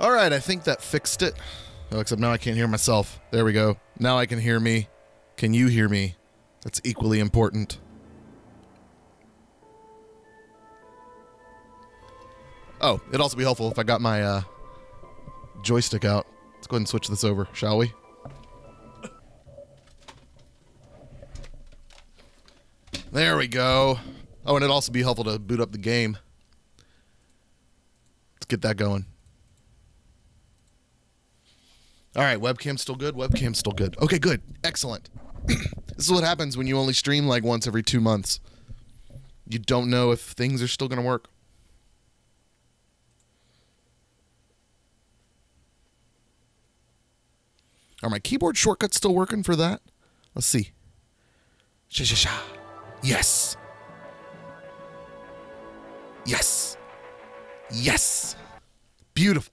All right, I think that fixed it. Oh, except now I can't hear myself. There we go. Now I can hear me. Can you hear me? That's equally important. Oh, it'd also be helpful if I got my joystick out. Let's go ahead and switch this over, shall we? There we go. Oh, and it'd also be helpful to boot up the game. Let's get that going. All right, webcam's still good? Webcam's still good. Okay, good. Excellent. This is what happens when you only stream like once every 2 months. You don't know if things are still going to work. Are my keyboard shortcuts still working for that? Let's see. Sha-sha-sha. Yes. Yes. Yes. Beautiful.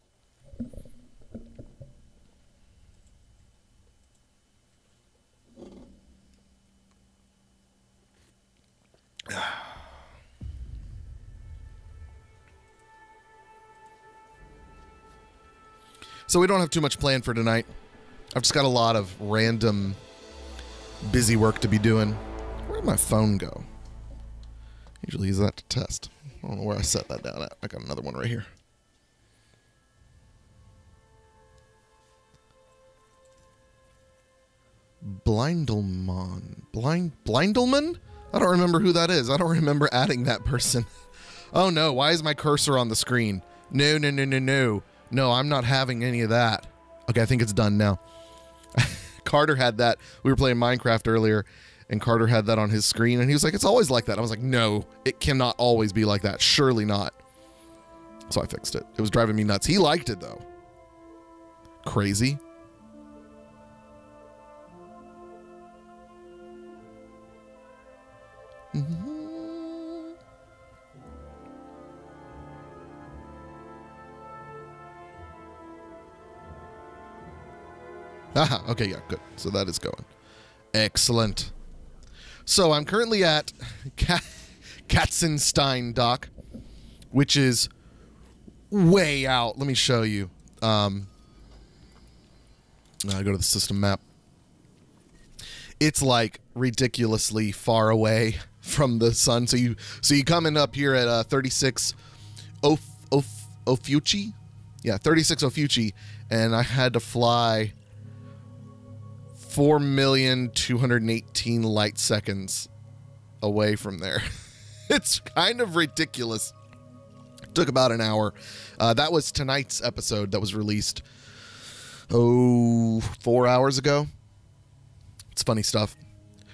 So we don't have too much planned for tonight. I've just got a lot of random busy work to be doing. Where'd my phone go? Usually use that to test. I don't know where I set that down at. I got another one right here. Blindelman. Blindelman? I don't remember who that is. I don't remember adding that person. Oh no, why is my cursor on the screen? No, no, no, no, no. No, I'm not having any of that. Okay, I think it's done now. Carter had that. We were playing Minecraft earlier, and Carter had that on his screen, and he was like, it's always like that. I was like, no, it cannot always be like that. Surely not. So I fixed it. It was driving me nuts. He liked it, though. Crazy. Aha, okay, yeah, good. So that is going. Excellent. So I'm currently at Katzenstein Dock, which is way out. Let me show you. I go to the system map. It's like ridiculously far away from the sun. So you coming up here at 36 Ophiuchi? Yeah, 36 Ophiuchi, and I had to fly 4,218,000 light seconds away from there. It's kind of ridiculous. It took about an hour. That was tonight's episode that was released 4 hours ago. It's funny stuff.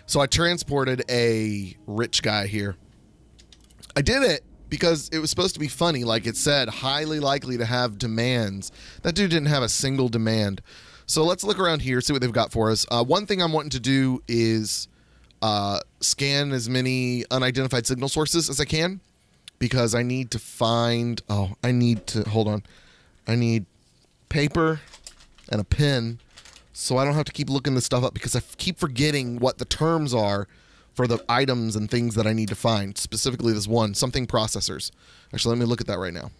So I transported a rich guy here. I did it because it was supposed to be funny. Like it said, highly likely to have demands. That dude didn't have a single demand. So let's look around here, see what they've got for us. One thing I'm wanting to do is scan as many unidentified signal sources as I can, because I need to find... hold on. I need paper and a pen, so I don't have to keep looking this stuff up, because I keep forgetting what the terms are for the items and things that I need to find. Specifically this one, something processors. Actually, let me look at that right now.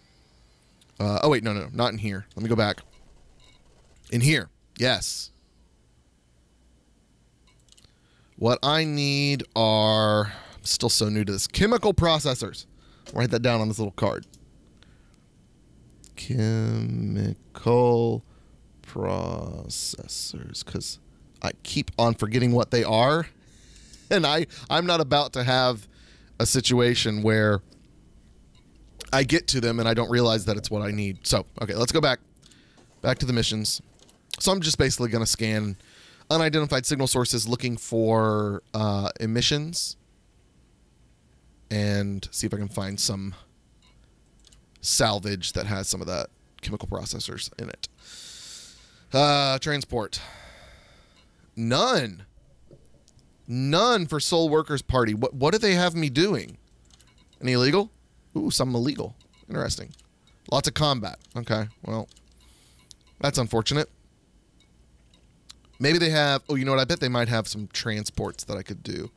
Oh, wait, no, not in here. Let me go back. In here. Yes. What I need are... I'm still so new to this. Chemical processors. Write that down on this little card. Chemical processors. Because I keep on forgetting what they are. And I'm not about to have a situation where I get to them and I don't realize that it's what I need. So, okay, let's go back. Back to the missions. So I'm just basically going to scan unidentified signal sources looking for emissions and see if I can find some salvage that has some of that chemical processors in it. Transport. None. None for Soul Workers Party. What do they have me doing? Any illegal? Ooh, some illegal. Interesting. Lots of combat. Okay, well, that's unfortunate. Maybe they have... Oh, you know what? I bet they might have some transports that I could do.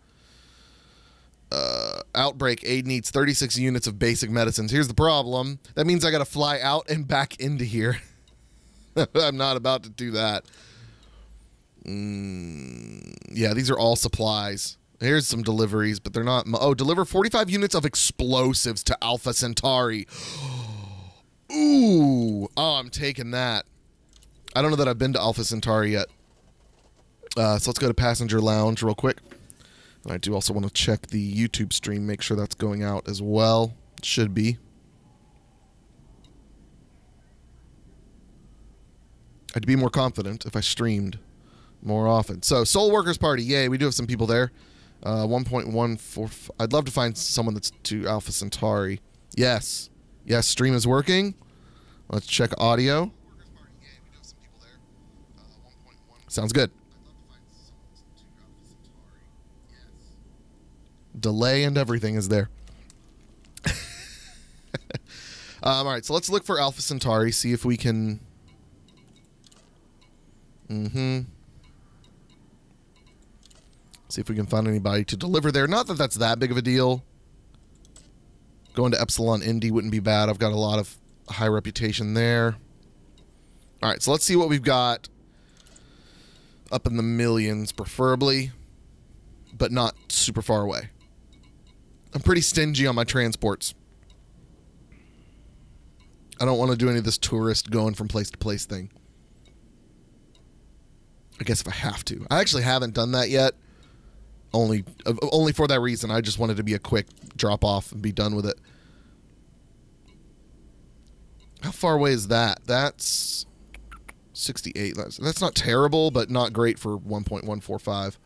Outbreak. Aid needs 36 units of basic medicines. Here's the problem. That means I got to fly out and back into here. I'm not about to do that. Yeah, these are all supplies. Here's some deliveries, but they're not. Oh, deliver 45 units of explosives to Alpha Centauri. Ooh. Oh, I'm taking that. I don't know that I've been to Alpha Centauri yet. So let's go to Passenger Lounge real quick. And I do also want to check the YouTube stream, make sure that's going out as well. It should be. I'd be more confident if I streamed more often. So, Soul Workers Party. Yay, we do have some people there. 1.14. I'd love to find someone that's to Alpha Centauri. Yes. Yes, stream is working. Let's check audio. Sounds good. Delay and everything is there. All right, so let's look for Alpha Centauri, see if we can... See if we can find anybody to deliver there. Not that that's that big of a deal. Going to Epsilon Indy wouldn't be bad. I've got a lot of high reputation there. All right, so let's see what we've got. Up in the millions, preferably, but not super far away. I'm pretty stingy on my transports. I don't want to do any of this tourist going from place to place thing. I guess if I have to. I actually haven't done that yet. Only for that reason. I just wanted to be a quick drop off and be done with it. How far away is that? That's 68. That's not terrible, but not great for 1.145.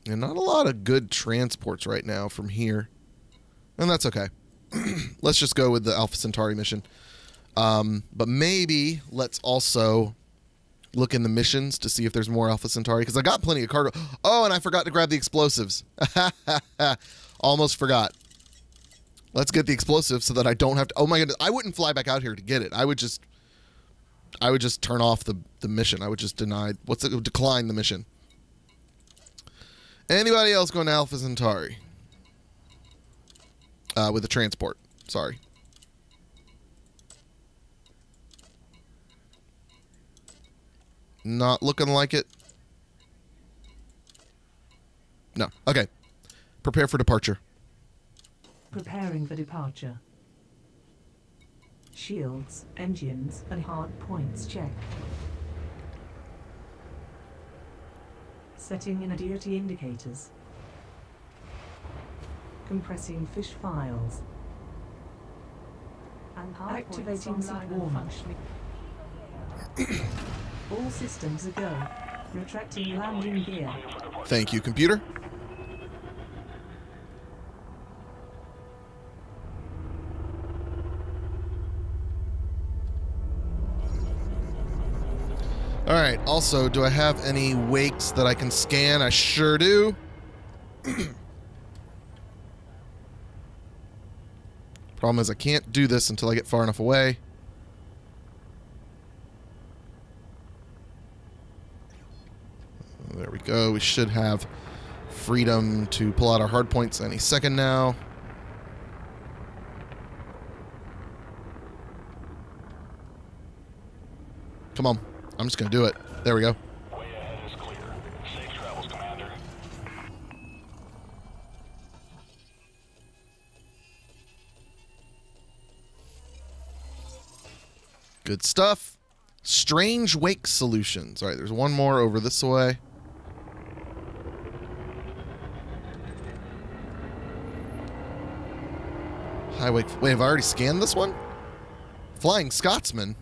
And not a lot of good transports right now from here. And that's okay. Let's just go with the Alpha Centauri mission. But maybe let's also look in the missions to see if there's more Alpha Centauri, because I got plenty of cargo. Oh, and I forgot to grab the explosives. Almost forgot. Let's get the explosives so that I don't have to... Oh my goodness, I wouldn't fly back out here to get it. I would just turn off the mission. I would just decline the mission. Anybody else going to Alpha Centauri? With the transport. Sorry. Not looking like it. No. Okay. Prepare for departure. Preparing for departure. Shields, engines, and hard points check. Setting in duty indicators. Compressing fish files. And activating warm. All systems are go. Retracting landing gear. Thank you, computer. All right. Also, do I have any wakes that I can scan? I sure do. Problem is I can't do this until I get far enough away. There we go. We should have freedom to pull out our hard points any second now. Come on. I'm just going to do it. There we go. Way ahead is clear. Safe travels, Commander. Good stuff. Strange wake solutions. All right, there's one more over this way. High wake. Wait, have I already scanned this one? Flying Scotsman.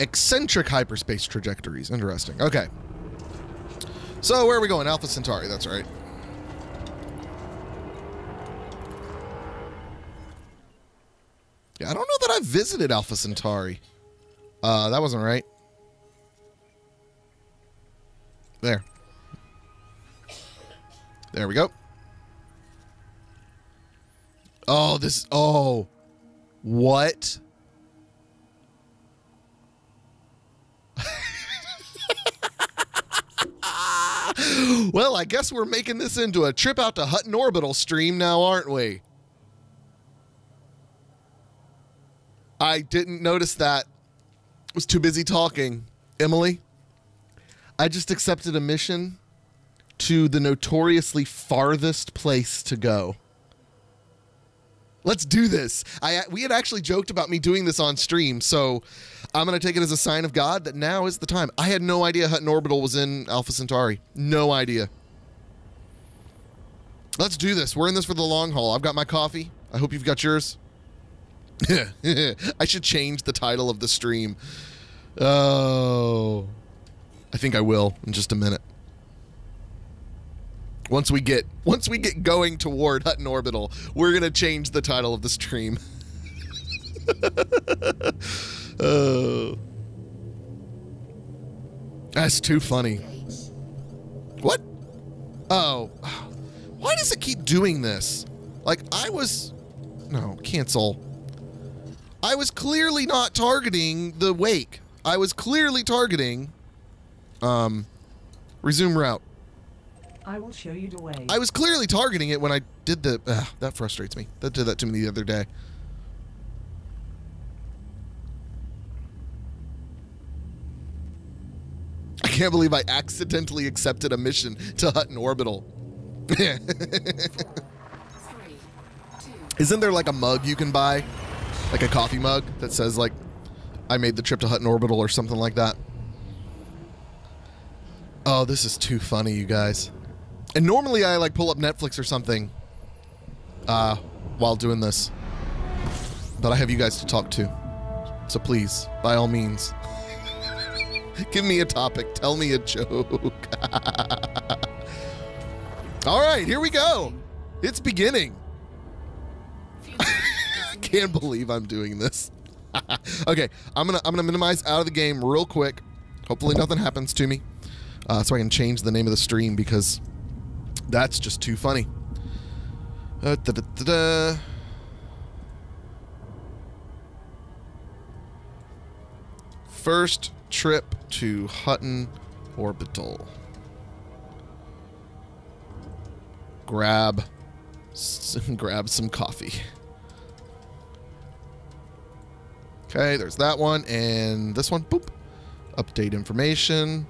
Eccentric hyperspace trajectories. Interesting. Okay. So, where are we going? Alpha Centauri. That's right. Yeah, I don't know that I've visited Alpha Centauri. That wasn't right. There. There we go. Oh, this... Oh. What? Well, I guess we're making this into a trip out to Hutton Orbital stream now, aren't we? I didn't notice that. Was too busy talking. Emily, I just accepted a mission to the notoriously farthest place to go. Let's do this. We had actually joked about me doing this on stream, so I'm going to take it as a sign of God that now is the time. I had no idea Hutton Orbital was in Alpha Centauri. No idea. Let's do this. We're in this for the long haul. I've got my coffee. I hope you've got yours. I should change the title of the stream. Oh, I think I will in just a minute. Once we get going toward Hutton Orbital, we're gonna change the title of the stream. Oh, that's too funny. What? Oh, why does it keep doing this? Like no, cancel. I was clearly not targeting the wake. I was clearly targeting, resume route. I will show you the way. I was clearly targeting it when I did the, that frustrates me. That did that to me the other day. I can't believe I accidentally accepted a mission to Hutton Orbital. Isn't there like a mug you can buy? Like a coffee mug that says like, I made the trip to Hutton Orbital or something like that. Oh, this is too funny, you guys. And normally I like pull up Netflix or something while doing this. But I have you guys to talk to. So please, by all means, give me a topic. Tell me a joke. All right, here we go. It's beginning. Can't believe I'm doing this. Okay, I'm gonna minimize out of the game real quick. Hopefully nothing happens to me, so I can change the name of the stream because that's just too funny. First trip to Hutton Orbital. Grab some coffee. Okay, there's that one, and this one, boop. Update information.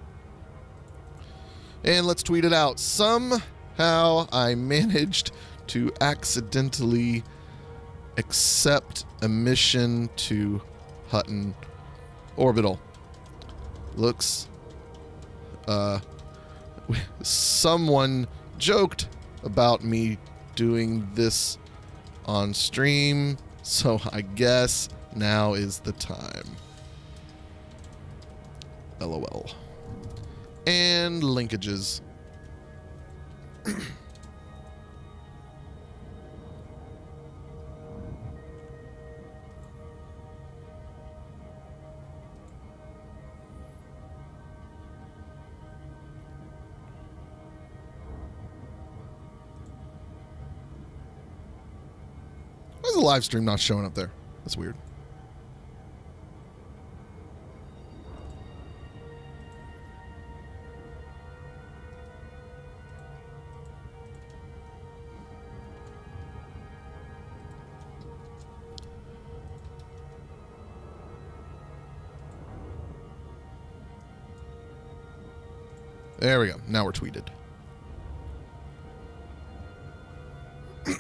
And let's tweet it out. Somehow I managed to accidentally accept a mission to Hutton Orbital. Looks, someone joked about me doing this on stream, so I guess now is the time. LOL. And linkages. Why is the live stream not showing up there? That's weird. There we go. Now we're tweeted. All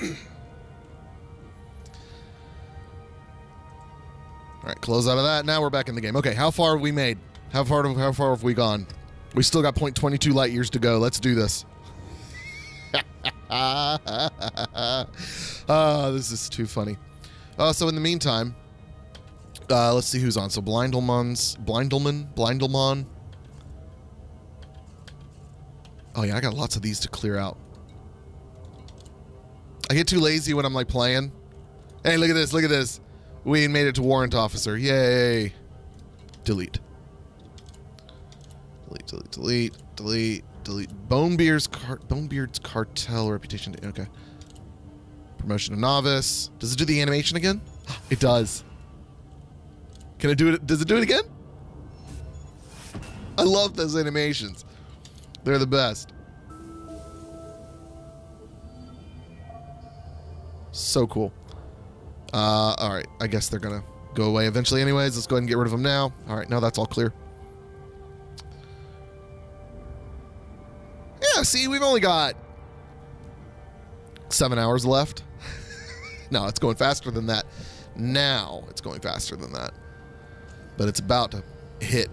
right, close out of that. Now we're back in the game. Okay, how far have we made? How far have we gone? We still got 0.22 light years to go. Let's do this. This is too funny. So in the meantime, let's see who's on. So Blindelman. Oh yeah, I got lots of these to clear out. I get too lazy when I'm like playing. Hey, look at this, look at this. We made it to warrant officer. Yay. Delete. Delete. Bonebeard's cartel reputation. Okay. Promotion to novice. Does it do the animation again? It does. Can it do it? Does it do it again? I love those animations. They're the best. So cool. All right. I guess they're going to go away eventually anyways. Let's go ahead and get rid of them now. All right. Now that's all clear. Yeah, see, we've only got 7 hours left. No, it's going faster than that. Now it's going faster than that. But it's about to hit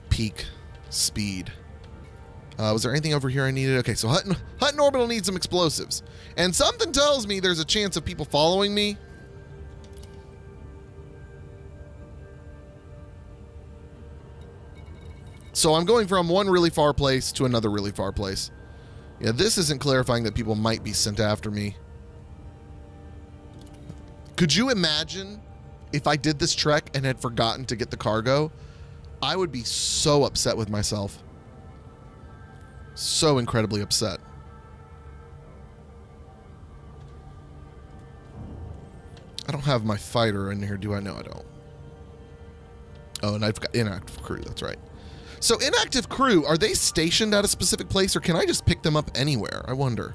peak speed. Was there anything over here I needed? Okay, so Hutton Orbital needs some explosives. And something tells me there's a chance of people following me. So I'm going from one really far place to another really far place. Yeah, this isn't clarifying that people might be sent after me. Could you imagine if I did this trek and had forgotten to get the cargo? I would be so upset with myself. So incredibly upset. I don't have my fighter in here, do I? No, I don't. Oh, and I've got inactive crew, that's right. So inactive crew, are they stationed at a specific place, or can I just pick them up anywhere? I wonder.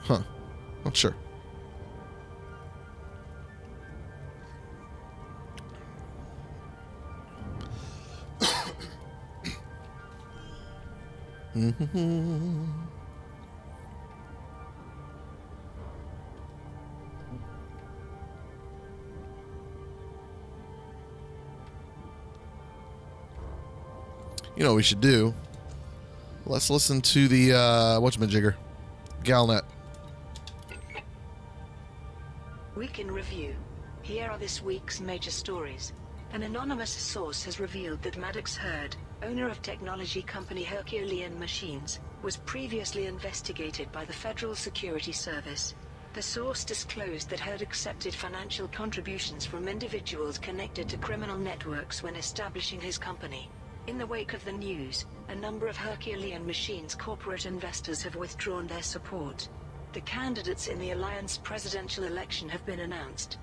Huh. Not sure. You know what we should do? Let's listen to the whatchamajigger, Galnet. Week in Review. Here are this week's major stories. An anonymous source has revealed that Maddox Hurd, owner of technology company Herculean Machines, was previously investigated by the Federal Security Service. The source disclosed that Hurd accepted financial contributions from individuals connected to criminal networks when establishing his company. In the wake of the news, a number of Herculean Machines corporate investors have withdrawn their support. The candidates in the Alliance presidential election have been announced.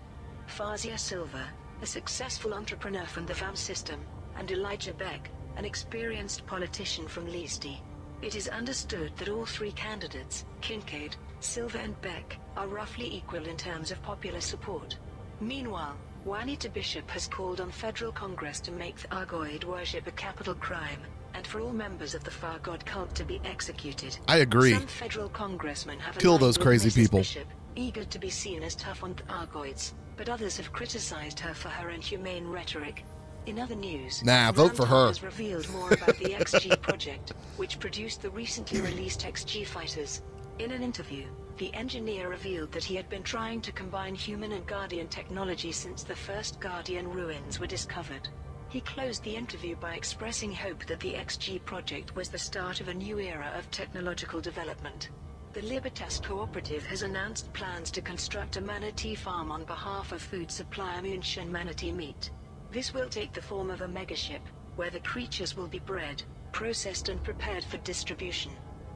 Fazia Silva, a successful entrepreneur from the VAM system, and Elijah Beck, an experienced politician from Leasty. It is understood that all three candidates, Kincaid, Silva and Beck, are roughly equal in terms of popular support. Meanwhile, Juanita Bishop has called on federal Congress to make the Argoid worship a capital crime, and for all members of the Far God cult to be executed. I agree. Some federal congressmen have Kill those aligned with crazy Mrs. people. Bishop, eager to be seen as tough on the Argoids, but others have criticized her for her inhumane rhetoric. In other news, Nah, vote for her. has revealed more about the XG project, which produced the recently released XG fighters. In an interview, the engineer revealed that he had been trying to combine human and Guardian technology since the first Guardian ruins were discovered. He closed the interview by expressing hope that the XG project was the start of a new era of technological development. The Libertas Cooperative has announced plans to construct a manatee farm on behalf of food supplier München Manatee Meat. This will take the form of a megaship, where the creatures will be bred, processed and prepared for distribution.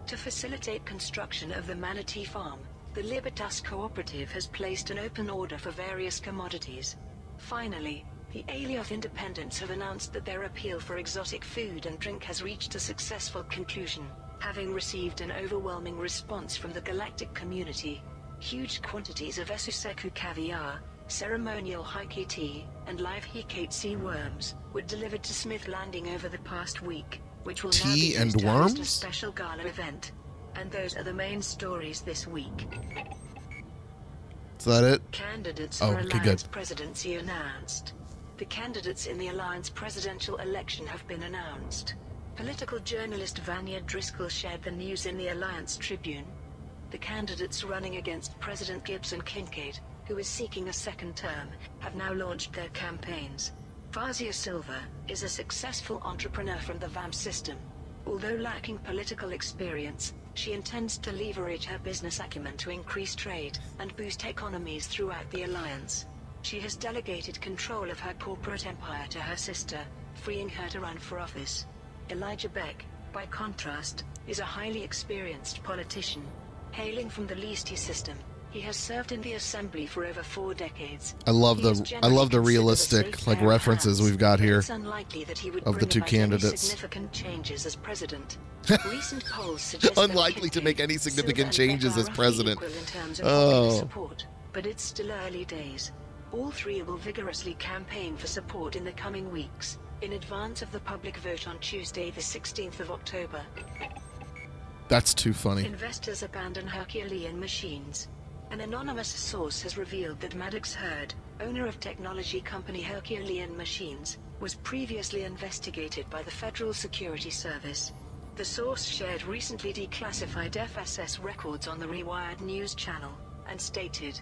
To facilitate construction of the manatee farm, the Libertas Cooperative has placed an open order for various commodities. Finally, the Alioth Independents have announced that their appeal for exotic food and drink has reached a successful conclusion, having received an overwhelming response from the galactic community. Huge quantities of Esuseku caviar, ceremonial Heike tea, and live Hecate sea worms were delivered to Smith Landing over the past week, which will now be Tea and used to host a worms? special gala event. And those are the main stories this week. Is that it? Candidates Oh, for okay, Alliance good. presidency announced. The candidates in the Alliance presidential election have been announced. Political journalist Vanya Driscoll shared the news in the Alliance Tribune. The candidates running against President Gibson Kincaid, who is seeking a second term, have now launched their campaigns. Fazia Silva is a successful entrepreneur from the VAM system. Although lacking political experience, she intends to leverage her business acumen to increase trade and boost economies throughout the Alliance. She has delegated control of her corporate empire to her sister, freeing her to run for office. Elijah Beck, by contrast, is a highly experienced politician. Hailing from the Leasty system, He has served in the assembly for over 4 decades. I love He is the generally considered a realistic safe like pair of references hands, we've got but here it's unlikely that he would of the bring two about any candidates. significant changes as president. Recent polls suggest that Unlikely to make any Kincaid, significant Silver, and changes Becker as are president. roughly equal in terms of Oh. popular support, but it's still early days. All three will vigorously campaign for support in the coming weeks, in advance of the public vote on Tuesday the 16th of October. That's too funny. Investors abandon Herculean machines. An anonymous source has revealed that Maddox Hurd, owner of technology company Herculean Machines, was previously investigated by the Federal Security Service. The source shared recently declassified FSS records on the Rewired News channel, and stated,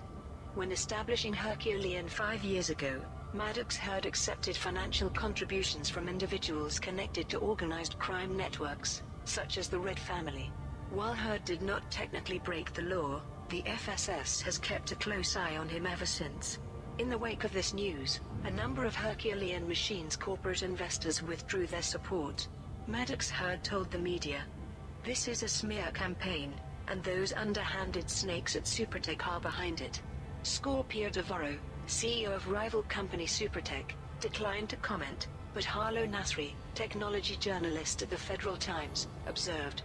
when establishing Herculean 5 years ago, Maddox Hurd accepted financial contributions from individuals connected to organized crime networks, such as the Red Family. While Hurd did not technically break the law, the FSS has kept a close eye on him ever since. In the wake of this news, a number of Herculean Machines corporate investors withdrew their support. Maddox Hurd told the media, "This is a smear campaign, and those underhanded snakes at Supertech are behind it." Scorpio Devorro, CEO of rival company Supertech, declined to comment, but Harlow Nasri, technology journalist at the Federal Times, observed,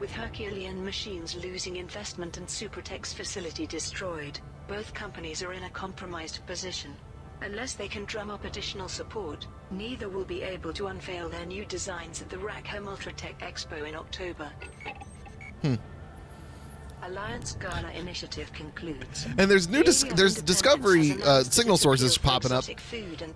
with Herculean Machines losing investment and Supertech's facility destroyed, both companies are in a compromised position. Unless they can drum up additional support, neither will be able to unveil their new designs at the Rackham Ultratech Expo in October. Alliance Gala initiative concludes. And there's new there's discovery signal sources popping up,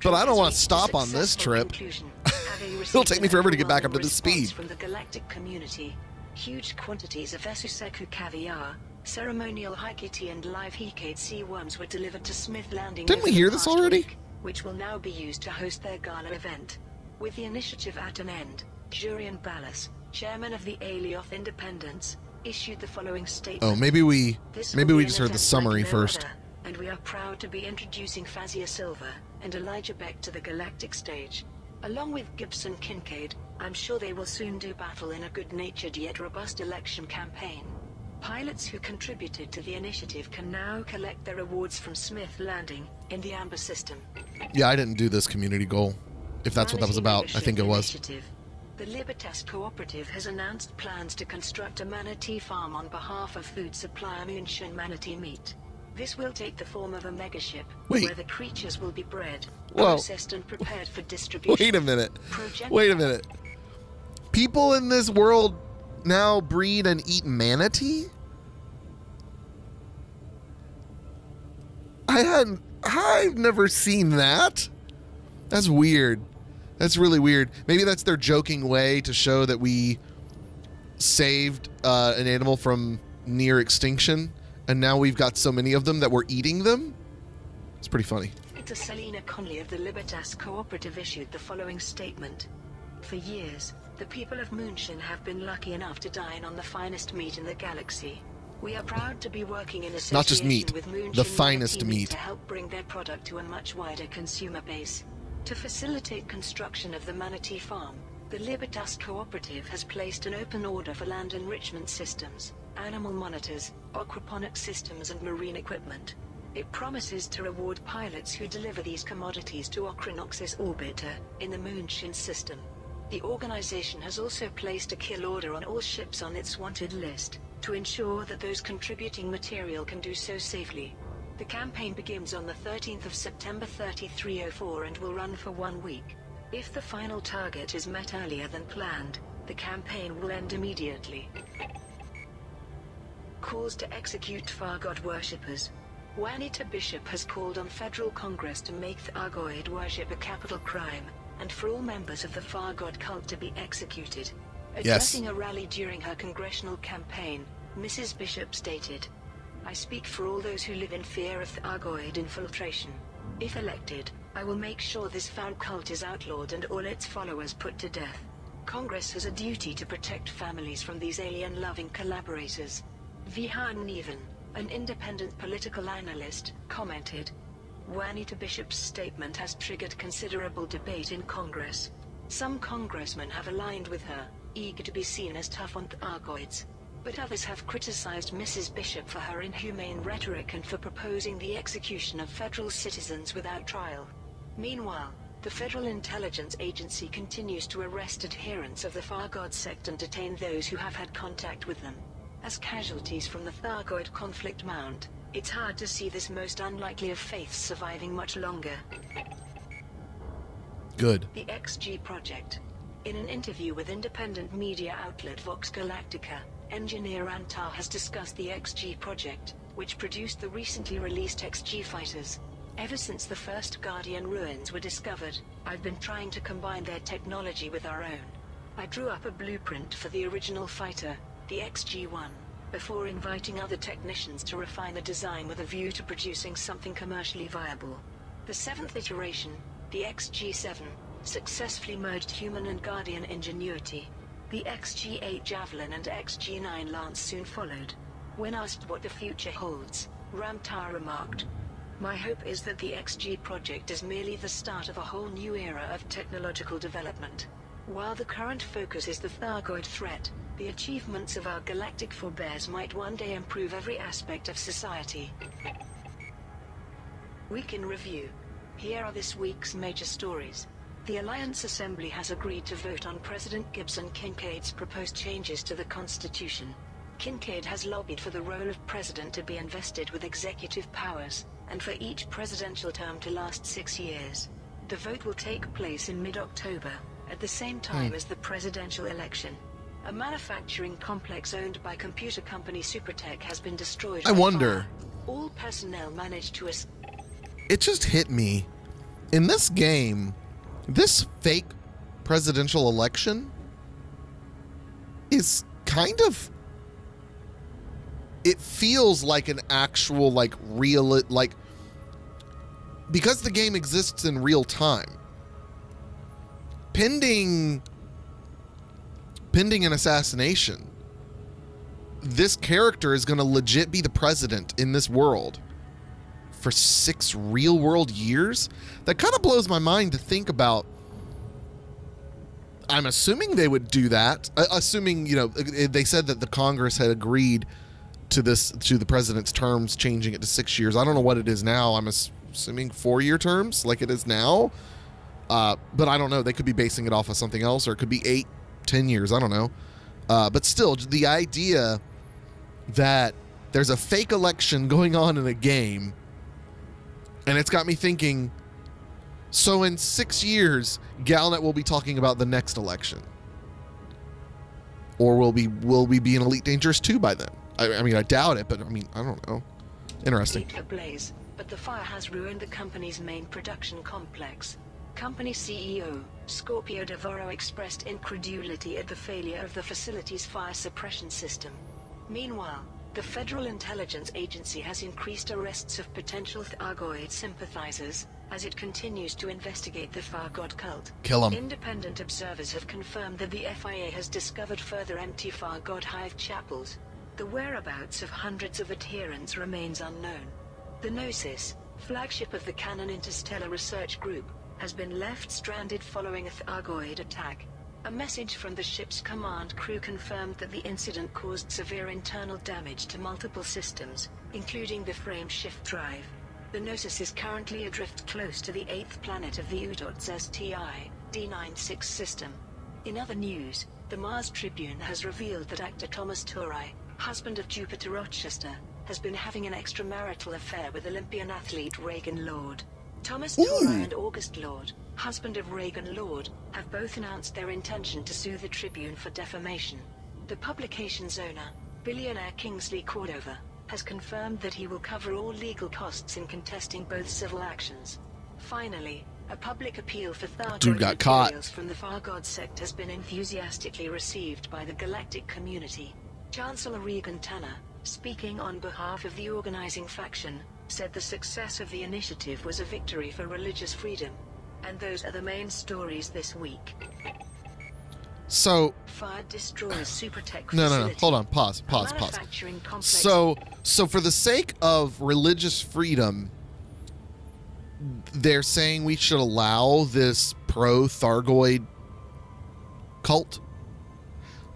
but I don't want to stop on this trip. It'll take me forever to get back up to the speed. From the galactic community, huge quantities of Esuseku caviar, ceremonial Haikiti and live Hecate sea worms were delivered to Smith Landing. Didn't we over hear the this past already? week, which will now be used to host their gala event. With the initiative at an end, Jurian Ballas, chairman of the Alioth Independents, issued the following statement. Oh, maybe we This will be just an heard the event summary like no first. other, and we are proud to be introducing Fazia Silva and Elijah Beck to the galactic stage. Along with Gibson Kincaid, I'm sure they will soon do battle in a good-natured yet robust election campaign. Pilots who contributed to the initiative can now collect their rewards from Smith Landing in the Amber system. Yeah, I didn't do this community goal. If that's what that was about, I think it was. Initiative. The Libertas Cooperative has announced plans to construct a manatee farm on behalf of food supplier München Manatee Meat. This will take the form of a megaship, Wait. where the creatures will be bred, Whoa. processed and prepared for distribution. Wait a minute. Wait a minute. People in this world now breed and eat manatee? I've never seen that. That's weird. That's really weird. Maybe that's their joking way to show that we saved an animal from near extinction, and now we've got so many of them that we're eating them. It's pretty funny. Dr. Selina Conley of the Libertas Cooperative issued the following statement. For years, the people of München have been lucky enough to dine on the finest meat in the galaxy. We are proud to be working in association Not just meat, with München the finest Manatee meat. to help bring their product to a much wider consumer base. To facilitate construction of the Manatee Farm, the Libertas Cooperative has placed an open order for land enrichment systems, animal monitors, aquaponic systems and marine equipment. It promises to reward pilots who deliver these commodities to Okrinox's orbiter in the München system. The organization has also placed a kill order on all ships on its wanted list, to ensure that those contributing material can do so safely. The campaign begins on the 13th of September 3304 and will run for 1 week. If the final target is met earlier than planned, the campaign will end immediately. Calls to execute Far God worshippers. Juanita Bishop has called on federal Congress to make the Argoid worship a capital crime, and for all members of the Far God cult to be executed. Addressing a rally during her congressional campaign, Mrs. Bishop stated, "I speak for all those who live in fear of the Argoid infiltration. If elected, I will make sure this foul cult is outlawed and all its followers put to death. Congress has a duty to protect families from these alien-loving collaborators." Vihan Neven, an independent political analyst, commented, Juanita Bishop's statement has triggered considerable debate in Congress. Some congressmen have aligned with her, eager to be seen as tough on the Argoids. But others have criticized Mrs. Bishop for her inhumane rhetoric and for proposing the execution of federal citizens without trial. Meanwhile, the Federal Intelligence Agency continues to arrest adherents of the Thargoid sect and detain those who have had contact with them. As casualties from the Thargoid conflict mount, it's hard to see this most unlikely of faiths surviving much longer. Good. The XG Project. In an interview with independent media outlet Vox Galactica, engineer Antar has discussed the XG Project, which produced the recently released XG fighters. Ever since the first Guardian ruins were discovered, I've been trying to combine their technology with our own. I drew up a blueprint for the original fighter, the XG-1, before inviting other technicians to refine the design with a view to producing something commercially viable. The seventh iteration, the XG-7, successfully merged human and Guardian ingenuity. The XG-8 Javelin and XG-9 Lance soon followed. When asked what the future holds, Ramtar remarked, "My hope is that the XG project is merely the start of a whole new era of technological development. While the current focus is the Thargoid threat, the achievements of our galactic forebears might one day improve every aspect of society." Week in review. Here are this week's major stories. The Alliance Assembly has agreed to vote on President Gibson Kincaid's proposed changes to the Constitution. Kincaid has lobbied for the role of president to be invested with executive powers, and for each presidential term to last 6 years. The vote will take place in mid-October, at the same time as the presidential election. A manufacturing complex owned by computer company Supertech has been destroyed. I wonder. All personnel managed to It just hit me. In this game, this fake presidential election is kind of... It feels like an actual, like, real... Like, because the game exists in real time, pending an assassination, this character is going to legit be the president in this world for 6 real world years. That kind of blows my mind to think about. I'm assuming they would do that, assuming, you know, they said that the Congress had agreed to this, to the president's terms changing it to 6 years. I don't know what it is now. I'm assuming 4-year terms like it is now, but I don't know. They could be basing it off of something else, or it could be 8, 10 years. I don't know. But still, the idea that there's a fake election going on in a game, and it's got me thinking, so in 6 years, Galnet will be talking about the next election. Or will we be in Elite Dangerous 2 by then? I mean, I doubt it, but I mean, I don't know. Interesting. Ablaze, but the fire has ruined the company's main production complex. Company CEO, Scorpio Devoro, expressed incredulity at the failure of the facility's fire suppression system. Meanwhile, the Federal Intelligence Agency has increased arrests of potential Thargoid sympathizers, as it continues to investigate the Thargoid cult. Kill 'em. Independent observers have confirmed that the FIA has discovered further empty Thargoid hive chapels. The whereabouts of hundreds of adherents remains unknown. The Gnosis, flagship of the Canon Interstellar Research Group, has been left stranded following a Thargoid attack. A message from the ship's command crew confirmed that the incident caused severe internal damage to multiple systems, including the frame shift drive. The Gnosis is currently adrift close to the 8th planet of the UDOT's STI D96 system. In other news, the Mars Tribune has revealed that actor Thomas Turai, husband of Jupiter Rochester, has been having an extramarital affair with Olympian athlete Reagan Lord. Thomas Turai and August Lord, husband of Reagan Lord, have both announced their intention to sue the Tribune for defamation. The publication's owner, billionaire Kingsley Cordova, has confirmed that he will cover all legal costs in contesting both civil actions. Finally, a public appeal for Thargoid materials from the Thargoid sect has been enthusiastically received by the galactic community. Chancellor Regan Tanner, speaking on behalf of the organizing faction, said the success of the initiative was a victory for religious freedom. And those are the main stories this week. So... Fire destroys Supertech No. facility. Hold on. Pause. So for the sake of religious freedom, they're saying we should allow this pro-Thargoid cult?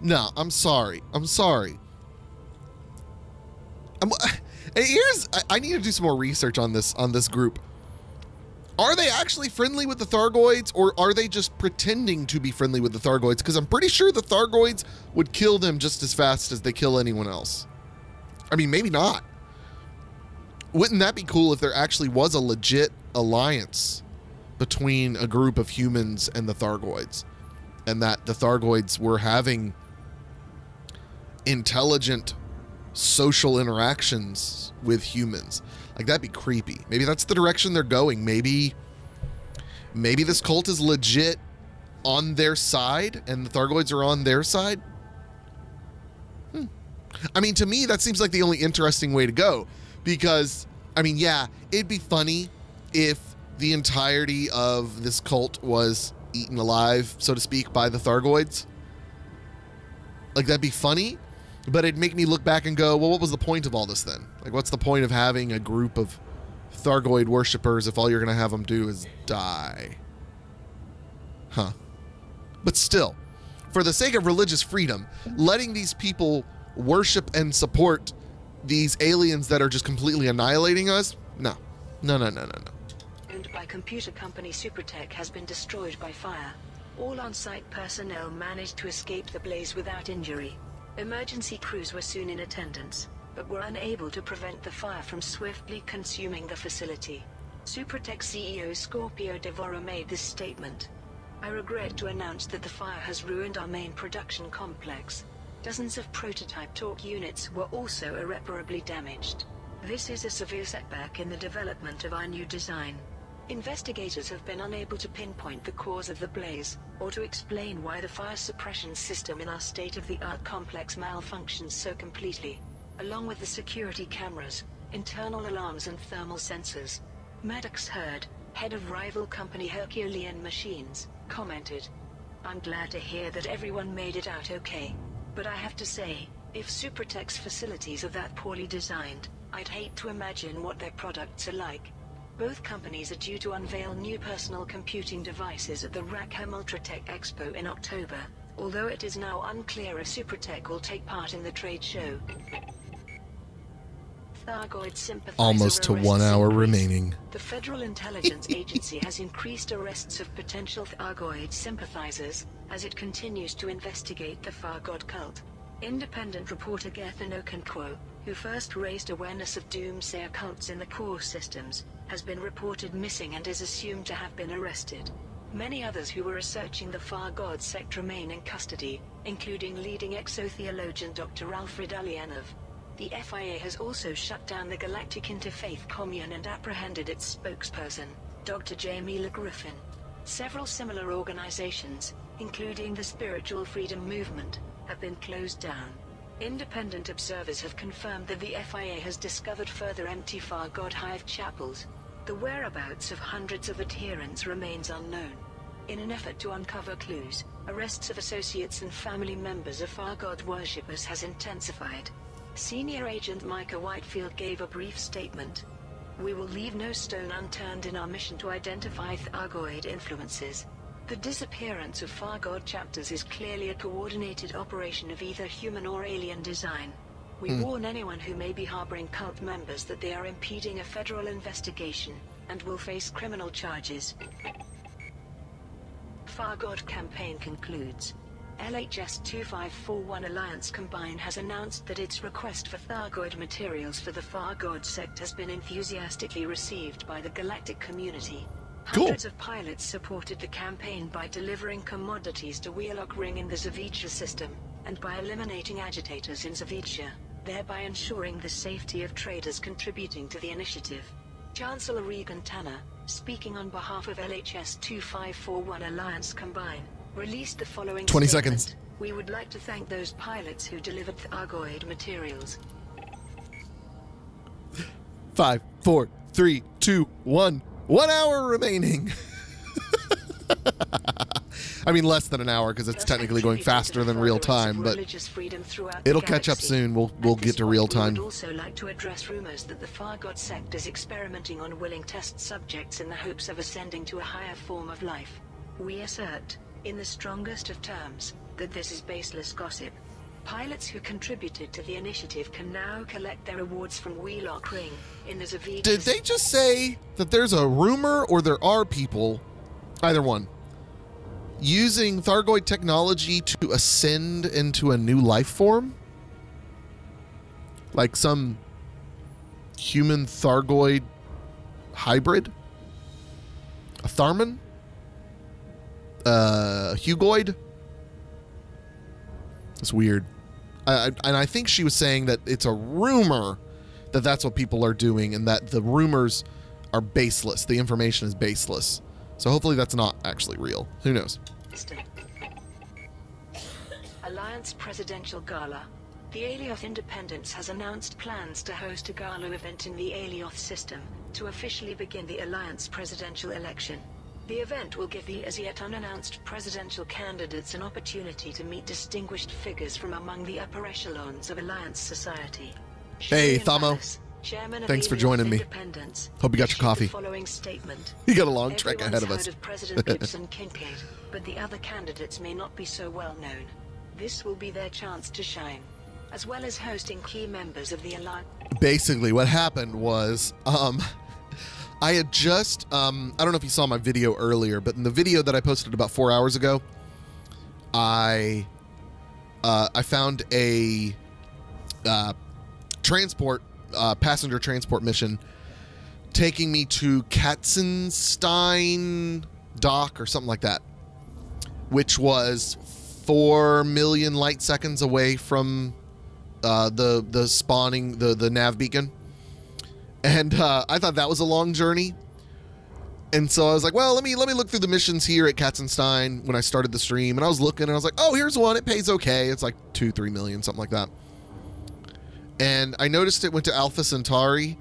No, I'm sorry. I need to do some more research on this group. Are they actually friendly with the Thargoids, or are they just pretending to be friendly with the Thargoids? Because I'm pretty sure the Thargoids would kill them just as fast as they kill anyone else. I mean, maybe not. Wouldn't that be cool if there actually was a legit alliance between a group of humans and the Thargoids, and that the Thargoids were having intelligent social interactions with humans? Like, that'd be creepy. Maybe that's the direction they're going. Maybe this cult is legit on their side and the Thargoids are on their side. I mean, to me, that seems like the only interesting way to go, because, I mean, yeah, it'd be funny if the entirety of this cult was eaten alive, so to speak, by the Thargoids. Like, that'd be funny. But it'd make me look back and go, well, what was the point of all this then? Like, what's the point of having a group of Thargoid worshippers if all you're going to have them do is die? Huh. But still, for the sake of religious freedom, letting these people worship and support these aliens that are just completely annihilating us? No. No. Owned by computer company Supertech has been destroyed by fire. All on-site personnel managed to escape the blaze without injury. Emergency crews were soon in attendance, but were unable to prevent the fire from swiftly consuming the facility. Supertech CEO Scorpio Devoro made this statement. I regret to announce that the fire has ruined our main production complex. Dozens of prototype torque units were also irreparably damaged. This is a severe setback in the development of our new design. Investigators have been unable to pinpoint the cause of the blaze, or to explain why the fire suppression system in our state-of-the-art complex malfunctions so completely. Along with the security cameras, internal alarms and thermal sensors. Maddox Hurd, head of rival company Herculean Machines, commented, I'm glad to hear that everyone made it out okay. But I have to say, if Supertech's facilities are that poorly designed, I'd hate to imagine what their products are like. Both companies are due to unveil new personal computing devices at the Rackham Ultratech Expo in October, although it is now unclear if Supertech will take part in the trade show. Thargoid sympathizer Almost to 1 hour remaining. The Federal Intelligence Agency has increased arrests of potential Thargoid sympathizers as it continues to investigate the Thargoid cult. Independent reporter Gethin Okonkwo, who first raised awareness of doomsayer cults in the core systems, has been reported missing and is assumed to have been arrested. Many others who were researching the Far God sect remain in custody, including leading exotheologian Dr. Alfred Alianov. The FIA has also shut down the Galactic Interfaith Commune and apprehended its spokesperson, Dr. Jamie Le Griffin. Several similar organizations, including the Spiritual Freedom Movement, have been closed down. Independent observers have confirmed that the FIA has discovered further empty Far God hive chapels. The whereabouts of hundreds of adherents remains unknown. In an effort to uncover clues, arrests of associates and family members of Far God worshippers has intensified. Senior Agent Micah Whitefield gave a brief statement. We will leave no stone unturned in our mission to identify Thargoid influences. The disappearance of Far God chapters is clearly a coordinated operation of either human or alien design. We warn anyone who may be harboring cult members that they are impeding a federal investigation, and will face criminal charges. Far God campaign concludes. LHS 2541 Alliance Combine has announced that its request for Thargoid materials for the Far God sect has been enthusiastically received by the galactic community. Cool. Hundreds of pilots supported the campaign by delivering commodities to Wheelock Ring in the Zavicha system, and by eliminating agitators in Zavicha, thereby ensuring the safety of traders contributing to the initiative. Chancellor Regan Tanner, speaking on behalf of LHS 2541 Alliance Combine, released the following 20 statement. seconds. We would like to thank those pilots who delivered Thargoid materials. 5, 4, 3, 2, 1. 1 hour remaining. I mean, less than an hour, because it's technically going faster than real time, but it'll catch up soon. We'll get to real time. We would also like to address rumors that the Far God sect is experimenting on willing test subjects in the hopes of ascending to a higher form of life. We assert, in the strongest of terms, that this is baseless gossip. Pilots who contributed to the initiative can now collect their rewards from Wheelock Ring in the Zavida. Did they just say that there's a rumor, or there are people, either one, using Thargoid technology to ascend into a new life form? Like some human Thargoid hybrid? A Tharman? A Hugoid? It's weird. And I think she was saying that it's a rumor that that's what people are doing, and that the rumors are baseless. The information is baseless. So hopefully that's not actually real. Who knows? Alliance Presidential Gala. The Alioth Independence has announced plans to host a gala event in the Alioth system to officially begin the Alliance presidential election. The event will give the as yet unannounced presidential candidates an opportunity to meet distinguished figures from among the upper echelons of Alliance society. Hey, Thamo. Thanks for joining me. Hope you got your coffee. Following statement. You got a long trek ahead of us. Of President Gibson Kincaid, but the other candidates may not be so well known. This will be their chance to shine, as well as hosting key members of the Alliance. Basically, what happened was, I had just, I don't know if you saw my video earlier, but in the video that I posted about 4 hours ago, I found a passenger transport mission taking me to Katzenstein dock or something like that, which was 4 million light seconds away from the spawning, the nav beacon. And I thought that was a long journey. And so I was like, well, let me look through the missions here at Katzenstein when I started the stream. And I was looking and I was like, oh, here's one. It pays okay. It's like 2-3 million, something like that. And I noticed it went to Alpha Centauri,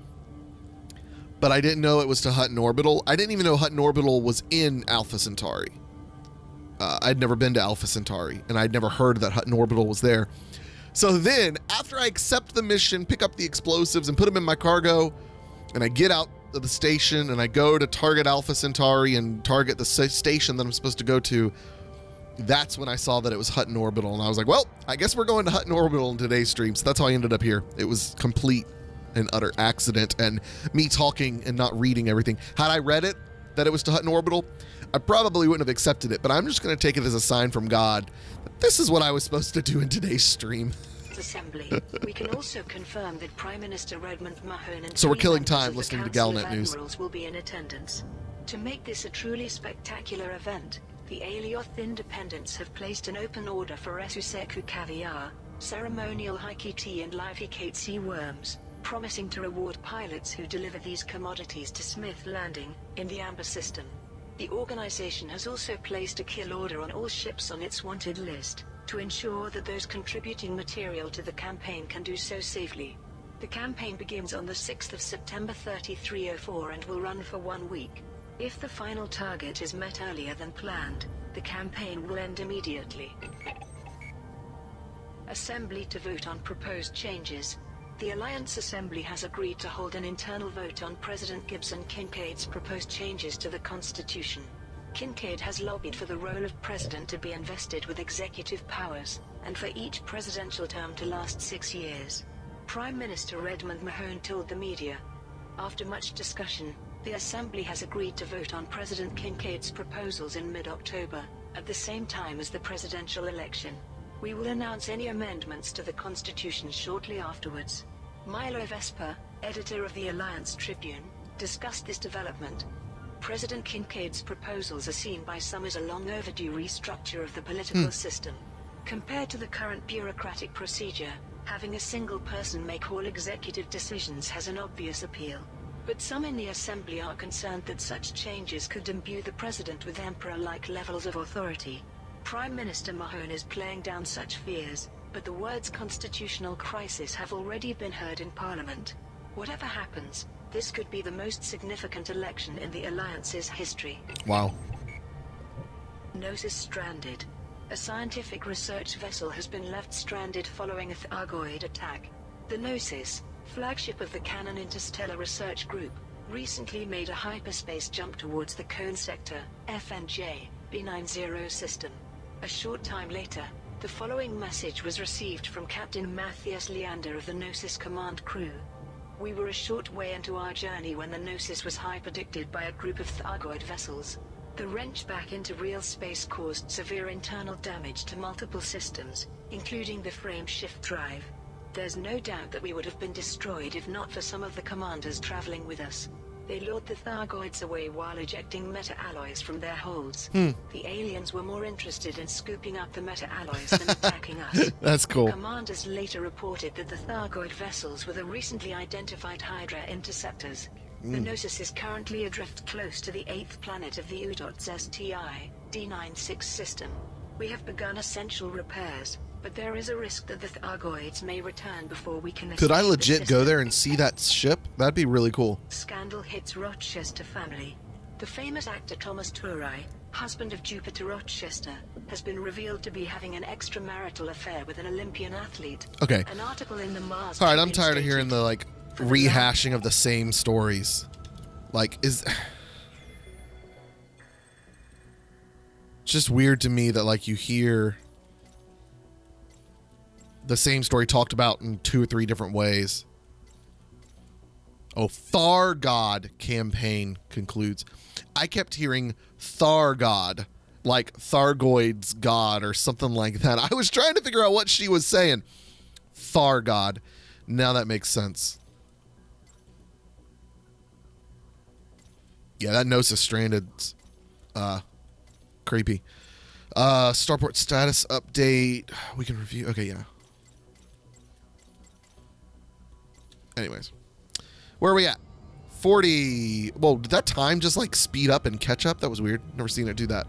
but I didn't know it was to Hutton Orbital. I didn't even know Hutton Orbital was in Alpha Centauri. I'd never been to Alpha Centauri, and I'd never heard that Hutton Orbital was there. So then, after I accept the mission, pick up the explosives, and put them in my cargo, and I get out of the station, and I go to target Alpha Centauri and target the station that I'm supposed to go to, that's when I saw that it was Hutton Orbital, and I was like, well, I guess we're going to Hutton Orbital in today's stream. So that's how I ended up here. It was complete and utter accident, and me talking and not reading everything. Had I read it, that it was to Hutton Orbital, I probably wouldn't have accepted it, but I'm just going to take it as a sign from God that this is what I was supposed to do in today's stream. Assembly. We can also confirm that Prime Minister Redmond Mahone and so we're killing time listening to Galnet News. Will be in attendance. To make this a truly spectacular event, the Alioth Independents have placed an open order for Resuseku caviar, ceremonial Heike tea and live Ikatsi worms, promising to reward pilots who deliver these commodities to Smith Landing, in the Amber system. The organization has also placed a kill order on all ships on its wanted list, to ensure that those contributing material to the campaign can do so safely. The campaign begins on the 6th of September 3304 and will run for 1 week. If the final target is met earlier than planned, the campaign will end immediately. Assembly to vote on proposed changes. The Alliance Assembly has agreed to hold an internal vote on President Gibson Kincaid's proposed changes to the Constitution. Kincaid has lobbied for the role of President to be invested with executive powers, and for each presidential term to last 6 years. Prime Minister Redmond Mahone told the media. After much discussion, the Assembly has agreed to vote on President Kincaid's proposals in mid-October, at the same time as the presidential election. We will announce any amendments to the Constitution shortly afterwards. Milo Vesper, editor of the Alliance Tribune, discussed this development. President Kincaid's proposals are seen by some as a long overdue restructure of the political system. Compared to the current bureaucratic procedure, having a single person make all executive decisions has an obvious appeal. But some in the Assembly are concerned that such changes could imbue the President with emperor-like levels of authority. Prime Minister Mahone is playing down such fears, but the words constitutional crisis have already been heard in Parliament. Whatever happens, this could be the most significant election in the Alliance's history. Wow. Gnosis stranded. A scientific research vessel has been left stranded following a Thargoid attack. The Gnosis, flagship of the Cannon Interstellar Research Group, recently made a hyperspace jump towards the Cone Sector, FNJ, B90 system. A short time later, The following message was received from Captain Matthias Leander of the Gnosis Command Crew. We were a short way into our journey when the Gnosis was hyperdicted by a group of Thargoid vessels. The wrench back into real space caused severe internal damage to multiple systems, including the frame shift drive. There's no doubt that we would have been destroyed if not for some of the commanders traveling with us. They lured the Thargoids away while ejecting meta-alloys from their holds. The aliens were more interested in scooping up the meta-alloys than attacking us. That's cool. Commanders later reported that the Thargoid vessels were the recently identified Hydra interceptors. The Gnosis is currently adrift close to the 8th planet of the UDOT's STI, D96 system. We have begun essential repairs, but there is a risk that the Thargoids may return before we can escape. Could I the legit go system. there and see that ship? That'd be really cool. Scandal hits Rochester family. The famous actor Thomas Turai, husband of Jupiter Rochester, has been revealed to be having an extramarital affair with an Olympian athlete. Okay. An article in the Mars. All right, I'm Tribune tired of hearing stated, the like rehashing of the same stories. Like, is it's just weird to me that like you hear the same story talked about in 2 or 3 different ways. Oh, Thargod campaign concludes. I kept hearing Thargod, like Thargoid's god or something like that. I was trying to figure out what she was saying. Thargod. Now that makes sense. Yeah, that Gnosis stranded's creepy. Starport status update. We can review. Okay, yeah. Anyways, where are we at? 40. Well, did that time just like speed up and catch up? That was weird. Never seen it do that.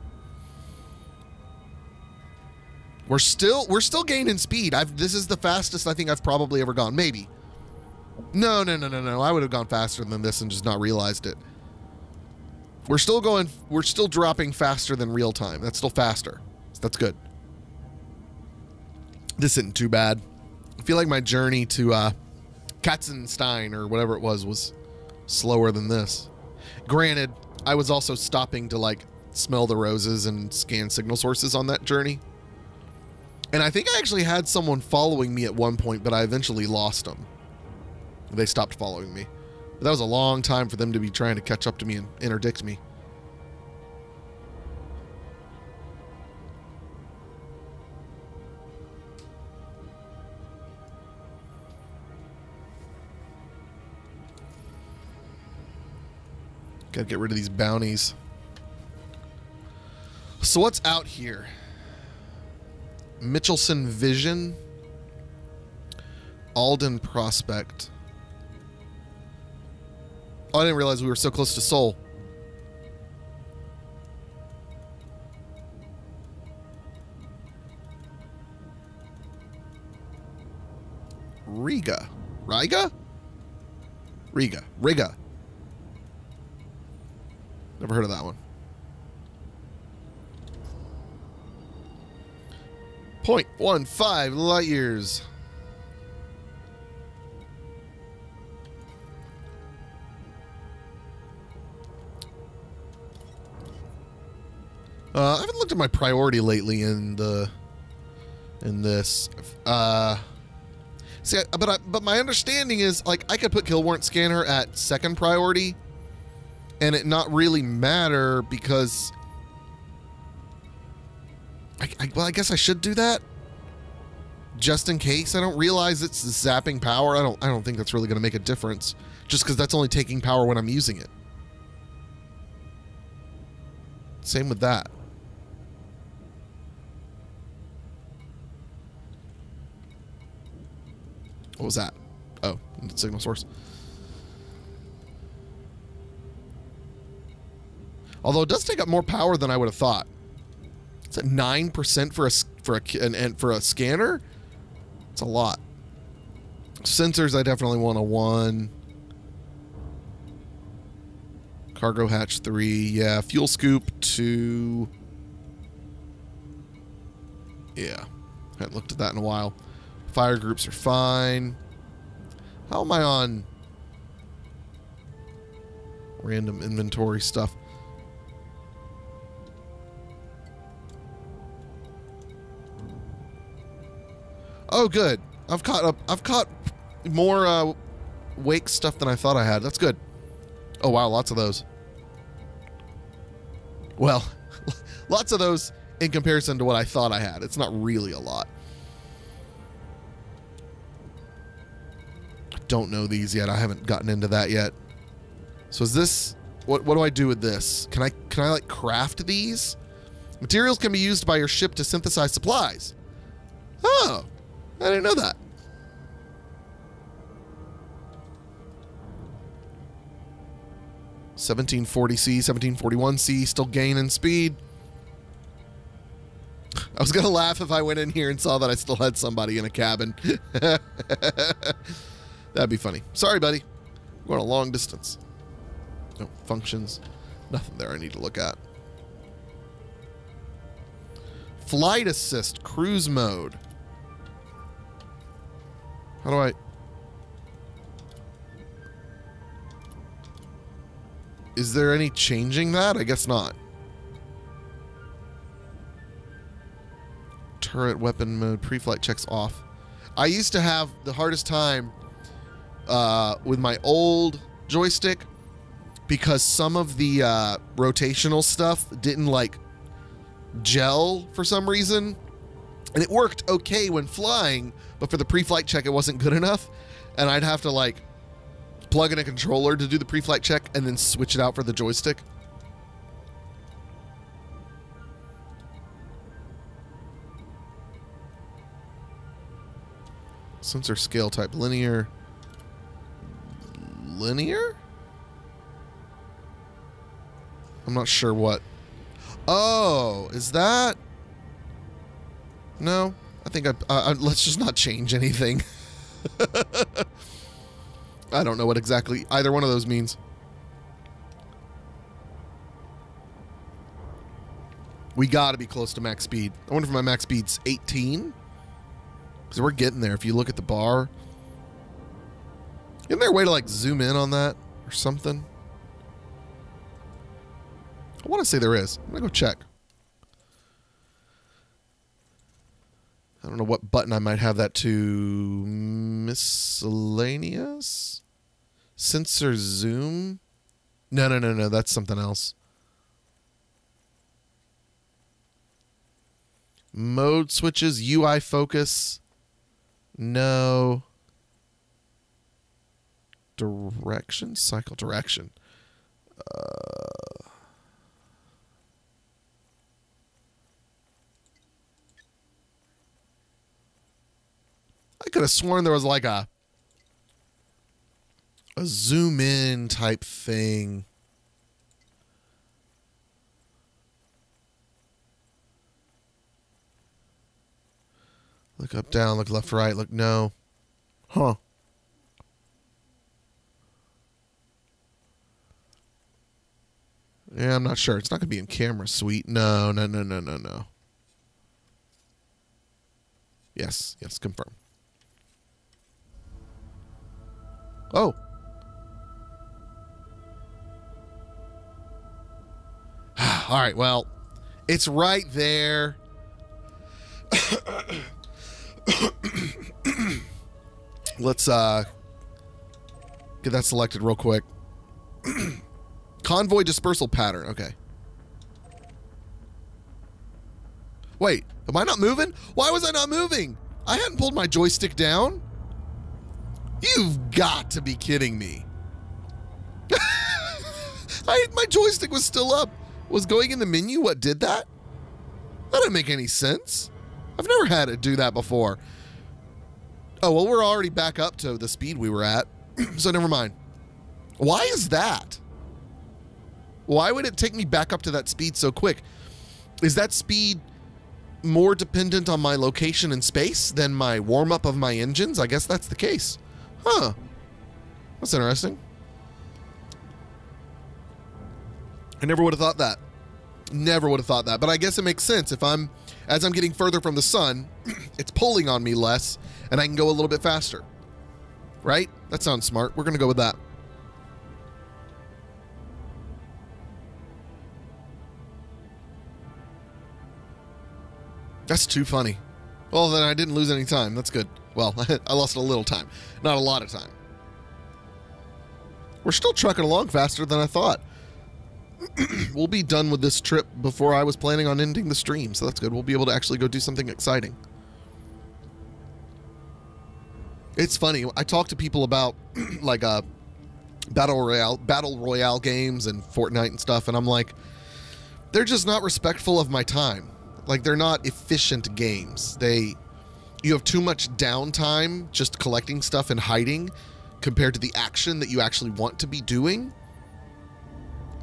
We're still gaining speed. This is the fastest I think I've probably ever gone. Maybe. No. I would have gone faster than this and just not realized it. We're still dropping faster than real time. That's still faster. That's good. This isn't too bad. I feel like my journey to Katzenstein or whatever it was slower than this. Granted, I was also stopping to like smell the roses and scan signal sources on that journey. And I think I actually had someone following me at one point, but I eventually lost them. They stopped following me. But that was a long time for them to be trying to catch up to me and interdict me. Gotta get rid of these bounties. So what's out here? Mitchelson Vision. Alden Prospect. Oh, I didn't realize we were so close to Sol. Riga. Never heard of that one. 0.15 light years. I haven't looked at my priority lately in this. But my understanding is like I could put kill warrant scanner at 2nd priority, and it not really matter because I guess I should do that just in case. I don't realize it's zapping power. I don't think that's really going to make a difference just because that's only taking power when I'm using it. Same with that. What was that? Oh, signal source. Although it does take up more power than I would have thought. It's at 9% for a scanner. It's a lot. Sensors, I definitely want a 1. Cargo hatch 3. Yeah, fuel scoop 2. Yeah, haven't looked at that in a while. Fire groups are fine. How am I on random inventory stuff? Oh, good. I've caught more wake stuff than I thought I had. That's good. Oh, wow. Lots of those. Well, lots of those in comparison to what I thought I had. It's not really a lot. I don't know these yet. I haven't gotten into that yet. So is this... What do I do with this? Can I like craft these? Materials can be used by your ship to synthesize supplies. Oh, I didn't know that. $1740C, $1741C, still gaining speed. I was gonna laugh if I went in here and saw that I still had somebody in a cabin. That'd be funny. Sorry, buddy. We're going a long distance. No functions. Nothing there I need to look at. Flight assist, cruise mode. How do I... Is there any changing that? I guess not. Turret weapon mode, pre-flight checks off. I used to have the hardest time with my old joystick because some of the rotational stuff didn't like gel for some reason. And it worked okay when flying, but for the pre-flight check it wasn't good enough. And I'd have to like plug in a controller to do the pre-flight check and then switch it out for the joystick. Sensor scale type linear. Linear? I'm not sure what. Oh, is that? No, I think let's just not change anything. I don't know what exactly either one of those means. We got to be close to max speed. I wonder if my max speed's 18. Because we're getting there. If you look at the bar. Isn't there a way to like zoom in on that or something? I want to say there is. I'm going to go check. I don't know what button I might have that to. Miscellaneous? Sensor zoom? No. That's something else. Mode switches, UI focus. No. Direction? Cycle direction. I could have sworn there was like a zoom in type thing. Look up, down, look left, right, look, no. Huh. Yeah, I'm not sure. It's not going to be in camera suite. No. Yes, confirm. Oh. All right, well, it's right there. Let's get that selected real quick. Convoy dispersal pattern. Okay. Wait, am I not moving? Why was I not moving? I hadn't pulled my joystick down. You've got to be kidding me. My joystick was still up. Was going in the menu what did that? That didn't make any sense. I've never had it do that before. Oh, well, we're already back up to the speed we were at. So never mind. Why is that? Why would it take me back up to that speed so quick? Is that speed more dependent on my location in space than my warm-up of my engines? I guess that's the case. Huh. That's interesting. I never would have thought that. Never would have thought that. But I guess it makes sense. As I'm getting further from the sun, it's pulling on me less, and I can go a little bit faster. Right? That sounds smart. We're going to go with that. That's too funny. Well, then I didn't lose any time. That's good. Well, I lost a little time. Not a lot of time. We're still trucking along faster than I thought. We'll be done with this trip before I was planning on ending the stream, so that's good. We'll be able to actually go do something exciting. It's funny. I talk to people about like battle royale games and Fortnite and stuff, and I'm like, they're just not respectful of my time. Like, they're not efficient games. You have too much downtime just collecting stuff and hiding compared to the action that you actually want to be doing.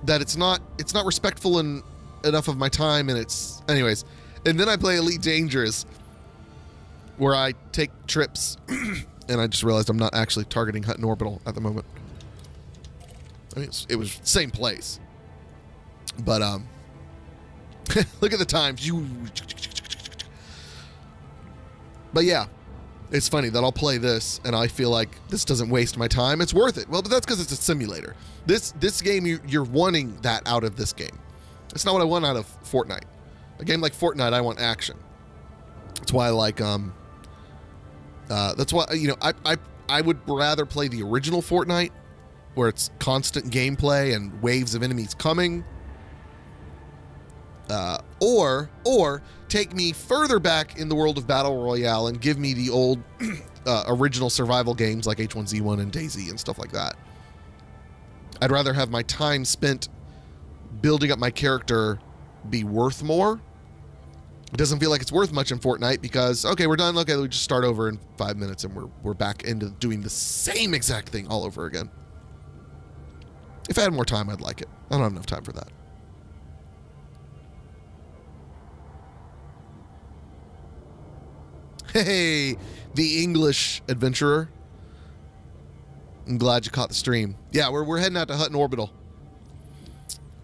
That it's not respectful enough of my time, and it's anyways. And then I play Elite Dangerous, where I take trips, and I just realized I'm not actually targeting Hutton Orbital at the moment. I mean, it was same place, but look at the times. But yeah, it's funny that I'll play this and I feel like this doesn't waste my time. It's worth it. Well, but that's because it's a simulator. This game, you're wanting that out of this game. It's not what I want out of Fortnite. A game like Fortnite, I want action. That's why I like that's why, you know, I would rather play the original Fortnite, where it's constant gameplay and waves of enemies coming, or take me further back in the world of Battle Royale and give me the old original survival games like H1Z1 and DayZ and stuff like that. I'd rather have my time spent building up my character be worth more. It doesn't feel like it's worth much in Fortnite because, okay, we're done. Okay, we just start over in 5 minutes and we're back into doing the same exact thing all over again. If I had more time, I'd like it. I don't have enough time for that. Hey, the English adventurer. I'm glad you caught the stream. Yeah, we're heading out to Hutton Orbital.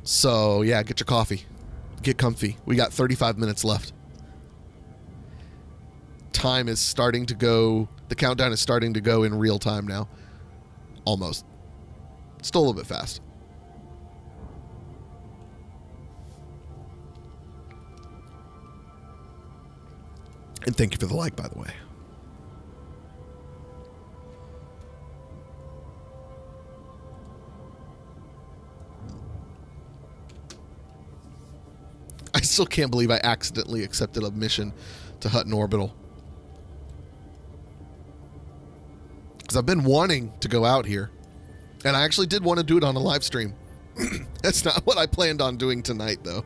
So, yeah, get your coffee. Get comfy. We got 35 minutes left. Time is starting to go. The countdown is starting to go in real time now. Almost. Still a little bit fast. And thank you for the like, by the way. I still can't believe I accidentally accepted a mission to Hutton Orbital. Because I've been wanting to go out here. And I actually did want to do it on a live stream. That's not what I planned on doing tonight, though.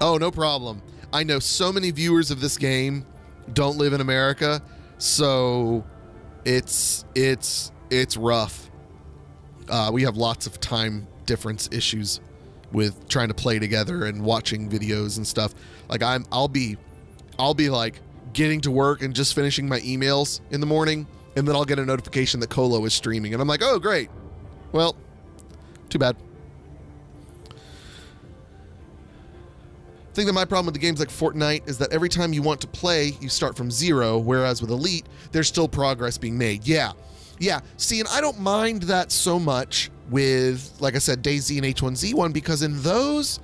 Oh, no problem. I know so many viewers of this game don't live in America, so it's rough. We have lots of time difference issues with trying to play together and watching videos and stuff. Like I'll be like getting to work and just finishing my emails in the morning, and then I'll get a notification that Colo is streaming, and I'm like, oh great. Well, too bad. I think that my problem with the games like Fortnite is that every time you want to play, you start from zero, whereas with Elite, there's still progress being made. Yeah. See, and I don't mind that so much with, like I said, DayZ and H1Z1, because in those,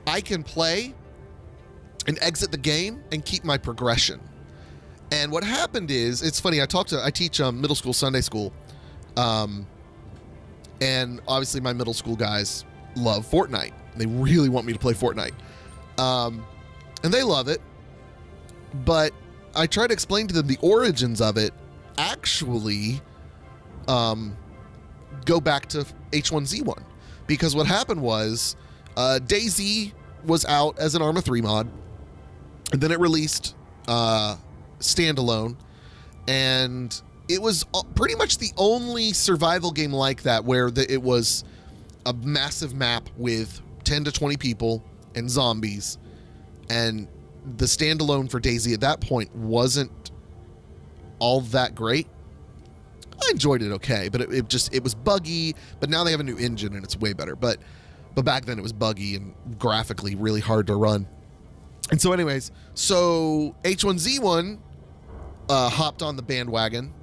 I can play and exit the game and keep my progression. And what happened is, it's funny, I teach middle school Sunday school, and obviously my middle school guys love Fortnite. They really want me to play Fortnite. And they love it, but I try to explain to them the origins of it actually go back to H1Z1, because what happened was DayZ was out as an Arma 3 mod, and then it released standalone, and it was pretty much the only survival game like that where it was a massive map with 10 to 20 people and zombies, and the standalone for DayZ at that point wasn't all that great. I enjoyed it okay, but it was buggy. But now they have a new engine and it's way better. But back then it was buggy and graphically really hard to run. And so, anyways, H1Z1 hopped on the bandwagon,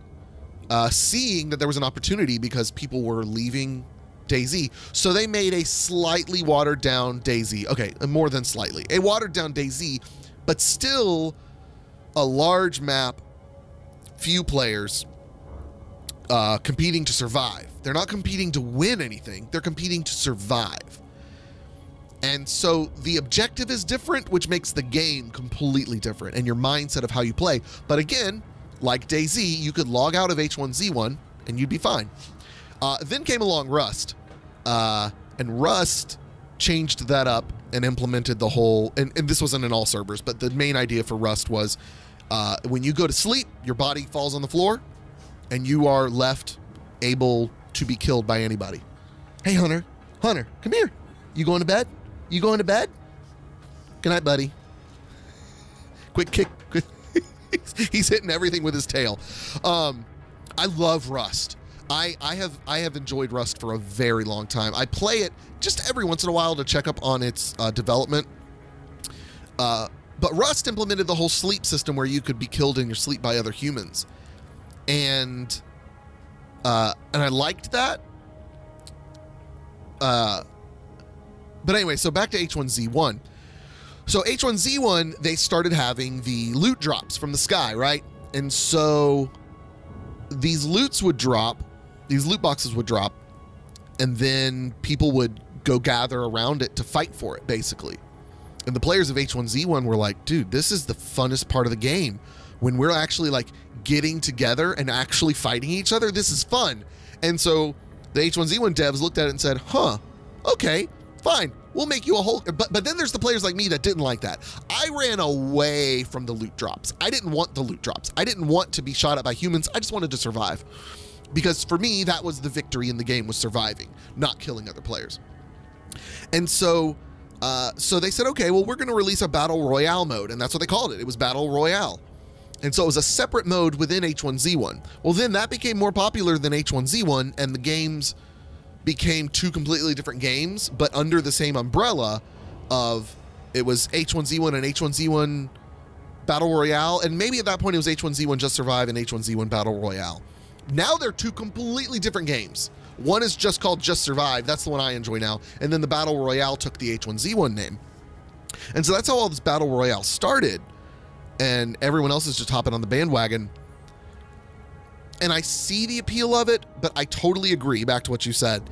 seeing that there was an opportunity because people were leaving DayZ. So they made a slightly watered down DayZ. Okay, more than slightly. A watered down DayZ, but still a large map, few players, competing to survive. They're not competing to win anything. They're competing to survive. And so the objective is different, which makes the game completely different and your mindset of how you play. But again, like DayZ, you could log out of H1Z1 and you'd be fine. Then came along Rust. And Rust changed that up and implemented the whole, and this wasn't in all servers, but the main idea for Rust was when you go to sleep, your body falls on the floor and you are left able to be killed by anybody. Hey, Hunter, come here. You going to bed? You going to bed? Good night, buddy. Quick kick. He's hitting everything with his tail. I love Rust. I have enjoyed Rust for a very long time. I play it just every once in a while to check up on its development. But Rust implemented the whole sleep system where you could be killed in your sleep by other humans. And I liked that. But anyway, so back to H1Z1. So H1Z1, they started having the loot drops from the sky, right? And so these loot boxes would drop, and then people would go gather around it to fight for it, basically. And the players of H1Z1 were like, dude, this is the funnest part of the game. When we're actually like getting together and actually fighting each other, this is fun. And so the H1Z1 devs looked at it and said, huh, okay, fine, we'll make you a whole, but then there's the players like me that didn't like that. I ran away from the loot drops. I didn't want the loot drops. I didn't want to be shot at by humans. I just wanted to survive. Because for me, that was the victory in the game, was surviving, not killing other players. And so they said, okay, well, we're going to release a battle royale mode. And that's what they called it. It was battle royale. And so it was a separate mode within H1Z1. Well, then that became more popular than H1Z1, and the games became two completely different games, but under the same umbrella of, it was H1Z1 and H1Z1 Battle Royale, and maybe at that point it was H1Z1 Just Survive and H1Z1 Battle Royale. Now they're two completely different games. One is just called Just Survive, that's the one I enjoy now, and then the Battle Royale took the H1Z1 name. And so that's how all this Battle Royale started, and everyone else is just hopping on the bandwagon. And I see the appeal of it, but I totally agree, back to what you said,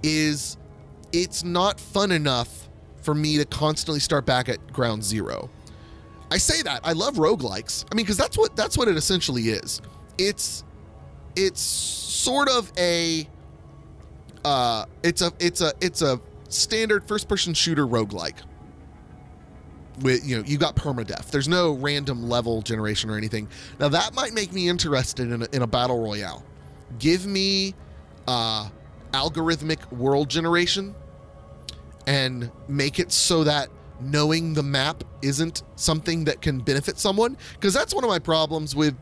is it's not fun enough for me to constantly start back at ground zero. I say that. I love roguelikes. I mean, because that's what it essentially is. It's sort of a it's a standard first-person shooter roguelike. With, you know, you got permadeath. There's no random level generation or anything. Now that might make me interested in a battle royale. Give me algorithmic world generation and make it so that knowing the map isn't something that can benefit someone. Because that's one of my problems with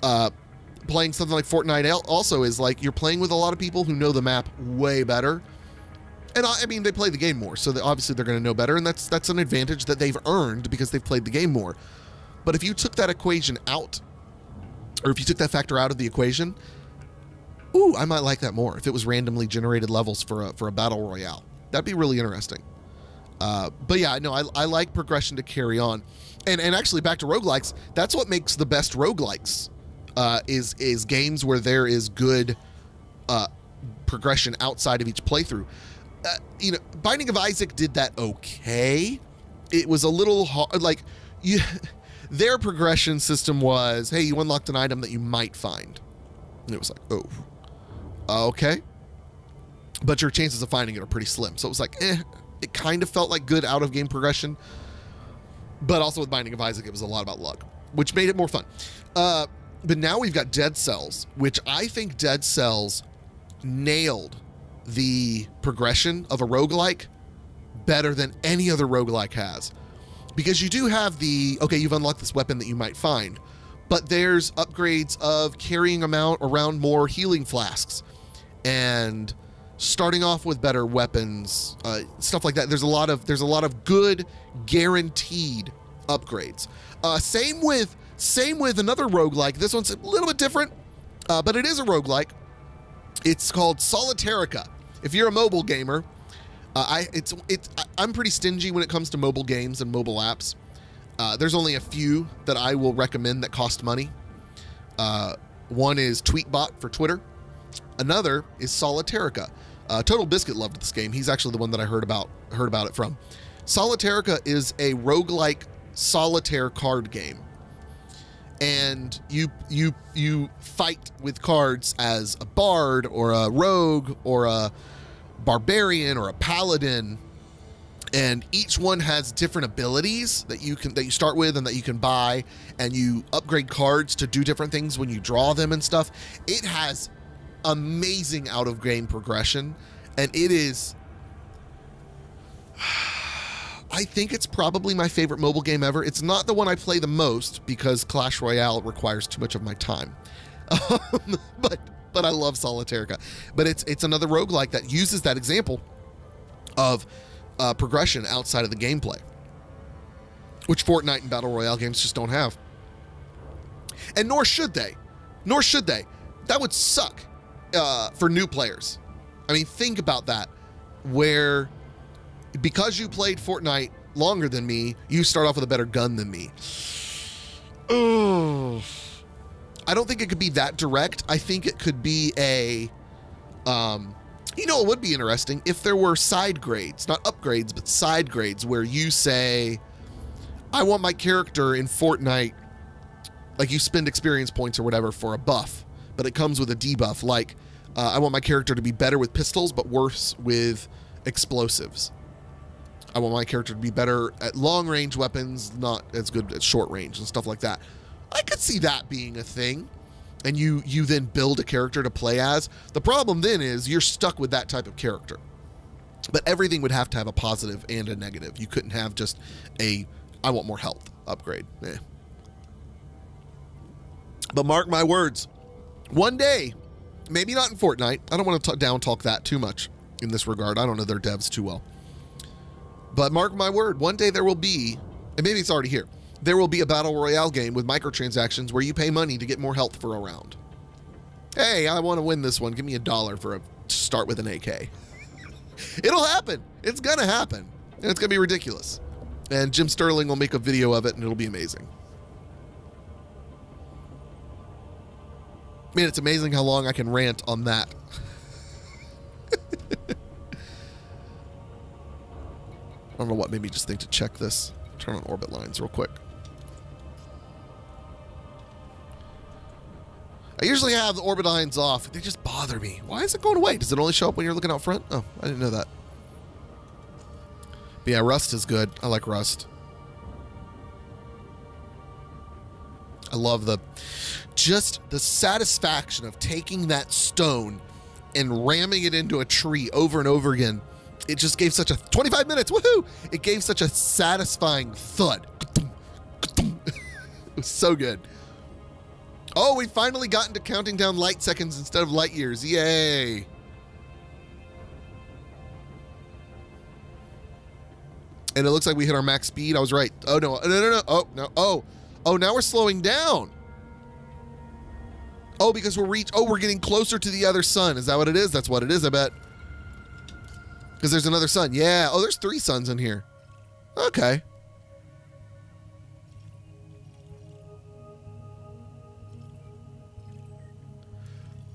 playing something like Fortnite also, is like you're playing with a lot of people who know the map way better. And I mean, they play the game more, so obviously they're going to know better, and that's an advantage that they've earned because they've played the game more. But if you took that equation out, or if you took that factor out of the equation, ooh, I might like that more if it was randomly generated levels for a battle royale. That'd be really interesting. But yeah, no, I like progression to carry on. And actually, back to roguelikes, that's what makes the best roguelikes, is games where there is good progression outside of each playthrough. You know, Binding of Isaac did that okay. It was a little hard, like, their progression system was, hey, you unlocked an item that you might find. And it was like, oh, okay. But your chances of finding it are pretty slim. So it was like, it kind of felt like good out-of-game progression. But also with Binding of Isaac, it was a lot about luck, which made it more fun. But now we've got Dead Cells, which I think Dead Cells nailed the progression of a roguelike better than any other roguelike has. Because you do have okay, you've unlocked this weapon that you might find, but there's upgrades of carrying around more healing flasks and starting off with better weapons, stuff like that. There's a lot of good guaranteed upgrades. Same with another roguelike. This one's a little bit different, but it is a roguelike. It's called Solitarica. if you're a mobile gamer, I'm pretty stingy when it comes to mobile games and mobile apps. There's only a few that I will recommend that cost money. One is Tweetbot for Twitter. Another is Solitarica. Total Biscuit loved this game. He's actually the one that I heard about it from. Solitarica is a roguelike solitaire card game. And you fight with cards as a bard or a rogue or a barbarian or a paladin, and each one has different abilities that you start with and that you can buy, and you upgrade cards to do different things when you draw them and stuff. It has amazing out of game progression, and it is I think it's probably my favorite mobile game ever. It's not the one I play the most because Clash Royale requires too much of my time. But I love Solitarica. But it's another roguelike that uses that example of progression outside of the gameplay, which Fortnite and Battle Royale games just don't have. And nor should they. Nor should they. That would suck for new players. I mean, think about that, where because you played Fortnite longer than me, you start off with a better gun than me. Oh, I don't think it could be that direct. I think it could be it would be interesting if there were side grades, not upgrades, but side grades, where you say, I want my character in Fortnite, like you spend experience points or whatever for a buff, but it comes with a debuff. Like, I want my character to be better with pistols, but worse with explosives. I want my character to be better at long range weapons, not as good at short range and stuff like that. I could see that being a thing. And you then build a character to play as. The problem then is you're stuck with that type of character. But everything would have to have a positive and a negative. You couldn't have just a, I want more health upgrade. But mark my words, one day, maybe not in Fortnite. I don't want to down talk that too much in this regard. I don't know their devs too well. But mark my word, one day there will be, and maybe it's already here, there will be a Battle Royale game with microtransactions where you pay money to get more health for a round. Hey, I want to win this one. Give me $1 to start with an AK. It'll happen. It's going to happen. And it's going to be ridiculous. And Jim Sterling will make a video of it, and it'll be amazing. Man, it's amazing how long I can rant on that. I don't know what made me just think to check this. Turn on orbit lines real quick. I usually have the orbit lines off. They just bother me. Why is it going away? Does it only show up when you're looking out front? Oh, I didn't know that. But yeah, Rust is good. I like Rust. I love just the satisfaction of taking that stone and ramming it into a tree over and over again. It just gave such a 25 minutes. Woohoo! It gave such a satisfying thud. It was so good. Oh, we finally gotten to counting down light seconds instead of light years. Yay. And it looks like we hit our max speed. I was right. Oh, no. No. Oh, no. Oh, now we're slowing down. Oh, because we're getting closer to the other sun. Is that what it is? That's what it is, I bet. Because there's another sun. Yeah. Oh, there's 3 suns in here. Okay.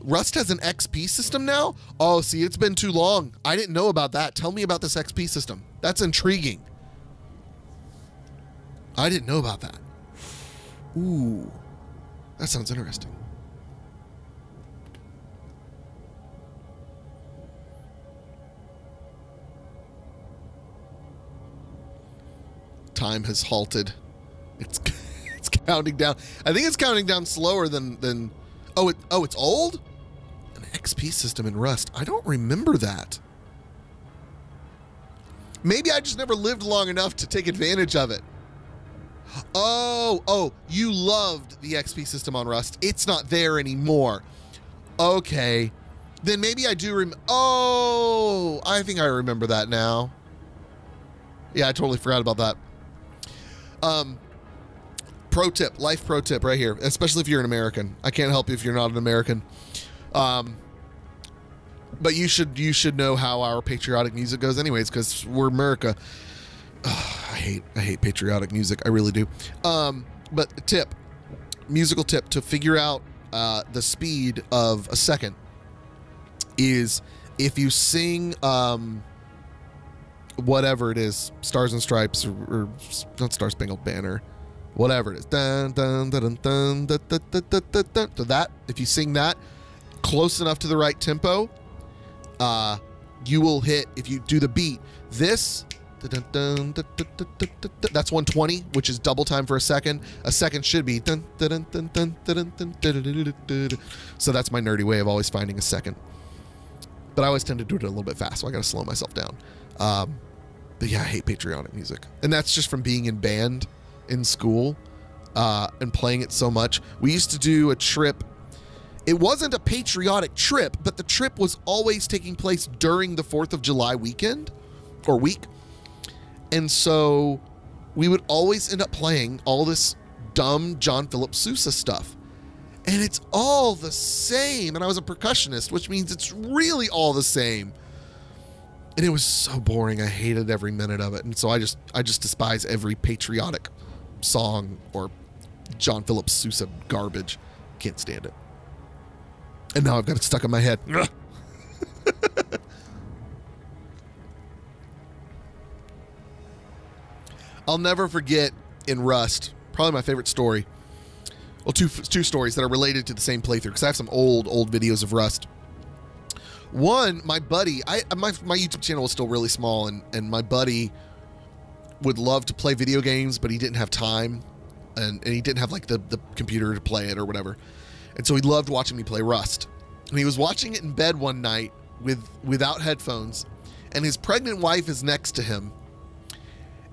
Rust has an XP system now? Oh, see, it's been too long. I didn't know about that. Tell me about this XP system. That's intriguing. I didn't know about that. Ooh. That sounds interesting. Time has halted. It's counting down. I think it's counting down slower than oh, it's old? An XP system in Rust. I don't remember that. Maybe I just never lived long enough to take advantage of it. Oh, you loved the XP system on Rust. It's not there anymore. Okay. Then maybe I do oh, I think I remember that now. Yeah, I totally forgot about that. Pro tip, life pro tip right here, especially if you're an American. I can't help you if you're not an American. But you should know how our patriotic music goes anyways, because we're America. Ugh, I hate patriotic music. I really do. But musical tip to figure out the speed of a second is if you sing whatever it is, Stars and Stripes or not Star Spangled Banner, whatever it is. Dun, dun, dun, dun, dun, dun, dun, dun, dun, dun. So that, if you sing that close enough to the right tempo, you will hit, if you do the beat, this, dun, dun, dun, dun, dun, dun, dun, dun, that's 120, which is double time for a second. A second should be dun, dun, dun, dun, dun, dun, dun, dun, dun, dun, dun. So that's my nerdy way of always finding a second. But I always tend to do it a little bit fast, so I gotta slow myself down. But yeah, I hate patriotic music. And that's just from being in band in school and playing it so much. We used to do a trip. It wasn't a patriotic trip, but the trip was always taking place during the 4th of July weekend or week. And so we would always end up playing all this dumb John Philip Sousa stuff. And it's all the same. And I was a percussionist, which means it's really all the same. And it was so boring. I hated every minute of it. And so I just despise every patriotic song or John Philip Sousa garbage. Can't stand it. And now I've got it stuck in my head. I'll never forget in Rust, probably my favorite story. Well, two stories that are related to the same playthrough, because I have some old videos of Rust. One, my buddy, my YouTube channel was still really small, and my buddy would love to play video games, but he didn't have time, and he didn't have like the computer to play it or whatever. And so he loved watching me play Rust. And he was watching it in bed one night without headphones, and his pregnant wife is next to him.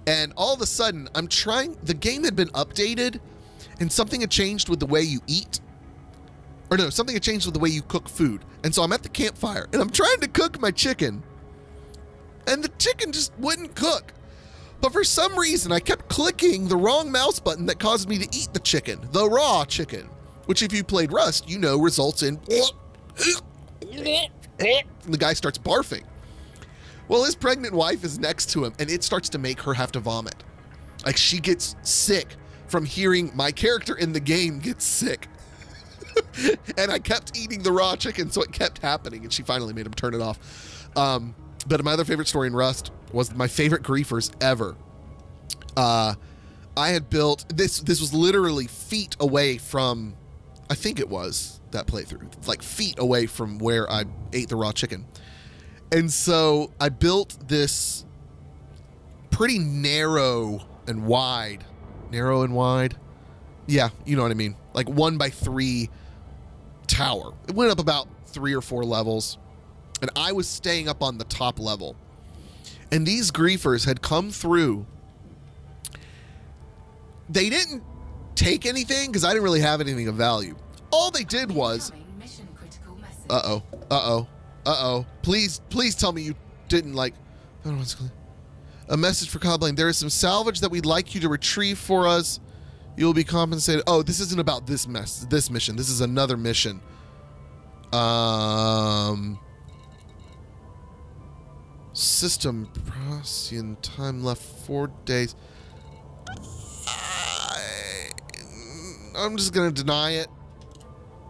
And all of a sudden, the game had been updated, and something had changed with the way you eat. Or no, something had changed with the way you cook food. And so I'm at the campfire, and I'm trying to cook my chicken, and the chicken just wouldn't cook. But for some reason, I kept clicking the wrong mouse button that caused me to eat the chicken, the raw chicken, which if you played Rust, you know results in the guy starts barfing. Well, his pregnant wife is next to him, and it starts to make her have to vomit. Like, she gets sick from hearing my character in the game get sick. And I kept eating the raw chicken, so it kept happening, and she finally made him turn it off. But my other favorite story in Rust was my favorite griefers ever. I had built, this was literally feet away from, I think it was that playthrough, like feet away from where I ate the raw chicken. And so I built this pretty narrow and wide. Yeah, you know what I mean. Like 1x3 tower. It went up about 3 or 4 levels. And I was staying up on the top level. And these griefers had come through. They didn't take anything because I didn't really have anything of value. All they did was... Please tell me you didn't like... I don't know what's called. A message for Cobbling. There is some salvage that we'd like you to retrieve for us. You will be compensated. Oh, this isn't about this mission. This is another mission. System processing time left 4 days. I'm just gonna deny it.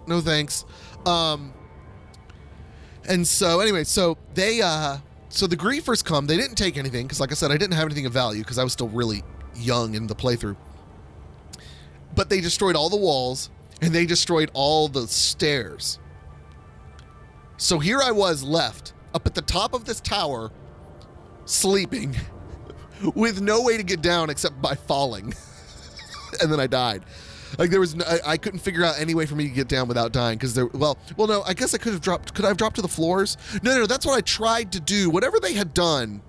No thanks. And so anyway, so they so the griefers come. They didn't take anything because, like I said, I didn't have anything of value because I was still really young in the playthrough. But they destroyed all the walls and they destroyed all the stairs. So here I was left up at the top of this tower, sleeping, with no way to get down except by falling. And then I died. Like there was, I couldn't figure out any way for me to get down without dying because there. Well, no. I guess I could have dropped. Could I have dropped to the floors? No. That's what I tried to do. Whatever they had done,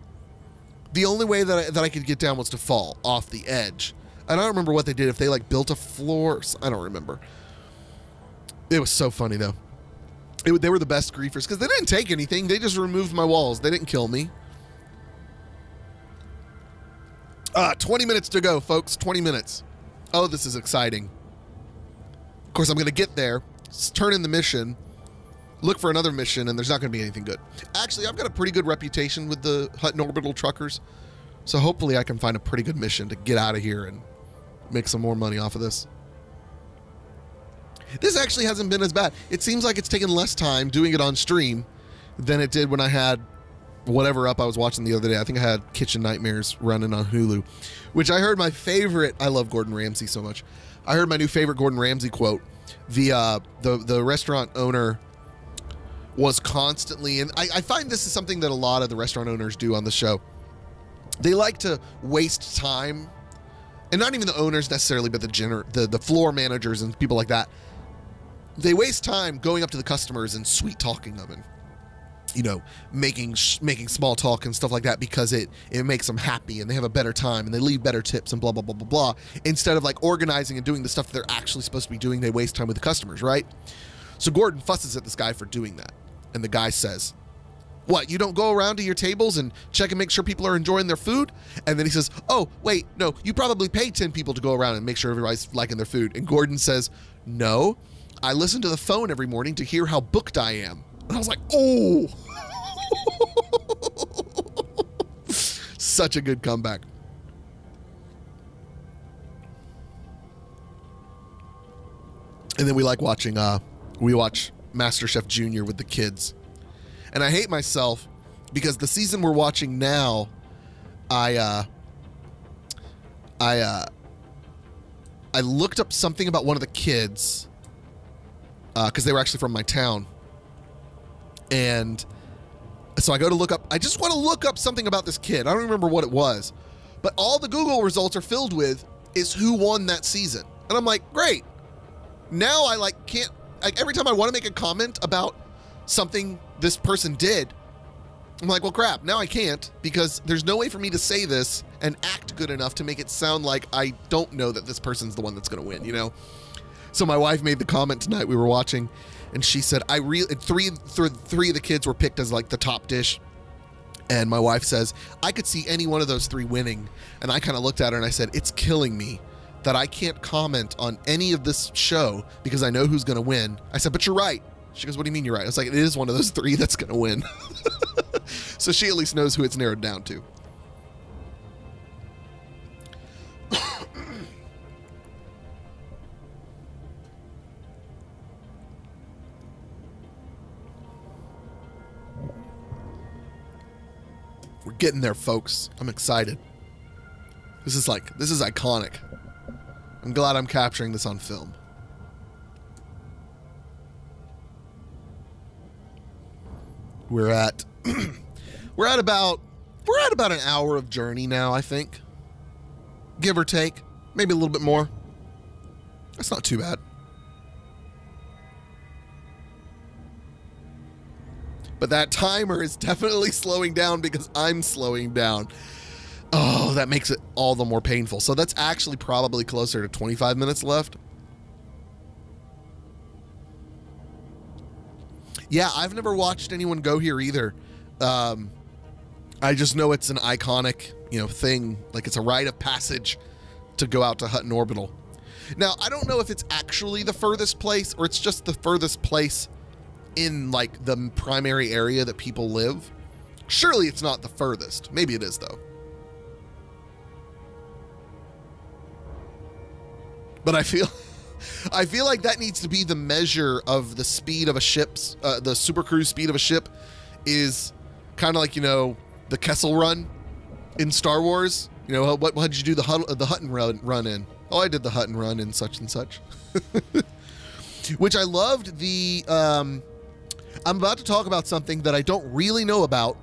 the only way that I could get down was to fall off the edge. I don't remember what they did. If they like built a floor, I don't remember. It was so funny though. They were the best griefers because they didn't take anything. They just removed my walls. They didn't kill me. 20 minutes to go, folks. 20 minutes. Oh, this is exciting. Of course, I'm going to get there, turn in the mission, look for another mission, and there's not going to be anything good. Actually, I've got a pretty good reputation with the Hutton Orbital truckers, so hopefully I can find a pretty good mission to get out of here and make some more money off of this. This actually hasn't been as bad. It seems like it's taken less time doing it on stream than it did when I had whatever up I was watching the other day. I think I had Kitchen Nightmares running on Hulu, which I heard my favorite. I love Gordon Ramsay so much. I heard my new favorite Gordon Ramsay quote. The restaurant owner was constantly, and I find this is something that a lot of the restaurant owners do on the show. They like to waste time, and not even the owners necessarily, but the floor managers and people like that. They waste time going up to the customers and sweet talking them, and making small talk and stuff like that, because it makes them happy and they have a better time and they leave better tips and blah blah blah blah blah. Instead of like organizing and doing the stuff they're actually supposed to be doing, they waste time with the customers, right? So Gordon fusses at this guy for doing that, and the guy says, "What, you don't go around to your tables and check and make sure people are enjoying their food?" And then he says, "Oh, wait, no, you probably pay 10 people to go around and make sure everybody's liking their food." And Gordon says, "No, I listen to the phone every morning to hear how booked I am." And I was like, oh, such a good comeback. And then we like watching, we watch MasterChef Junior with the kids. And I hate myself because the season we're watching now, I looked up something about one of the kids, because they were actually from my town. And so I go to look up, I just want to look up something about this kid. I don't remember what it was, but all the Google results are filled with is who won that season. And I'm like, great. Now I can't, every time I want to make a comment about something this person did, I'm like, well, crap, now I can't, because there's no way for me to say this and act good enough to make it sound like I don't know that this person's the one that's going to win, So my wife made the comment tonight, we were watching, and she said, three of the kids were picked as like the top dish. And my wife says, I could see any one of those three winning. And I kind of looked at her and I said, it's killing me that I can't comment on any of this show because I know who's going to win. I said, but you're right. She goes, what do you mean you're right? I was like, it is one of those three that's going to win. So she at least knows who it's narrowed down to. We're getting there, folks. I'm excited. This is iconic. I'm glad I'm capturing this on film. We're at about an hour of journey now, I think. Give or take. Maybe a little bit more. That's not too bad. But that timer is definitely slowing down because I'm slowing down. Oh, that makes it all the more painful. So that's actually probably closer to 25 minutes left. Yeah, I've never watched anyone go here either. I just know it's an iconic, thing. Like, it's a rite of passage to go out to Hutton Orbital. Now, I don't know if it's actually the furthest place or it's just the furthest place in like the primary area that people live. Surely it's not the furthest. Maybe it is though. But I feel like that needs to be the measure of the speed of a ship's, the super cruise speed of a ship is kind of like, the Kessel Run in Star Wars. What did you do the Hutton run in? Oh, I did the Hutton run in such and such. Which I loved the, I'm about to talk about something that I don't really know about,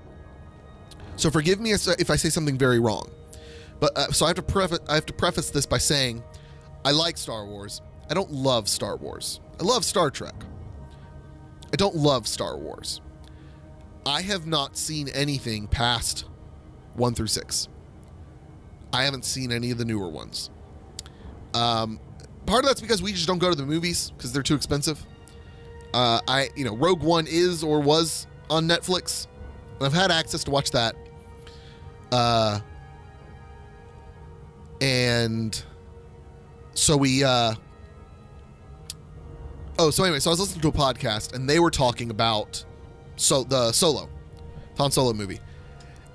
so forgive me if I say something very wrong. But so I have to preface this by saying I like Star Wars. I don't love Star Wars. I love Star Trek. I don't love Star Wars. I have not seen anything past 1 through 6. I haven't seen any of the newer ones. Part of that's because we just don't go to the movies because they're too expensive. Rogue One is or was on Netflix. And I've had access to watch that. And so we Oh, so anyway, so I was listening to a podcast, and they were talking about the Han Solo movie.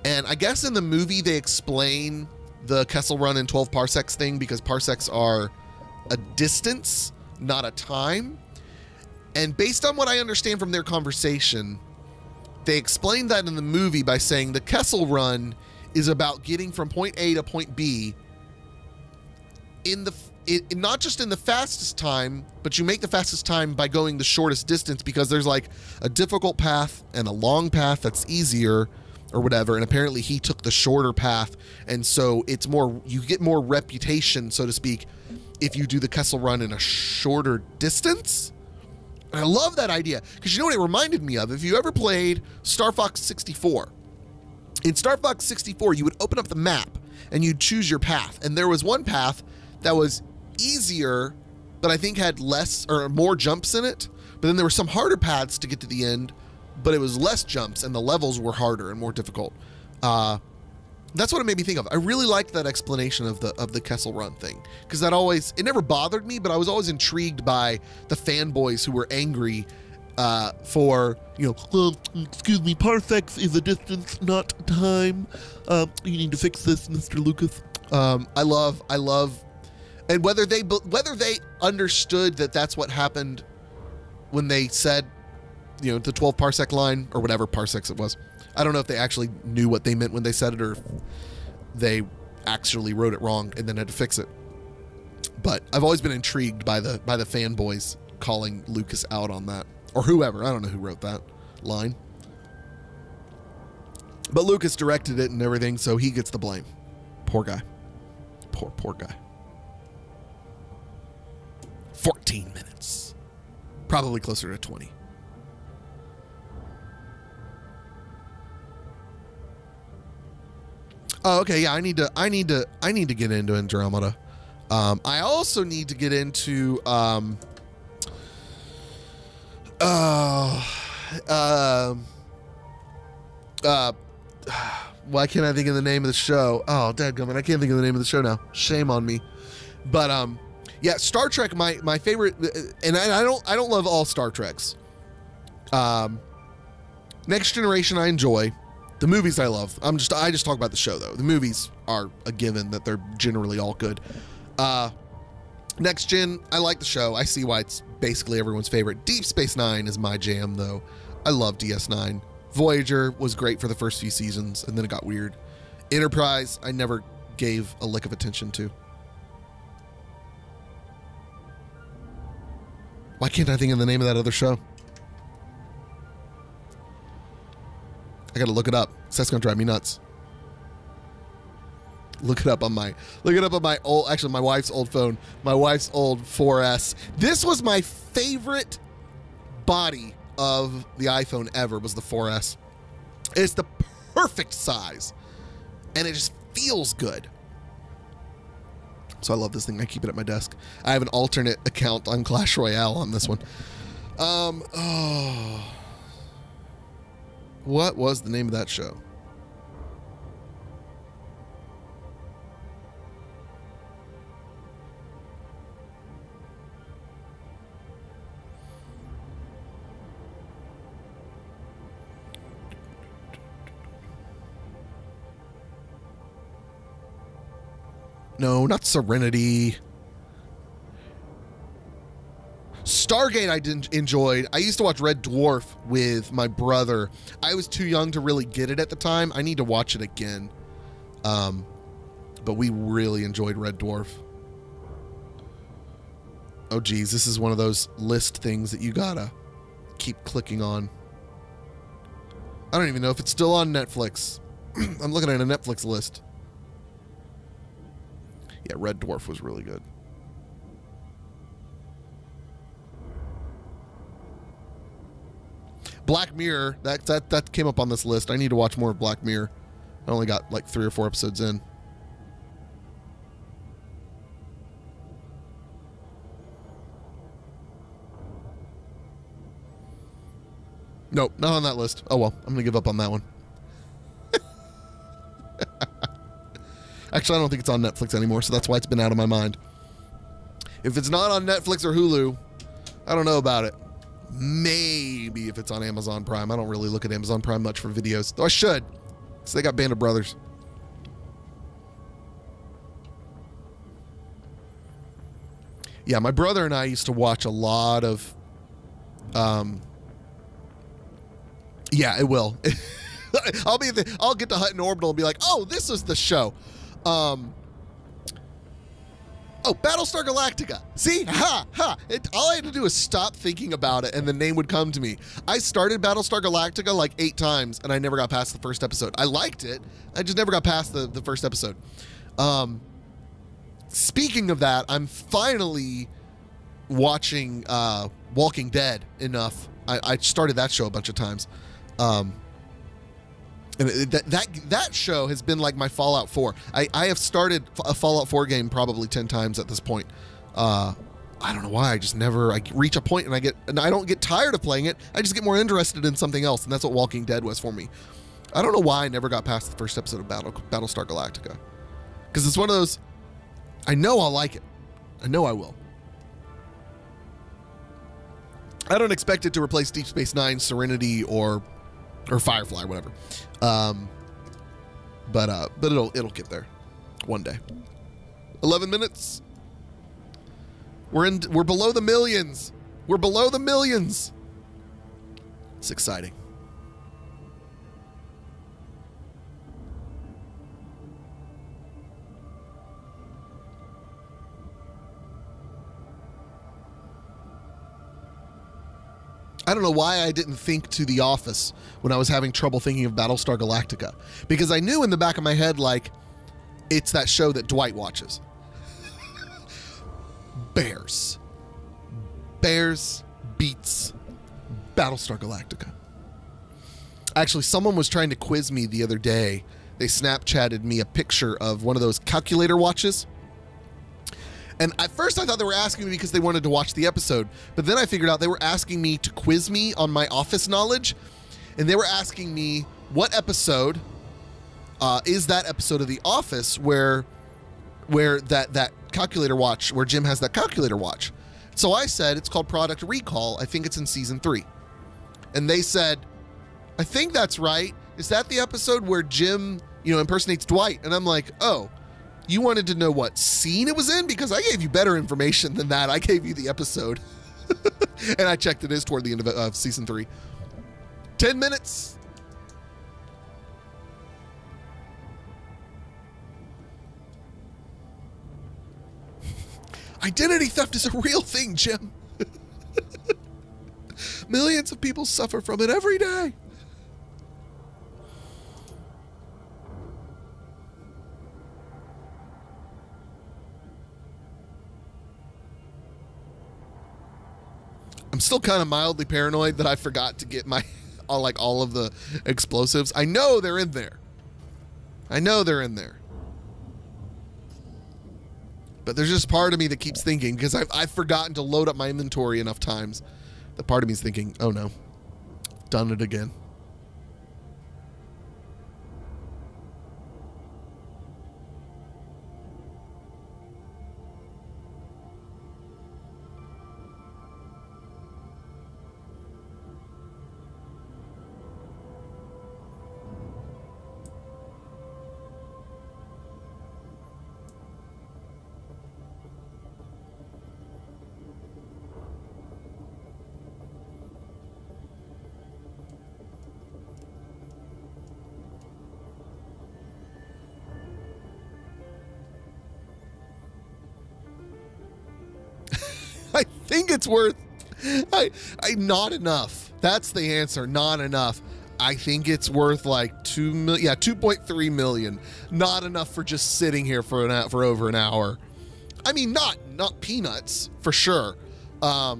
And I guess in the movie they explain the Kessel Run in 12 parsecs thing, because parsecs are a distance, not a time. And based on what I understand from their conversation, they explained that in the movie by saying the Kessel Run is about getting from point A to point B not just in the fastest time, but you make the fastest time by going the shortest distance, because there's like a difficult path and a long path that's easier or whatever. And apparently he took the shorter path. And so it's more, you get more reputation, so to speak, if you do the Kessel Run in a shorter distance. And I love that idea, because you know what it reminded me of? If you ever played Star Fox 64, in Star Fox 64, you would open up the map and you'd choose your path. And there was one path that was easier, but I think had less or more jumps in it. But then there were some harder paths to get to the end, but it was less jumps and the levels were harder and more difficult. That's what it made me think of. I really liked that explanation of the Kessel Run thing, because that always, it never bothered me, but I was always intrigued by the fanboys who were angry for, excuse me, parsecs is a distance, not time. You need to fix this, Mr. Lucas. I love, and whether they understood that that's what happened when they said, the 12 parsec line or whatever parsecs it was. I don't know if they actually knew what they meant when they said it, or if they actually wrote it wrong and then had to fix it. But I've always been intrigued by the fanboys calling Lucas out on that, or whoever. I don't know who wrote that line. But Lucas directed it and everything, so he gets the blame. Poor guy. Poor guy. 14 minutes. Probably closer to 20. Oh, okay. Yeah, I need to get into Andromeda. I also need to get into why can't I think of the name of the show? Oh, dadgummit, I can't think of the name of the show now. Shame on me. But yeah, Star Trek, my favorite, and I don't love all Star Treks. Next Generation I enjoy. The movies I love. I just talk about the show though. The movies are a given that they're generally all good. Next Gen, I like the show. I see why it's basically everyone's favorite. Deep Space Nine is my jam though. I love DS9. Voyager was great for the first few seasons, and then it got weird. Enterprise, I never gave a lick of attention to. Why can't I think of the name of that other show? I gotta look it up. So that's gonna drive me nuts. Look it up on my old, actually my wife's old phone, my wife's old 4S. This was my favorite body of the iPhone ever, was the 4S. It's the perfect size, and it just feels good. So I love this thing. I keep it at my desk. I have an alternate account on Clash Royale on this one. What was the name of that show? No, not Serenity. Stargate I enjoyed. I used to watch Red Dwarf with my brother. I was too young to really get it at the time. I need to watch it again. But we really enjoyed Red Dwarf. Oh geez, this is one of those list things that you gotta keep clicking on. I don't even know if it's still on Netflix. I'm looking at a Netflix list. Yeah, Red Dwarf was really good. Black Mirror, that came up on this list. I need to watch more of Black Mirror. I only got like 3 or 4 episodes in. Nope, not on that list. Oh well, I'm gonna give up on that one. Actually, I don't think it's on Netflix anymore, so that's why it's been out of my mind. If it's not on Netflix or Hulu, I don't know about it. Maybe if it's on Amazon Prime. I don't really look at Amazon Prime much for videos, though I should, because they got Band of Brothers. Yeah, my brother and I used to watch a lot of... yeah, it will. I'll get to Hutton Orbital and be like, oh, this is the show. Oh, Battlestar Galactica. See? Ha! Ha! All I had to do was stop thinking about it, and the name would come to me. I started Battlestar Galactica like 8 times, and I never got past the first episode. I liked it. I just never got past the first episode. Speaking of that, I'm finally watching Walking Dead enough. I started that show a bunch of times. And that show has been like my Fallout 4. I have started a Fallout 4 game probably 10 times at this point. I don't know why. I reach a point and I don't get tired of playing it. I just get more interested in something else, and that's what Walking Dead was for me. I don't know why I never got past the first episode of Battlestar Galactica. Because it's one of those, I know I'll like it. I know I will. I don't expect it to replace Deep Space Nine, Serenity, or Firefly, whatever. But it'll get there one day. 11 minutes. We're below the millions. We're below the millions. It's exciting. I don't know why I didn't think to The Office when I was having trouble thinking of Battlestar Galactica. Because I knew in the back of my head, like, it's that show that Dwight watches. Bears beats Battlestar Galactica. Actually, someone was trying to quiz me the other day. They Snapchatted me a picture of one of those calculator watches. And at first I thought they were asking me because they wanted to watch the episode. But then I figured out they were asking me to quiz me on my Office knowledge. And they were asking me what episode is that episode of The Office where that calculator watch, where Jim has that calculator watch. So I said, it's called Product Recall. I think it's in season 3. And they said, I think that's right. Is that the episode where Jim, impersonates Dwight? And I'm like, oh. You wanted to know what scene it was in? Because I gave you better information than that. I gave you the episode. And I checked it is toward the end of season 3. 10 minutes. Identity theft is a real thing, Jim. Millions of people suffer from it every day. I'm still kind of mildly paranoid that I forgot to get all of the explosives. I know they're in there. But there's just part of me that keeps thinking, because I've forgotten to load up my inventory enough times, that part of me is thinking, oh no, done it again. I think it's worth, not enough. That's the answer. Not enough. I think it's worth like 2.3 million. Not enough for just sitting here for over an hour. I mean, not peanuts for sure. I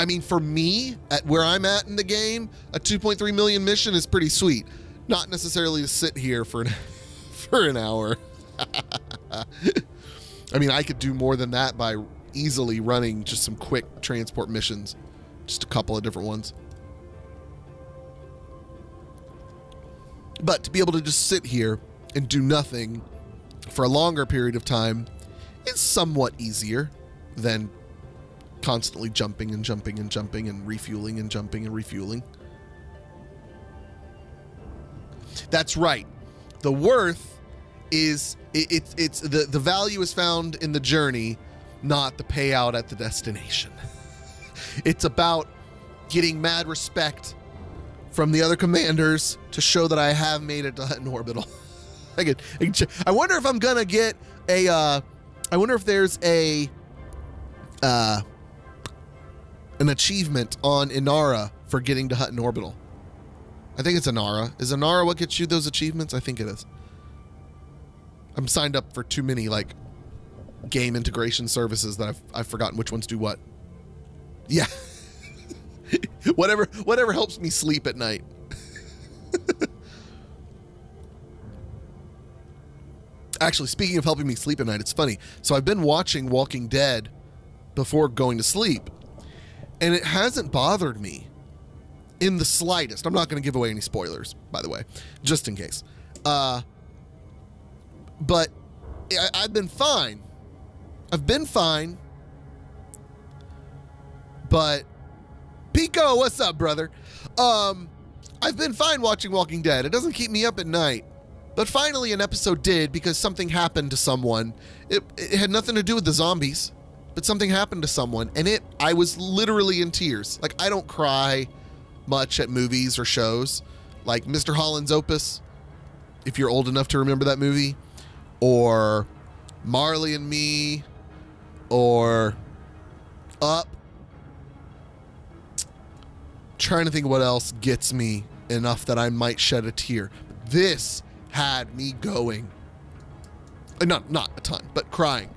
mean, for me, at where I'm at in the game, a 2.3 million mission is pretty sweet. Not necessarily to sit here for an hour. I mean, I could do more than that by easily running just some quick transport missions, just a couple of different ones. But to be able to just sit here and do nothing for a longer period of time is somewhat easier than constantly jumping and jumping and jumping and refueling and jumping and refueling. That's right. The worth is it's the value is found in the journey, not the payout at the destination. It's about getting mad respect from the other commanders to show that I have made it to Hutton Orbital. I wonder if I'm gonna get a I wonder if there's an achievement on Inara for getting to Hutton Orbital. I think it's Inara. Is Inara what gets you those achievements? I think it is. I'm signed up for too many like game integration services that I've forgotten which ones do what. Yeah. whatever helps me sleep at night. Actually, speaking of helping me sleep at night, it's funny. So I've been watching Walking Dead before going to sleep, and it hasn't bothered me in the slightest. I'm not going to give away any spoilers, by the way, just in case. But I've been fine. I've been fine. But Pico, what's up, brother? I've been fine watching Walking Dead. It doesn't keep me up at night. But finally an episode did, because something happened to someone. It had nothing to do with the zombies, but something happened to someone, and I was literally in tears. Like, I don't cry much at movies or shows. Like Mr. Holland's Opus, if you're old enough to remember that movie, or Marley and Me, or Up. Trying to think of what else gets me enough that I might shed a tear. This had me going. Not a ton, but crying.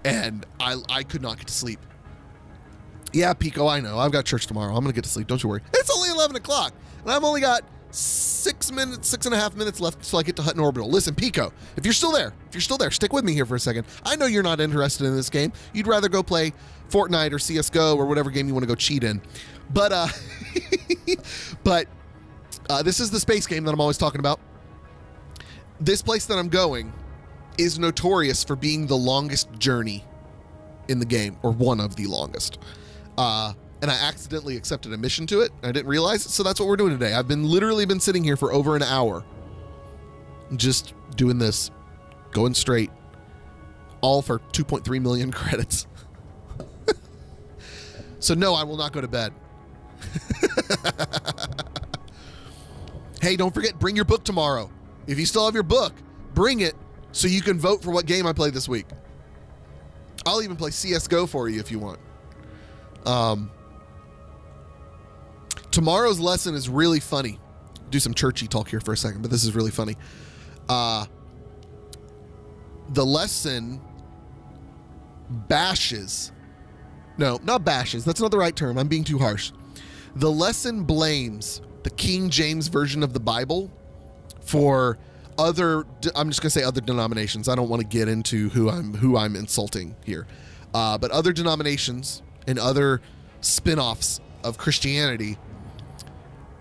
And I could not get to sleep. Yeah, Pico, I know. I've got church tomorrow. I'm going to get to sleep. Don't you worry. It's only 11 o'clock. And I've only got 6.5 minutes left till I get to Hutton Orbital. Listen, Pico, if you're still there, stick with me here for a second. I know you're not interested in this game. You'd rather go play Fortnite or CSGO or whatever game you want to go cheat in. But, this is the space game that I'm always talking about. This place that I'm going is notorious for being the longest journey in the game, or one of the longest. And I accidentally accepted a mission to it. I didn't realize it, so that's what we're doing today. I've literally been sitting here for over an hour, just doing this, going straight, all for 2.3 million credits. So no, I will not go to bed. Hey, don't forget, bring your book tomorrow. If you still have your book, bring it so you can vote for what game I play this week. I'll even play CSGO for you if you want. Tomorrow's lesson is really funny. Do some churchy talk here for a second, but this is really funny. The lesson bashes. No, not bashes. That's not the right term. I'm being too harsh. The lesson blames the King James Version of the Bible for other, I'm just going to say other denominations. I don't want to get into who I'm insulting here. But other denominations and other spin-offs of Christianity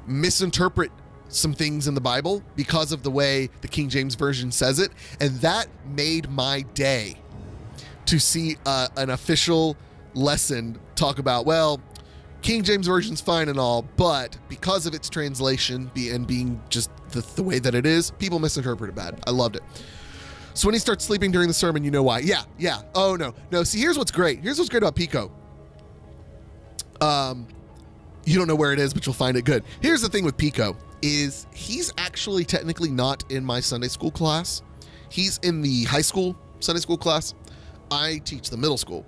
misinterpret some things in the Bible because of the way the King James Version says it. And that made my day to see an official lesson talk about, well, King James Version's fine and all, but because of its translation and being just the way that it is, people misinterpret it bad. I loved it. So when he starts sleeping during the sermon, you know why. Yeah. Oh, no. See, here's what's great. Here's what's great about Pico. You don't know where it is, but you'll find it good. Here's the thing with Pico is he's actually technically not in my Sunday school class. He's in the high school Sunday school class. I teach the middle school.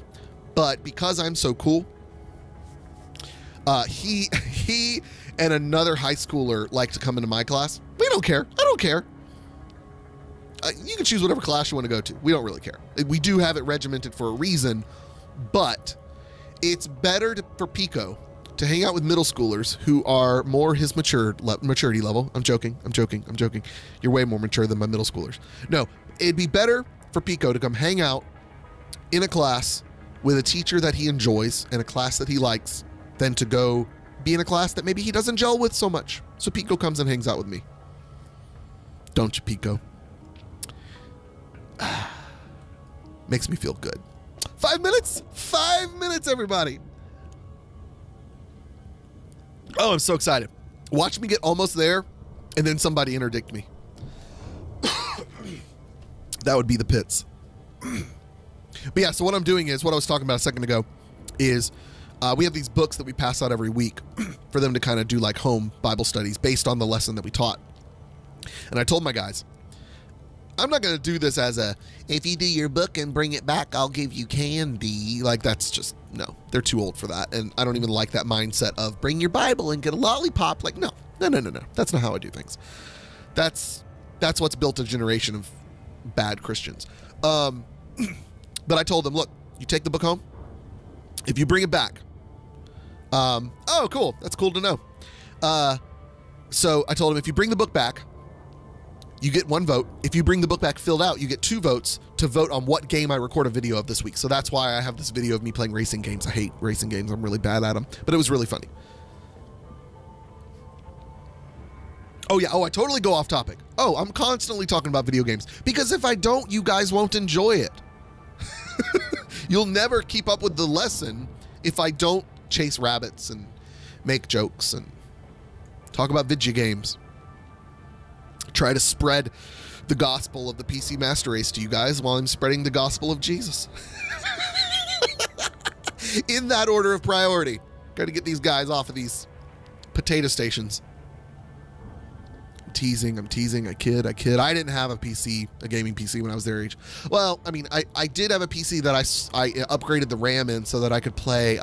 But because I'm so cool, he and another high schooler like to come into my class. We don't care. I don't care. You can choose whatever class you want to go to. We don't really care. We do have it regimented for a reason, but it's better for Pico to hang out with middle schoolers who are more his maturity level. I'm joking. You're way more mature than my middle schoolers. No, it'd be better for Pico to come hang out in a class with a teacher that he enjoys and a class that he likes than to go be in a class that maybe he doesn't gel with so much. So Pico comes and hangs out with me. Don't you, Pico? Makes me feel good. 5 minutes? 5 minutes, everybody. Oh, I'm so excited. Watch me get almost there, and then somebody interdict me. That would be the pits. But yeah, so what I'm doing is, what I was talking about a second ago, is we have these books that we pass out every week for them to kind of do like home Bible studies based on the lesson that we taught. And I told my guys, I'm not going to do this as a, if you do your book and bring it back, I'll give you candy. Like, that's just, no, they're too old for that. And I don't even like that mindset of bring your Bible and get a lollipop. Like, no. That's not how I do things. That's what's built a generation of bad Christians. But I told them, look, you take the book home. If you bring it back, oh, cool. That's cool to know. So I told him, if you bring the book back, you get 1 vote. If you bring the book back filled out, you get 2 votes to vote on what game I record a video of this week. So that's why I have this video of me playing racing games. I hate racing games. I'm really bad at them, but it was really funny. Oh yeah. Oh, I totally go off topic. Oh, I'm constantly talking about video games because if I don't, you guys won't enjoy it. You'll never keep up with the lesson if I don't chase rabbits and make jokes and talk about video games. Try to spread the gospel of the PC Master Race to you guys while I'm spreading the gospel of Jesus. In that order of priority. Got to get these guys off of these potato stations. I'm teasing. I kid. I didn't have a gaming PC when I was their age. Well, I mean, I did have a PC that I upgraded the RAM in so that I could play.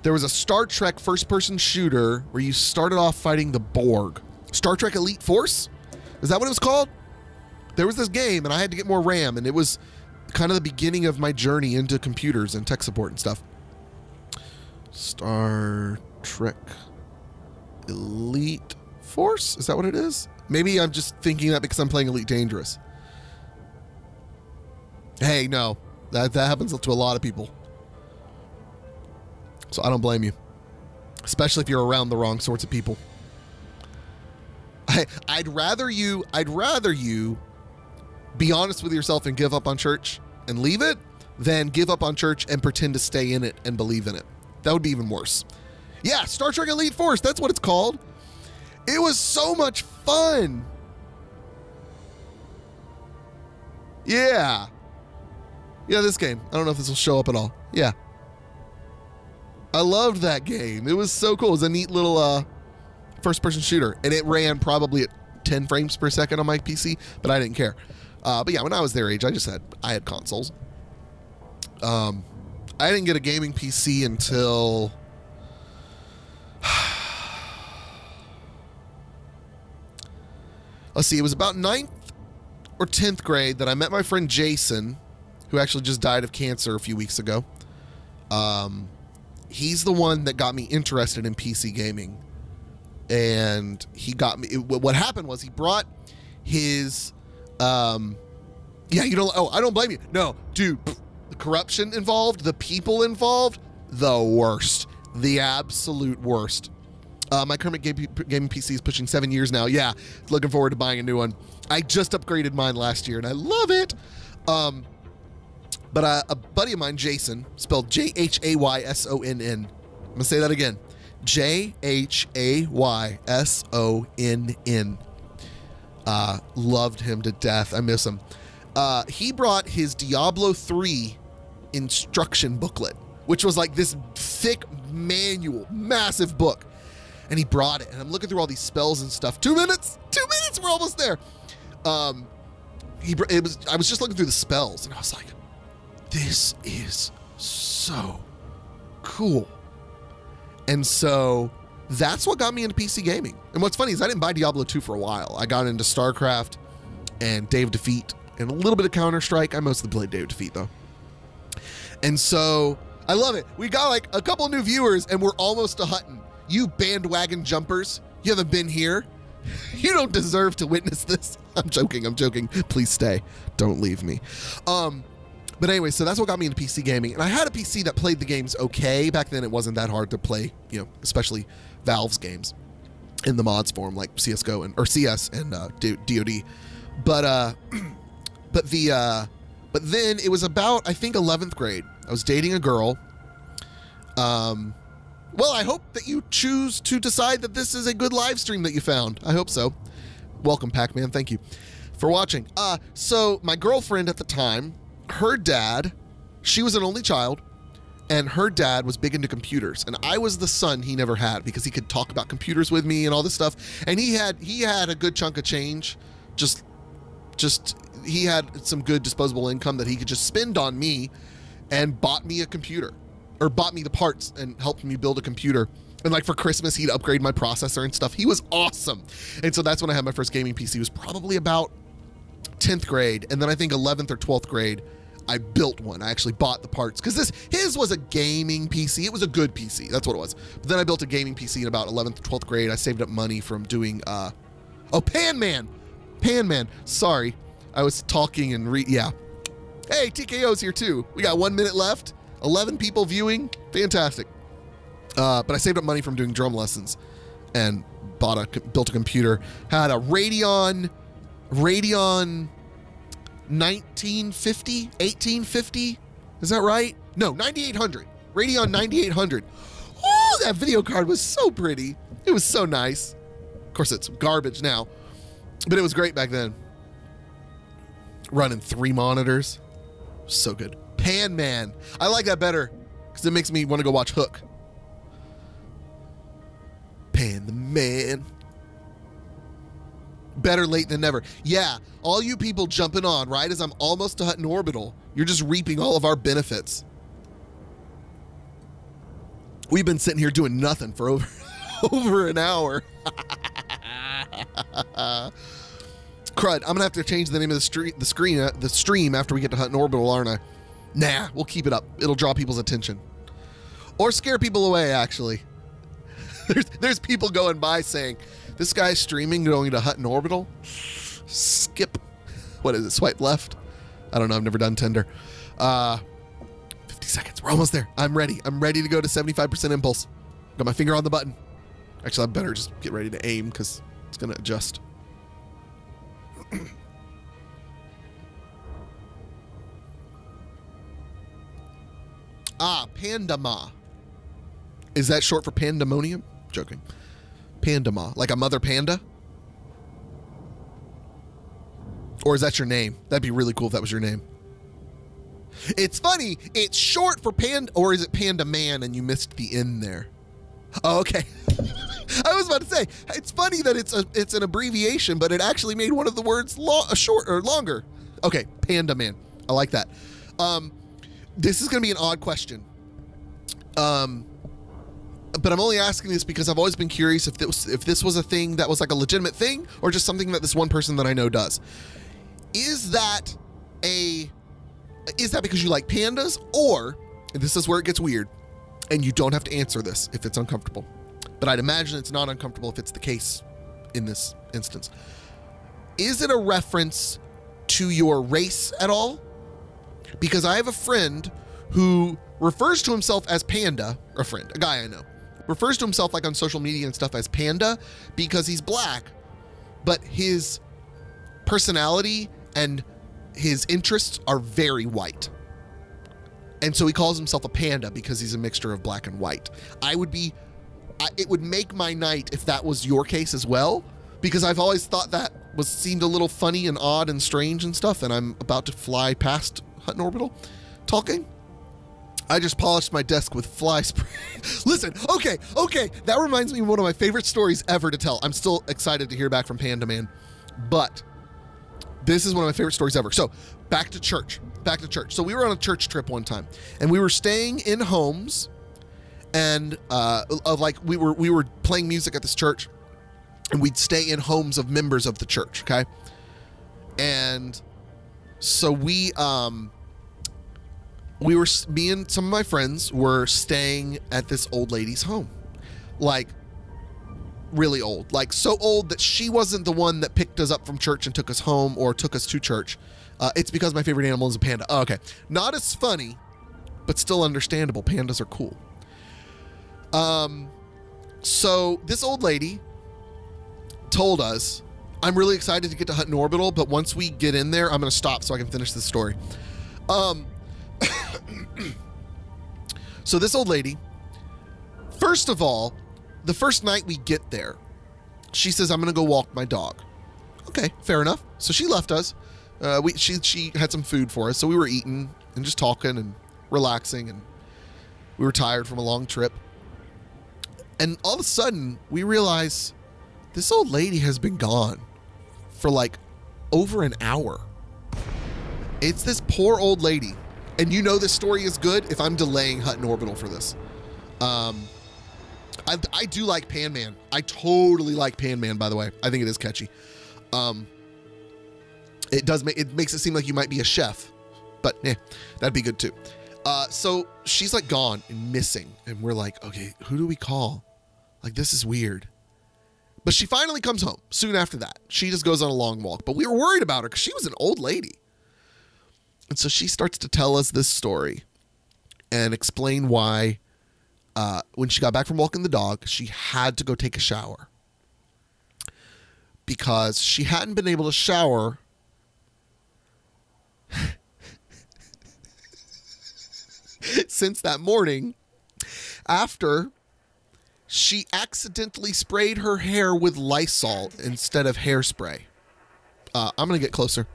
There was a Star Trek first-person shooter where you started off fighting the Borg. Star Trek Elite Force? Is that what it was called? There was this game, and I had to get more RAM, and it was kind of the beginning of my journey into computers and tech support and stuff. Star Trek Elite Force? Is that what it is? Maybe I'm just thinking that because I'm playing Elite Dangerous. Hey, no. That happens to a lot of people. So I don't blame you. Especially if you're around the wrong sorts of people. I'd rather you be honest with yourself and give up on church and leave it than give up on church and pretend to stay in it and believe in it. That would be even worse. Yeah, Star Trek Elite Force, that's what it's called. It was so much fun. Yeah. Yeah, this game. I don't know if this will show up at all. Yeah. I loved that game. It was so cool. It was a neat little first-person shooter, and it ran probably at 10 frames per second on my PC, but I didn't care. But yeah, when I was their age, I had consoles. I didn't get a gaming PC until let's see, it was about 9th or 10th grade that I met my friend Jason, who actually just died of cancer a few weeks ago. He's the one that got me interested in PC gaming. And he got me, what happened was he brought his, yeah, you don't, oh, I don't blame you. No, dude, the corruption involved, the people involved, the worst, the absolute worst. My current gaming PC is pushing 7 years now. Yeah, looking forward to buying a new one. I just upgraded mine last year and I love it. But a buddy of mine, Jason, spelled Jhayson. I'm gonna say that again. Jhayson. Loved him to death. I miss him. He brought his Diablo 3 instruction booklet, which was like this thick manual, massive book. And he brought it, and I'm looking through all these spells and stuff. 2 minutes, we're almost there. I was just looking through the spells, and I was like, this is so cool. And so that's what got me into PC gaming. And what's funny is I didn't buy Diablo 2 for a while. I got into StarCraft and Day of Defeat and a little bit of Counter-Strike. I mostly played Day of Defeat, though. And so I love it. We got like a couple new viewers, and we're almost to Hutton. You bandwagon jumpers, you haven't been here. You don't deserve to witness this. I'm joking. Please stay. Don't leave me. But anyway, so that's what got me into PC gaming. And I had a PC that played the games okay. Back then, it wasn't that hard to play, you know, especially Valve's games in the mods form, like CSGO or CS and DoD. But then it was about, I think, 11th grade. I was dating a girl. Well, I hope that you choose to decide that this is a good live stream that you found. I hope so. Welcome, Pac-Man. Thank you for watching. So my girlfriend at the time, her dad, she was an only child, and her dad was big into computers, and I was the son he never had because he could talk about computers with me and all this stuff. And he had a good chunk of change. Just he had some good disposable income that he could just spend on me, and bought me a computer, or bought me the parts and helped me build a computer. And like for Christmas, he'd upgrade my processor and stuff. He was awesome. And so that's when I had my first gaming PC. It was probably about 10th grade. And then I think 11th or 12th grade, I built one. I actually bought the parts because his was a gaming PC. It was a good PC. That's what it was. But then I built a gaming PC in about 11th or 12th grade. I saved up money from doing, Pan Man. Sorry. I was talking and yeah. Hey, TKO's here too. We got 1 minute left. 11 people viewing. Fantastic. But I saved up money from doing drum lessons and built a computer. Had a Radeon 1850? Is that right? No, 9800. Radeon 9800. Oh, that video card was so pretty. It was so nice. Of course, it's garbage now, but it was great back then. Running 3 monitors. So good. Pan Man. I like that better because it makes me want to go watch Hook. Pan the Man. Better late than never. Yeah, all you people jumping on right as I'm almost to Hutton Orbital, you're just reaping all of our benefits. We've been sitting here doing nothing for over an hour. Crud, I'm gonna have to change the name of the stream after we get to Hutton Orbital, aren't I? Nah, we'll keep it up. It'll draw people's attention. Or scare people away, actually. There's people going by saying, this guy's streaming going to Hutton Orbital? Skip. What is it, swipe left? I don't know, I've never done Tinder. 50 seconds, we're almost there. I'm ready. I'm ready to go to 75% impulse. Got my finger on the button. Actually, I better just get ready to aim because it's gonna adjust. Pandama. Is that short for pandemonium? Joking. Pandama, like a mother panda? Or is that your name? That'd be really cool if that was your name. It's funny, it's short for panda, or is it Panda Man and you missed the N there? Oh, okay. I was about to say, it's funny that it's an abbreviation, but it actually made one of the words short or longer. Okay, Panda Man. I like that. This is going to be an odd question. But I'm only asking this because I've always been curious if this was a thing that was like a legitimate thing or just something that this one person that I know does. Is that because you like pandas, or, and this is where it gets weird, and you don't have to answer this if it's uncomfortable, but I'd imagine it's not uncomfortable if it's the case in this instance. Is it a reference to your race at all? Because I have a friend who refers to himself as Panda, a guy I know, refers to himself like on social media and stuff as Panda because he's black, but his personality and his interests are very white. And so he calls himself a panda because he's a mixture of black and white. It would make my night if that was your case as well, because I've always thought that seemed a little funny and odd and strange and stuff, and I'm about to fly past Hutton Orbital talking. I just polished my desk with fly spray. Listen, okay, that reminds me of one of my favorite stories ever to tell. I'm still excited to hear back from Panda Man, but this is one of my favorite stories ever. So back to church. So we were on a church trip one time, and we were staying in homes, and we were playing music at this church, and we'd stay in homes of members of the church, okay? And so me and some of my friends were staying at this old lady's home, like really old, like so old that she wasn't the one that picked us up from church and took us home or took us to church. It's because my favorite animal is a panda. Oh, okay. Not as funny, but still understandable. Pandas are cool. So this old lady told us, I'm really excited to get to Hutton Orbital, but once we get in there, I'm going to stop so I can finish this story. So this old lady First of all, the first night we get there, she says, I'm going to go walk my dog. Okay, fair enough. So she left us. She had some food for us. So we were eating and just talking and relaxing. And we were tired from a long trip. And all of a sudden, we realize this old lady has been gone for like over an hour. It's this poor old lady. And you know this story is good if I'm delaying Hutton Orbital for this. I do like Pan Man. I totally like Pan Man, by the way. I think it is catchy. It makes it seem like you might be a chef, but that'd be good too. So she's like gone and missing, and we're like, okay, who do we call? Like, this is weird. But she finally comes home soon after that. She just goes on a long walk, but we were worried about her because she was an old lady. And so she starts to tell us this story and explain why when she got back from walking the dog, she had to go take a shower because she hadn't been able to shower since that morning after she accidentally sprayed her hair with Lysol instead of hairspray. I'm going to get closer.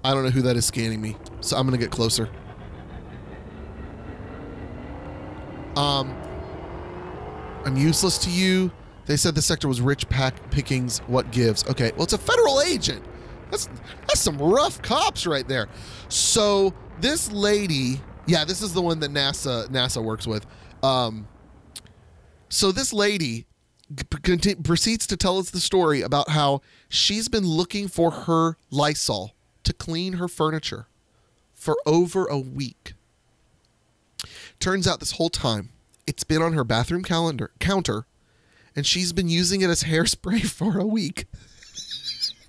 I don't know who that is scanning me, so I'm going to get closer. I'm useless to you. They said the sector was rich pickings. What gives? Okay, well, it's a federal agent. That's some rough cops right there. So this lady, yeah, this is the one that NASA works with. So this lady proceeds to tell us the story about how she's been looking for her Lysol to clean her furniture for over a week. Turns out this whole time, it's been on her bathroom counter, and she's been using it as hairspray for a week.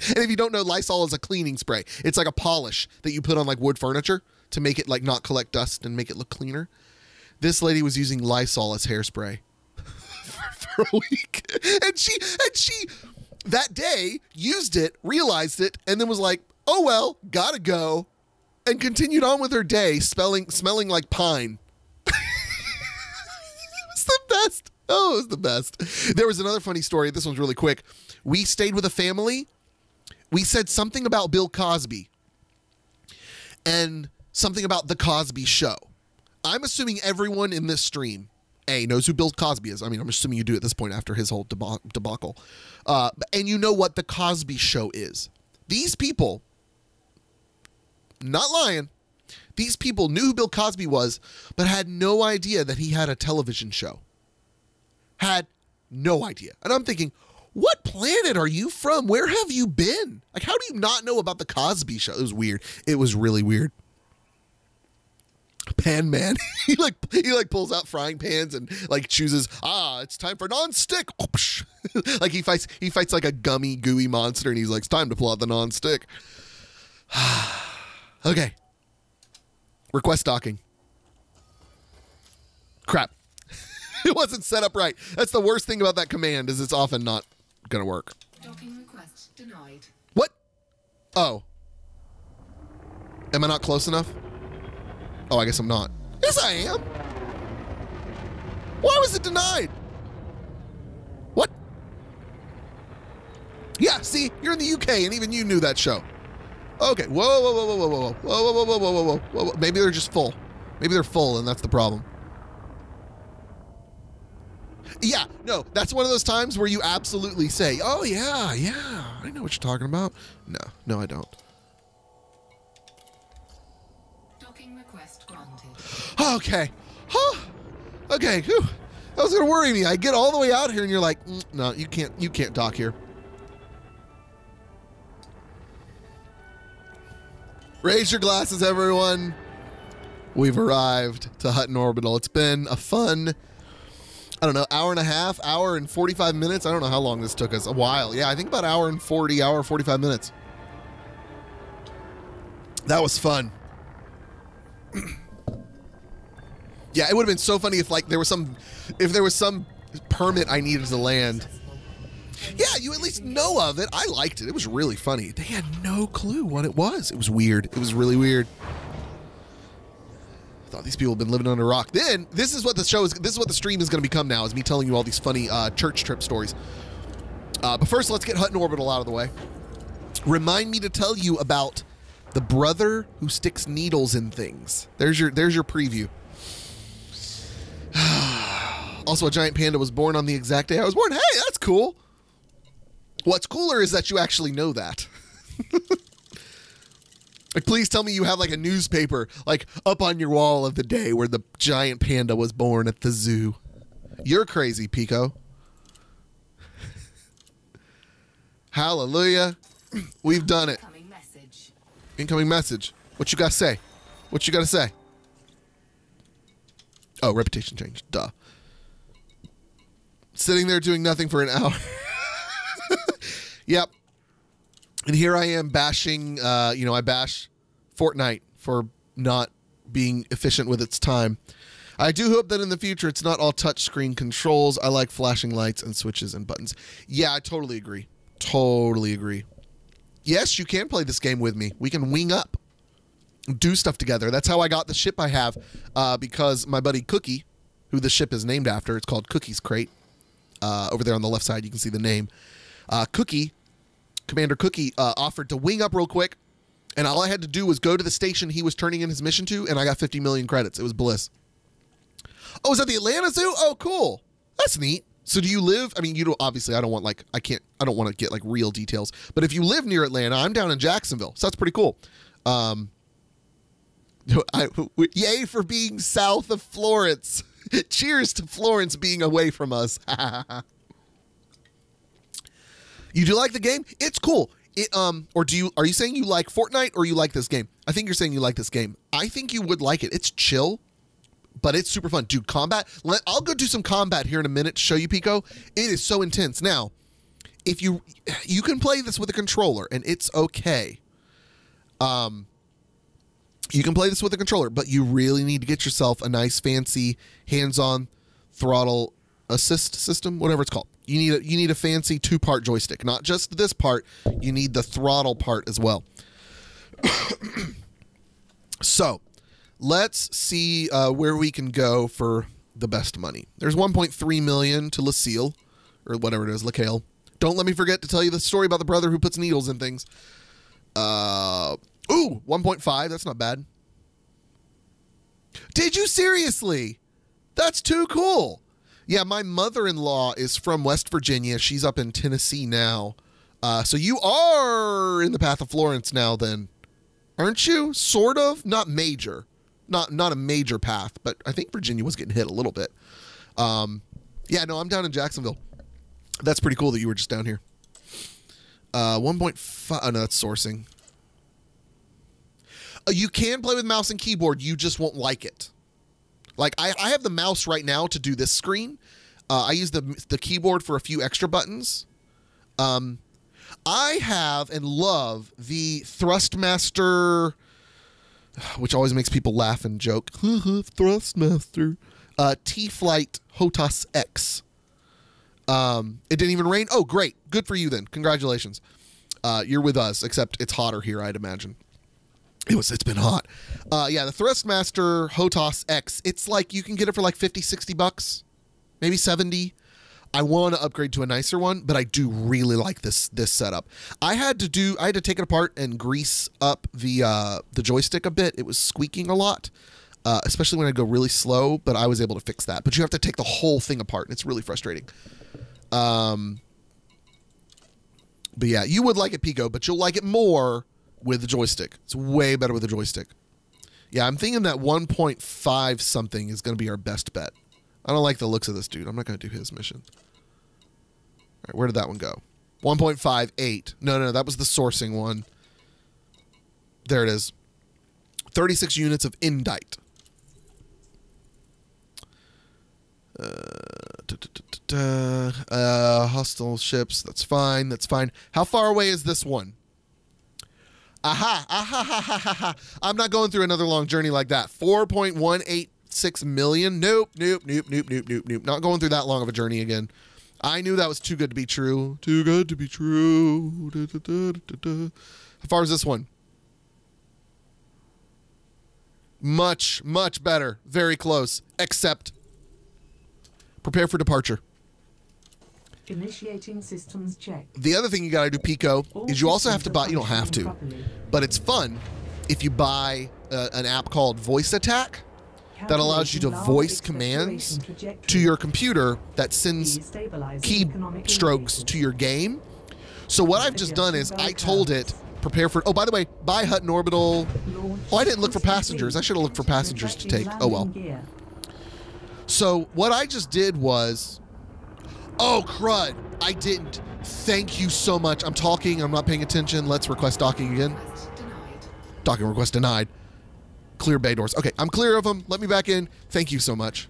And if you don't know, Lysol is a cleaning spray. It's like a polish that you put on like wood furniture to make it like not collect dust and make it look cleaner. This lady was using Lysol as hairspray for a week. And she that day used it, realized it, and then was like, oh well, gotta go, and continued on with her day smelling like pine. It's the best. Oh, it was the best. There was another funny story. This one's really quick. We stayed with a family. We said something about Bill Cosby and something about the Cosby Show. I'm assuming everyone in this stream, knows who Bill Cosby is. I mean, I'm assuming you do at this point after his whole debacle. And you know what the Cosby Show is. These people, not lying, these people knew who Bill Cosby was, but had no idea that he had a television show. Had no idea. And I'm thinking, what planet are you from? Where have you been? Like, how do you not know about the Cosby Show? It was weird. It was really weird. Pan Man. he pulls out frying pans and like chooses, it's time for non-stick. Like he fights like a gummy, gooey monster, and he's like, it's time to pull out the non-stick. Okay. Request docking. Crap. It wasn't set up right. That's the worst thing about that command, is it's often not gonna work. Docking request denied. What? Oh. Am I not close enough? Oh, I guess I'm not. Yes, I am. Why was it denied? What? Yeah, see, you're in the UK, and even you knew that show. Okay. Whoa, whoa, whoa, whoa, whoa, whoa, whoa, whoa, whoa, whoa, whoa, whoa, whoa. Maybe they're just full. Maybe they're full, and that's the problem. Yeah, no, that's one of those times where you absolutely say, oh, yeah, I know what you're talking about. No, I don't. Docking request granted. Okay. Huh. Okay, whew. That was going to worry me. I get all the way out here, and you're like, no, you can't dock here. Raise your glasses, everyone. We've arrived to Hutton Orbital. It's been a fun, I don't know, hour and a half, hour and 45 minutes. I don't know how long this took us. A while. Yeah, I think about hour and 45 minutes. That was fun. Yeah, it would have been so funny if like there was some permit I needed to land. Yeah, you at least know of it. I liked it. It was really funny. They had no clue what it was. It was weird. It was really weird. Thought these people have been living under a rock. Then this is what the show is. This is what the stream is going to become now. Is me telling you all these funny church trip stories. But first, let's get Hutton Orbital out of the way. Remind me to tell you about the brother who sticks needles in things. There's your preview. Also, a giant panda was born on the exact day I was born. Hey, that's cool. What's cooler is that you actually know that. Like, please tell me you have like a newspaper like up on your wall of the day where the giant panda was born at the zoo. You're crazy, Pico. Hallelujah. We've done it. Incoming message. Incoming message. What you got to say? What you got to say? Oh, reputation change. Duh. Sitting there doing nothing for an hour. Yep. And here I am bashing, I bash Fortnite for not being efficient with its time. I do hope that in the future it's not all touchscreen controls. I like flashing lights and switches and buttons. Yeah, I totally agree. Totally agree. Yes, you can play this game with me. We can wing up. Do stuff together. That's how I got the ship I have, because my buddy Cookie, who the ship is named after, it's called Cookie's Crate. Over there on the left side, you can see the name. Commander Cookie, offered to wing up real quick, and all I had to do was go to the station he was turning in his mission to, and I got 50 million credits. It was bliss. Oh, is that the Atlanta Zoo? Oh, cool. That's neat. So do you live, I mean, you don't, obviously I don't want to get like real details, but if you live near Atlanta, I'm down in Jacksonville, so that's pretty cool. Yay for being south of Florence. Cheers to Florence being away from us. You do like the game? It's cool. Are you saying you like Fortnite or you like this game? I think you're saying you like this game. I think you would like it. It's chill, but it's super fun. Dude, combat. I'll go do some combat here in a minute to show you, Pico. It is so intense. Now, if you can play this with a controller, and it's okay. You can play this with a controller, but you really need to get yourself a nice, fancy, hands-on throttle assist system, whatever it's called. You need a fancy 2-part joystick, not just this part. You need the throttle part as well. So, let's see where we can go for the best money. There's 1.3 million to Lucille, or whatever it is, LaCale. Don't let me forget to tell you the story about the brother who puts needles in things. 1.5. That's not bad. Did you seriously? That's too cool. Yeah, my mother-in-law is from West Virginia. She's up in Tennessee now. So you are in the path of Florence now then, aren't you? Sort of. Not major. Not a major path, but I think Virginia was getting hit a little bit. Yeah, no, I'm down in Jacksonville. That's pretty cool that you were just down here. 1.5. Oh, no, that's sourcing. You can play with mouse and keyboard. You just won't like it. Like, I have the mouse right now to do this screen. I use the keyboard for a few extra buttons. I have and love the Thrustmaster, which always makes people laugh and joke. Thrustmaster. T-Flight HOTAS X. It didn't even rain. Oh, great. Good for you then. Congratulations. You're with us, except it's hotter here, I'd imagine. It's been hot. Yeah, the Thrustmaster HOTAS X. It's like you can get it for like 50, 60 bucks, maybe 70. I want to upgrade to a nicer one, but I do really like this setup. I had to take it apart and grease up the joystick a bit. It was squeaking a lot, especially when I go really slow, but I was able to fix that. But you have to take the whole thing apart, and it's really frustrating. But yeah, you would like it, Pico, but you'll like it more with the joystick. It's way better with the joystick. Yeah, I'm thinking that 1.5 something is going to be our best bet. I don't like the looks of this dude. I'm not going to do his mission. All right, where did that one go? 1.58. No, that was the sourcing one. There it is. 36 units of indite. Hostile ships. That's fine. That's fine. How far away is this one? Aha. I'm not going through another long journey like that. 4.186 million. Nope. Not going through that long of a journey again. I knew that was too good to be true. Too good to be true. How far is this one? Much, much better. Very close. Except, prepare for departure. Initiating systems check. The other thing you gotta do, Pico, All is you also have to systems buy, are you don't have to, functioning properly. but it's fun if you buy an app called Voice Attack that allows you to Calculating voice large commands acceleration trajectory. to your computer that sends Destabilizing economic keystrokes indicators. to your game. So what I've just done is I told it, prepare for, oh, by the way, buy Hutton Orbital. Launch Oh, I didn't look for complete. passengers. I should have looked for passengers to take. Retracting Oh, well. landing gear. So what I just did was, oh, crud, I didn't. Thank you so much. I'm talking. I'm not paying attention. Let's request docking again. Request denied. Docking request denied. Clear bay doors. Okay, I'm clear of them. Let me back in. Thank you so much.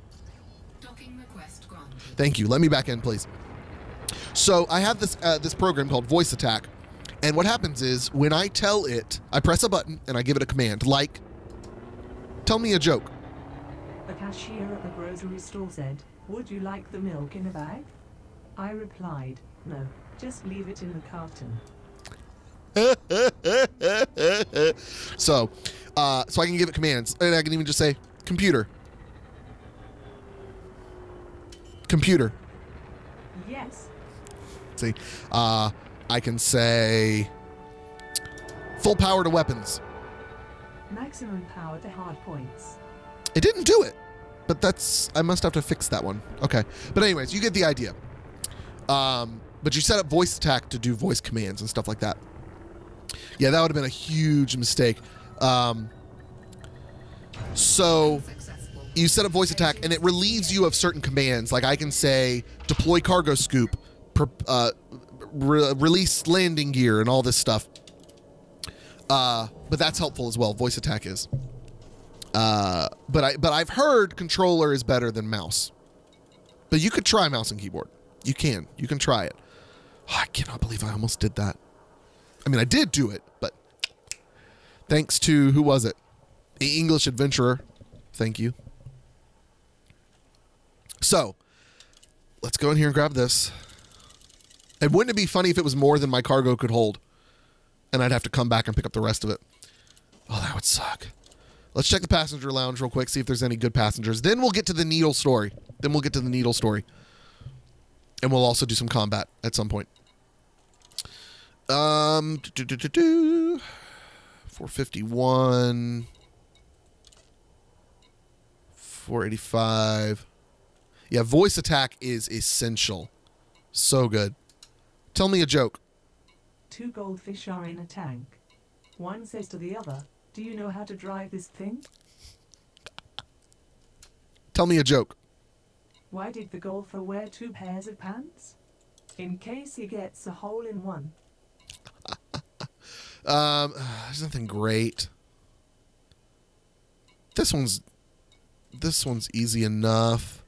Docking request granted. Thank you. Let me back in, please. So I have this this program called Voice Attack, and what happens is when I tell it, I press a button and I give it a command like, tell me a joke. The cashier at the grocery store said, "Would you like the milk in a bag?" I replied, "No, just leave it in the carton." So I can give it commands, and I can even just say, computer. Computer. Yes. See, I can say, full power to weapons. Maximum power to hard points. It didn't do it, but I must have to fix that one. Okay, but anyways, you get the idea. But you set up Voice Attack to do voice commands and stuff like that. Yeah, that would have been a huge mistake. So Successful. you set up Voice Attack, and it relieves you of certain commands. Like I can say, deploy cargo scoop, release landing gear, and all this stuff. But that's helpful as well. Voice Attack is. But I've heard controller is better than mouse. But you could try mouse and keyboard. You can try it. Oh, I cannot believe I almost did that. I mean, I did do it, but thanks to, who was it? The English Adventurer. Thank you. So, let's go in here and grab this. And wouldn't it be funny if it was more than my cargo could hold? And I'd have to come back and pick up the rest of it. Oh, that would suck. Let's check the passenger lounge real quick, see if there's any good passengers. Then we'll get to the needle story. And we'll also do some combat at some point. 451. 485. Yeah, Voice Attack is essential. So good. Tell me a joke. 2 goldfish are in a tank. One says to the other, "Do you know how to drive this thing?" Tell me a joke. Why did the golfer wear 2 pairs of pants? In case he gets a hole in one. There's nothing great. This one's easy enough.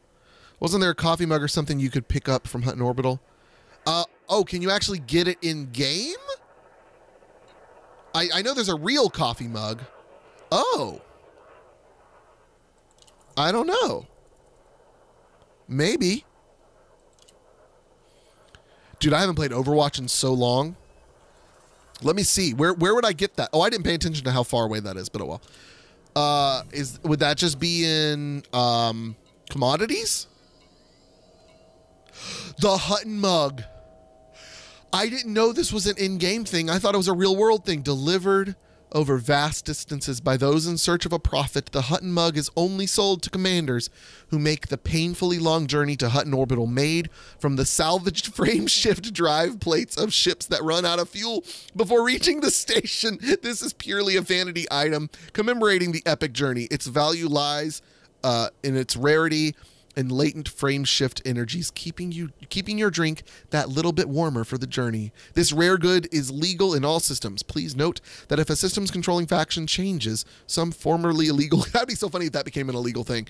Wasn't there a coffee mug or something you could pick up from Hutton Orbital? Oh, can you actually get it in game? I know there's a real coffee mug. Oh. I don't know. Maybe. Dude, I haven't played Overwatch in so long. Let me see. Where would I get that? Oh, I didn't pay attention to how far away that is, but oh well. Would that just be in commodities? The Hutton mug. I didn't know this was an in-game thing. I thought it was a real-world thing. Delivered over vast distances by those in search of a profit, the Hutton mug is only sold to commanders who make the painfully long journey to Hutton Orbital, made from the salvaged frame shift drive plates of ships that run out of fuel before reaching the station. This is purely a vanity item commemorating the epic journey. Its value lies in its rarity and latent frame shift energies, keeping your drink that little bit warmer for the journey. This rare good is legal in all systems. Please note that if a systems controlling faction changes some formerly illegal, that'd be so funny if that became an illegal thing.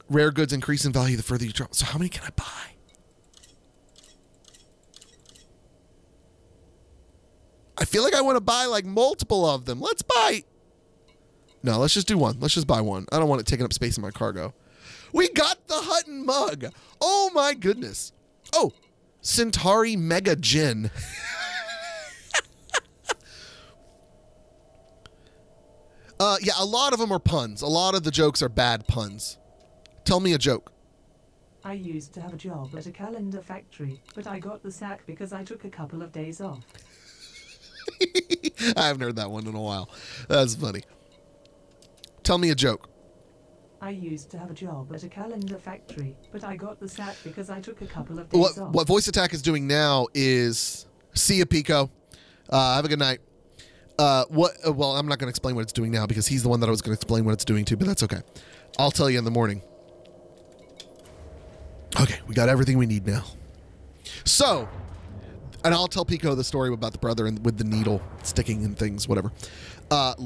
Rare goods increase in value the further you travel. So how many can I buy? I feel like I want to buy like multiple of them. Let's buy. No, let's just do one. Let's just buy one. I don't want it taking up space in my cargo. We got the Hutton mug. Oh my goodness. Oh, Centauri Mega Gin. Yeah, a lot of them are puns. A lot of the jokes are bad puns. Tell me a joke. I used to have a job at a calendar factory, but I got the sack because I took a couple of days off. I haven't heard that one in a while. That's funny. Tell me a joke. I used to have a job at a calendar factory, but I got the sack because I took a couple of days off. What Voice Attack is doing now is, see ya, Pico. Have a good night. Well, I'm not going to explain what it's doing now because he's the one that I was going to explain what it's doing to, but that's okay. I'll tell you in the morning. Okay, we got everything we need now. So, and I'll tell Pico the story about the brother and with the needle sticking in things, whatever,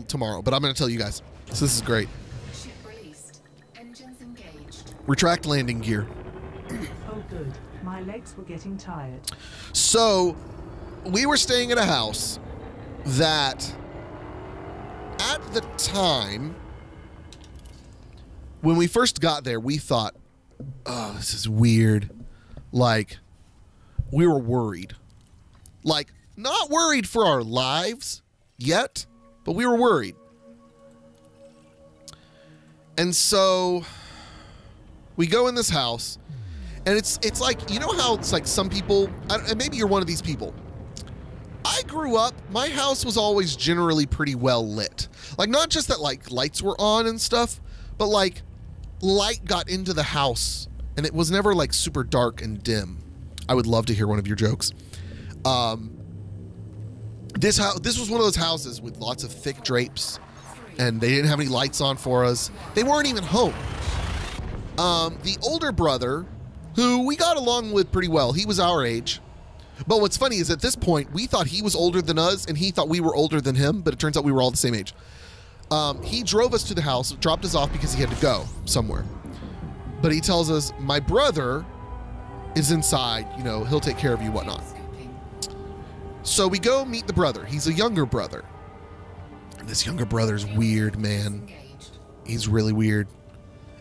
tomorrow. But I'm going to tell you guys. So this is great. Ship released. Engines engaged. Retract landing gear. Oh, good. My legs were getting tired. So, we were staying in a house that, at the time, when we first got there, we thought, oh, this is weird. Like, we were worried. Like, not worried for our lives yet, but we were worried. And so we go in this house, and it's like, you know how it's like some people, and maybe you're one of these people. I grew up, my house was always generally pretty well lit. Like, not just that, like, lights were on and stuff, but, like, light got into the house, and it was never, like, super dark and dim. I would love to hear one of your jokes. This was one of those houses with lots of thick drapes, and they didn't have any lights on for us. They weren't even home. The older brother, who we got along with pretty well, he was our age. But what's funny is at this point, we thought he was older than us, and he thought we were older than him, but it turns out we were all the same age. He drove us to the house, dropped us off because he had to go somewhere. But he tells us, my brother is inside, you know, he'll take care of you, whatnot. So we go meet the brother. He's a younger brother. And this younger brother's weird, man. He's really weird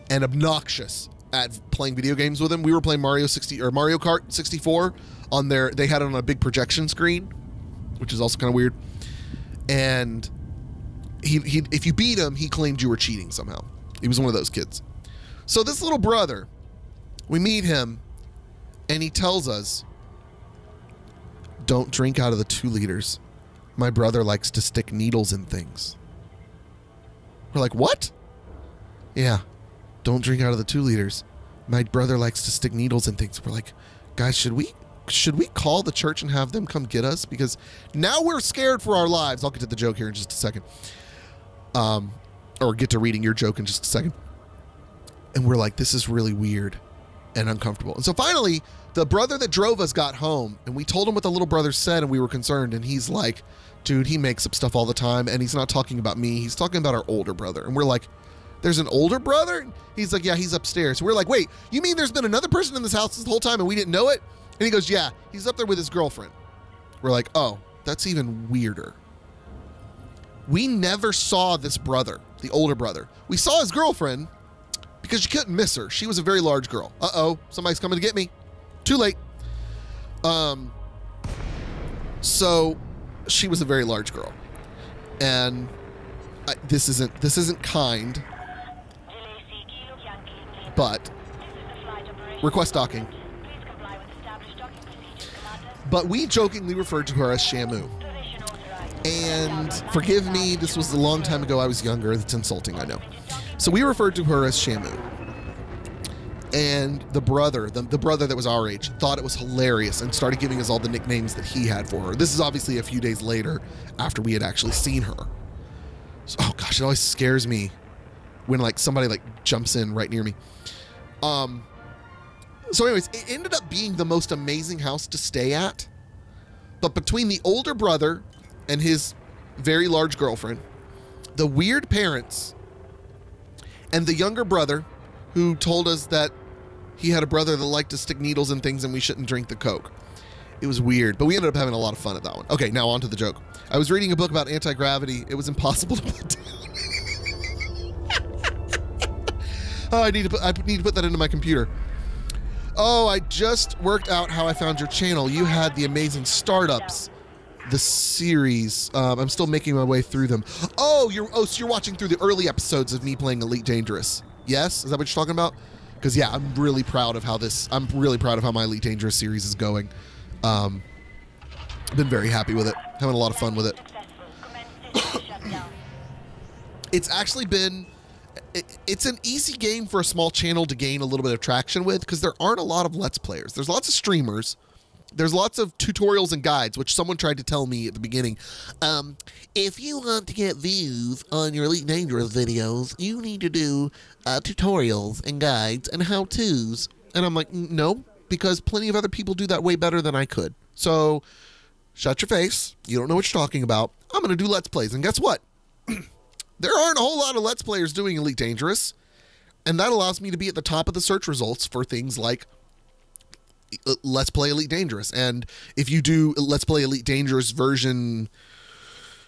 and obnoxious at playing video games with him. We were playing Mario Kart 64 on they had it on a big projection screen, which is also kind of weird. And he if you beat him, he claimed you were cheating somehow. He was one of those kids. So this little brother, we meet him, and he tells us, don't drink out of the 2 liters. My brother likes to stick needles in things. We're like, what? Yeah, don't drink out of the 2 liters. My brother likes to stick needles in things. We're like, guys, should we call the church and have them come get us? Because now we're scared for our lives. I'll get to the joke here in just a second. Or get to reading your joke in just a second. And we're like, this is really weird and uncomfortable. And so finally, the brother that drove us got home, and we told him what the little brother said, and we were concerned. And he's like, dude, he makes up stuff all the time, and he's not talking about me. He's talking about our older brother. And we're like, there's an older brother? He's like, yeah, he's upstairs. We're like, wait, you mean there's been another person in this house this whole time and we didn't know it? And he goes, yeah, he's up there with his girlfriend. We're like, oh, that's even weirder. We never saw this brother, the older brother. We saw his girlfriend because you couldn't miss her. She was a very large girl. Uh-oh, somebody's coming to get me. Too late. So she was a very large girl. And this isn't kind, but request docking. But we jokingly referred to her as Shamu. And forgive me, this was a long time ago. I was younger. It's insulting, I know. So we referred to her as Shamu. And the brother that was our age, thought it was hilarious and started giving us all the nicknames that he had for her. This is obviously a few days later after we had actually seen her. So, oh gosh, it always scares me when like somebody like jumps in right near me. So anyways, it ended up being the most amazing house to stay at. But between the older brother and his very large girlfriend, the weird parents, and the younger brother who told us that he had a brother that liked to stick needles in things and we shouldn't drink the Coke. It was weird, but we ended up having a lot of fun at that one. Okay, now on to the joke. I was reading a book about anti-gravity. It was impossible to put down. Oh, I need to put that into my computer. Oh, I just worked out how I found your channel. You had the amazing startups the series. I'm still making my way through them. So you're watching through the early episodes of me playing Elite Dangerous. Yes? Is that what you're talking about? Because, yeah, I'm really proud of how my Elite Dangerous series is going. Been very happy with it. Having a lot of fun with it. It's actually been... It's an easy game for a small channel to gain a little bit of traction with because there aren't a lot of Let's Players. There's lots of streamers. There's lots of tutorials and guides, which someone tried to tell me at the beginning. If you want to get views on your Elite Dangerous videos, you need to do tutorials and guides and how-tos. And I'm like, no, because plenty of other people do that way better than I could. So, shut your face. You don't know what you're talking about. I'm going to do Let's Plays. And guess what? There aren't a whole lot of Let's Players doing Elite Dangerous. And that allows me to be at the top of the search results for things like Let's Play Elite Dangerous. And if you do Let's Play Elite Dangerous version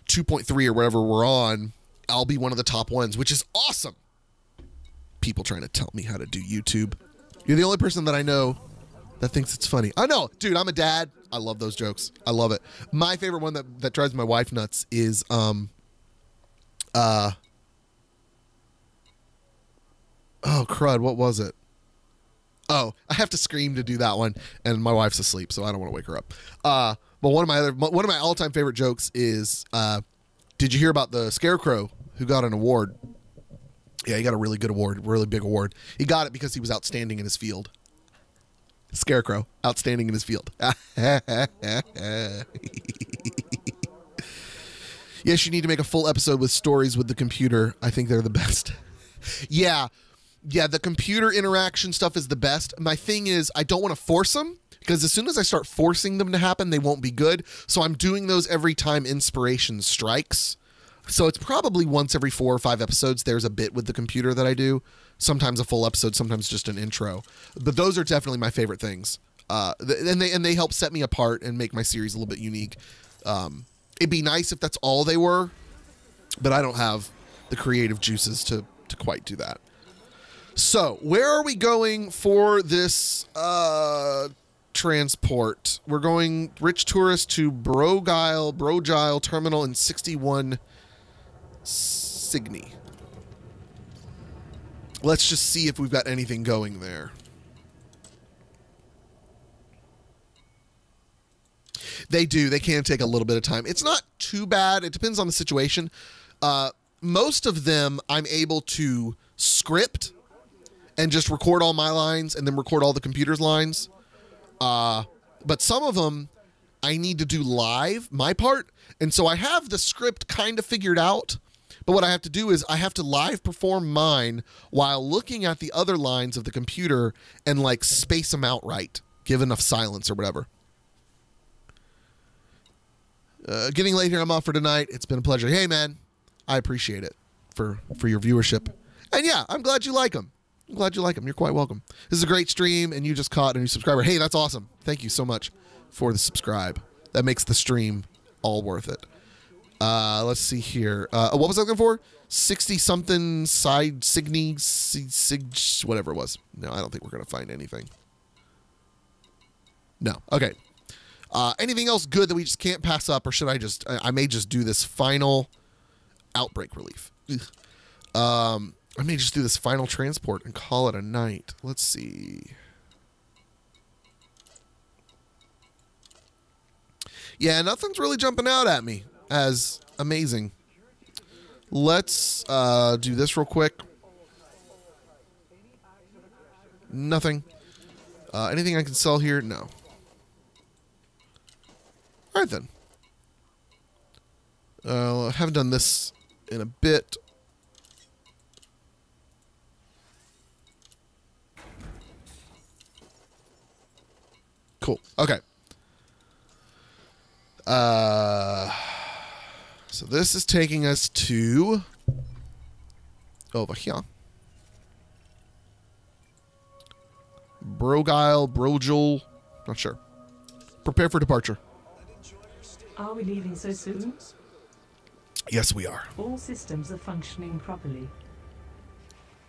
2.3 or whatever we're on, I'll be one of the top ones, which is awesome. People trying to tell me how to do YouTube. You're the only person that I know that thinks it's funny. I know, dude, I'm a dad. I love those jokes. I love it. My favorite one that drives my wife nuts is oh crud, what was it? Oh, I have to scream to do that one, and my wife's asleep, so I don't want to wake her up. But one of my all-time favorite jokes is, did you hear about the Scarecrow who got an award? Yeah, he got a really good award, really big award. He got it because he was outstanding in his field. Scarecrow, outstanding in his field. Yes, you need to make a full episode with stories with the computer. I think they're the best. Yeah, the computer interaction stuff is the best. My thing is, I don't want to force them, because as soon as I start forcing them to happen, they won't be good. So I'm doing those every time inspiration strikes. So it's probably once every 4 or 5 episodes, there's a bit with the computer that I do. Sometimes a full episode, sometimes just an intro. But those are definitely my favorite things. And they help set me apart and make my series a little bit unique. It'd be nice if that's all they were, but I don't have the creative juices to quite do that. So, where are we going for this transport? We're going rich tourist to Brogile Terminal in 61 Cygni. Let's just see if we've got anything going there. They do. They can take a little bit of time. It's not too bad. It depends on the situation. Most of them I'm able to script and just record all my lines and then record all the computer's lines. But some of them I need to do live, my part. And so I have the script kind of figured out. But what I have to do is I have to live perform mine while looking at the other lines of the computer and like space them out right. Give enough silence or whatever. Getting late here. I'm off for tonight. It's been a pleasure. Hey, man. I appreciate it for your viewership. And yeah, I'm glad you like them. I'm glad you like them. You're quite welcome. This is a great stream, and you just caught a new subscriber. Hey, that's awesome. Thank you so much for the subscribe. That makes the stream all worth it. Let's see here. What was I looking for? 60-something side Cygni, whatever it was. No, I don't think we're going to find anything. No. Okay. Anything else good that we just can't pass up, or should I may just do this final outbreak relief. I may just do this final transport and call it a night. Let's see. Yeah, nothing's really jumping out at me as amazing. Let's do this real quick. Nothing. Anything I can sell here? No. All right, then. I haven't done this in a bit. Cool. Okay. So this is taking us to over here. Brogile, not sure. Prepare for departure. Are we leaving so soon? Yes, we are. All systems are functioning properly.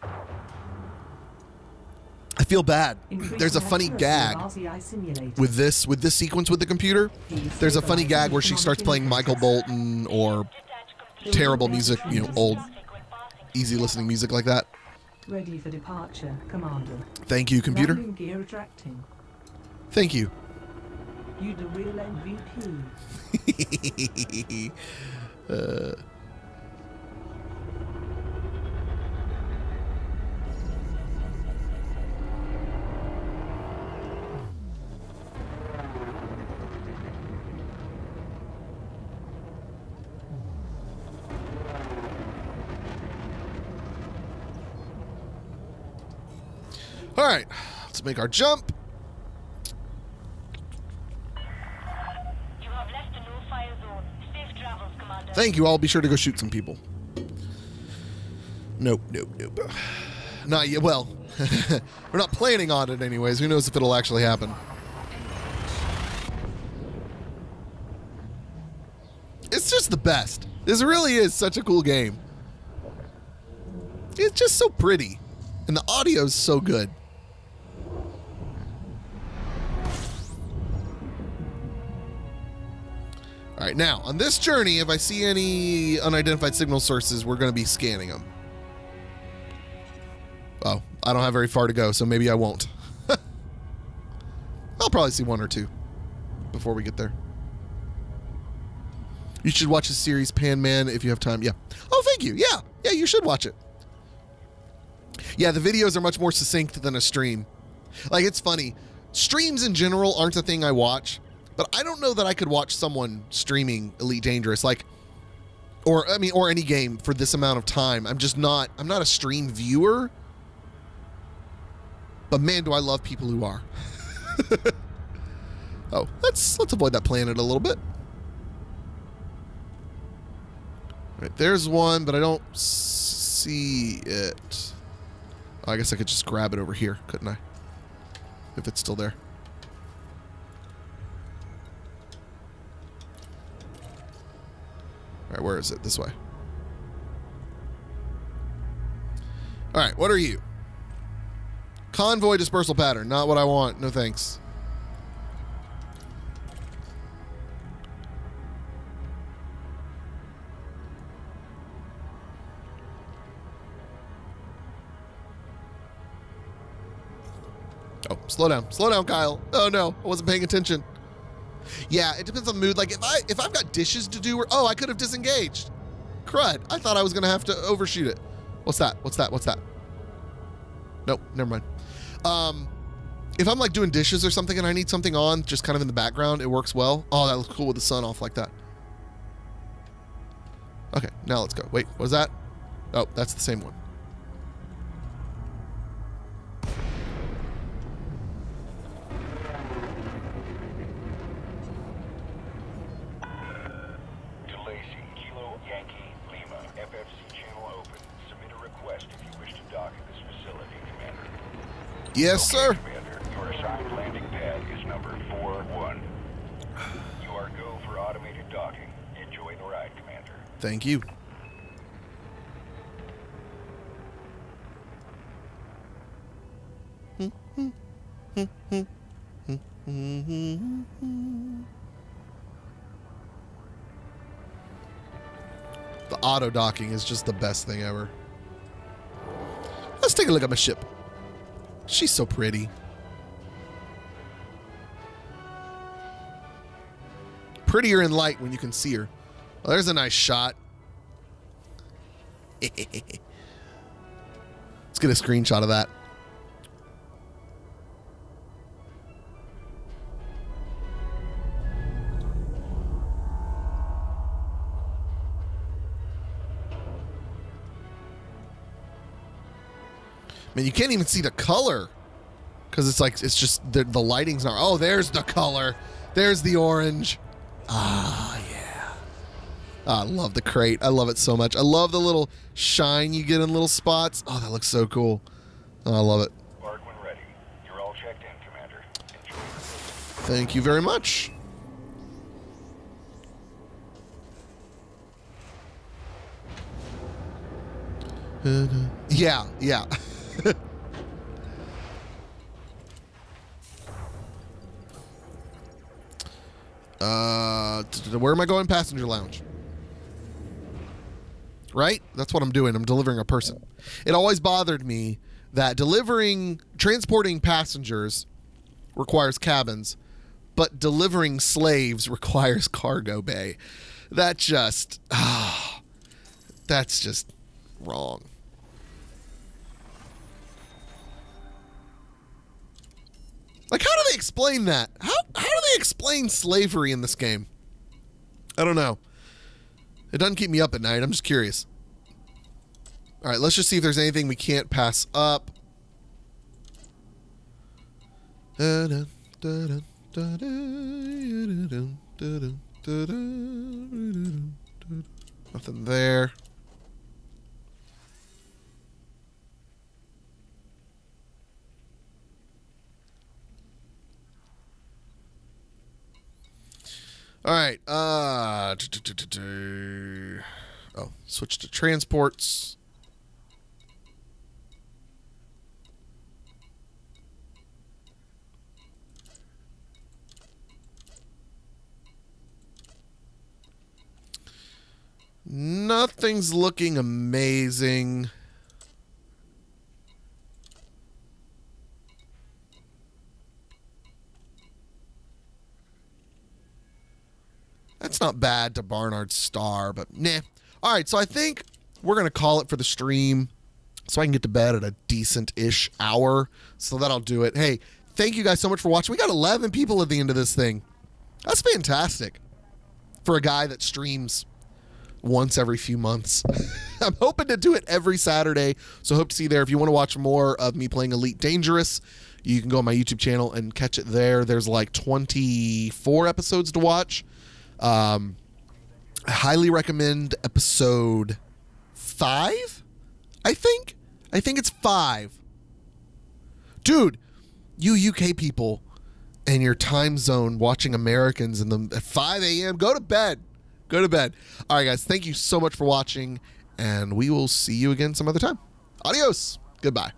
I feel bad. There's a funny gag with this sequence with the computer. There's a funny gag where she starts playing Michael Bolton or terrible music, you know, old, easy listening music like that. Ready for departure, Commander. Thank you, computer. Landing gear attracting. Thank you. You the real MVP. All right, let's make our jump. You have left the no-fire zone. Safe travels, Commander. Thank you. I'll be sure to go shoot some people. Nope. Not yet. Well, we're not planning on it anyways. Who knows if it'll actually happen. It's just the best. This really is such a cool game. It's just so pretty. And the audio is so good. All right, now, on this journey, if I see any unidentified signal sources, we're going to be scanning them. Oh, I don't have very far to go, so maybe I won't. I'll probably see one or two before we get there. You should watch the series Pan Man if you have time. Yeah. Oh, thank you. Yeah, you should watch it. Yeah, the videos are much more succinct than a stream. Like, it's funny. Streams in general aren't a thing I watch. But I don't know that I could watch someone streaming Elite Dangerous, like, or any game for this amount of time. I'm not a stream viewer. But man, do I love people who are. Oh, let's avoid that planet a little bit. All right, there's one, but I don't see it. Oh, I guess I could just grab it over here, couldn't I? If it's still there. All right, where is it? This way. All right, what are you? Convoy dispersal pattern. Not what I want. No thanks. Oh, slow down. Slow down, Kyle. Oh, no. I wasn't paying attention. Yeah, it depends on the mood. Like, if I've got dishes to do, oh, I could have disengaged. Crud. I thought I was going to have to overshoot it. What's that? Nope, never mind. If I'm, like, doing dishes or something and I need something on just kind of in the background, it works well. Oh, that looks cool with the sun off like that. Okay, now let's go. Wait, what was that? Oh, that's the same one. Yes, sir. Commander, your assigned landing pad is number 41. You are go for automated docking. Enjoy the ride, Commander. Thank you. The auto docking is just the best thing ever. Let's take a look at my ship. She's so pretty. Prettier in light when you can see her. Well, there's a nice shot. Let's get a screenshot of that. Man, you can't even see the color because it's just the lighting's not. Oh, there's the color. There's the orange. Ah, yeah. I love the crate. I love it so much. I love the little shine you get in little spots. Oh, that looks so cool. Oh, I love it. Bark when ready. You're all checked in, Commander. Enjoy. Thank you very much. Yeah. Where am I going? Passenger lounge. Right? That's what I'm doing. I'm delivering a person. It always bothered me that transporting passengers requires cabins, but delivering slaves requires cargo bay. That's just wrong. Like, how do they explain that? How do they explain slavery in this game? I don't know. It doesn't keep me up at night. I'm just curious. All right, let's just see if there's anything we can't pass up. Nothing there. All right. Switch to transports. Nothing's looking amazing. That's not bad to Barnard's Star, but nah. All right, so I think we're going to call it for the stream so I can get to bed at a decent-ish hour. So that'll do it. Hey, thank you guys so much for watching. We got 11 people at the end of this thing. That's fantastic for a guy that streams once every few months. I'm hoping to do it every Saturday, so hope to see you there. If you want to watch more of me playing Elite Dangerous, you can go on my YouTube channel and catch it there. There's like 24 episodes to watch. I highly recommend episode 5, I think it's 5. Dude, you UK people and your time zone watching Americans at 5 a.m., go to bed. All right, guys, thank you so much for watching, and we will see you again some other time. Adios. Goodbye.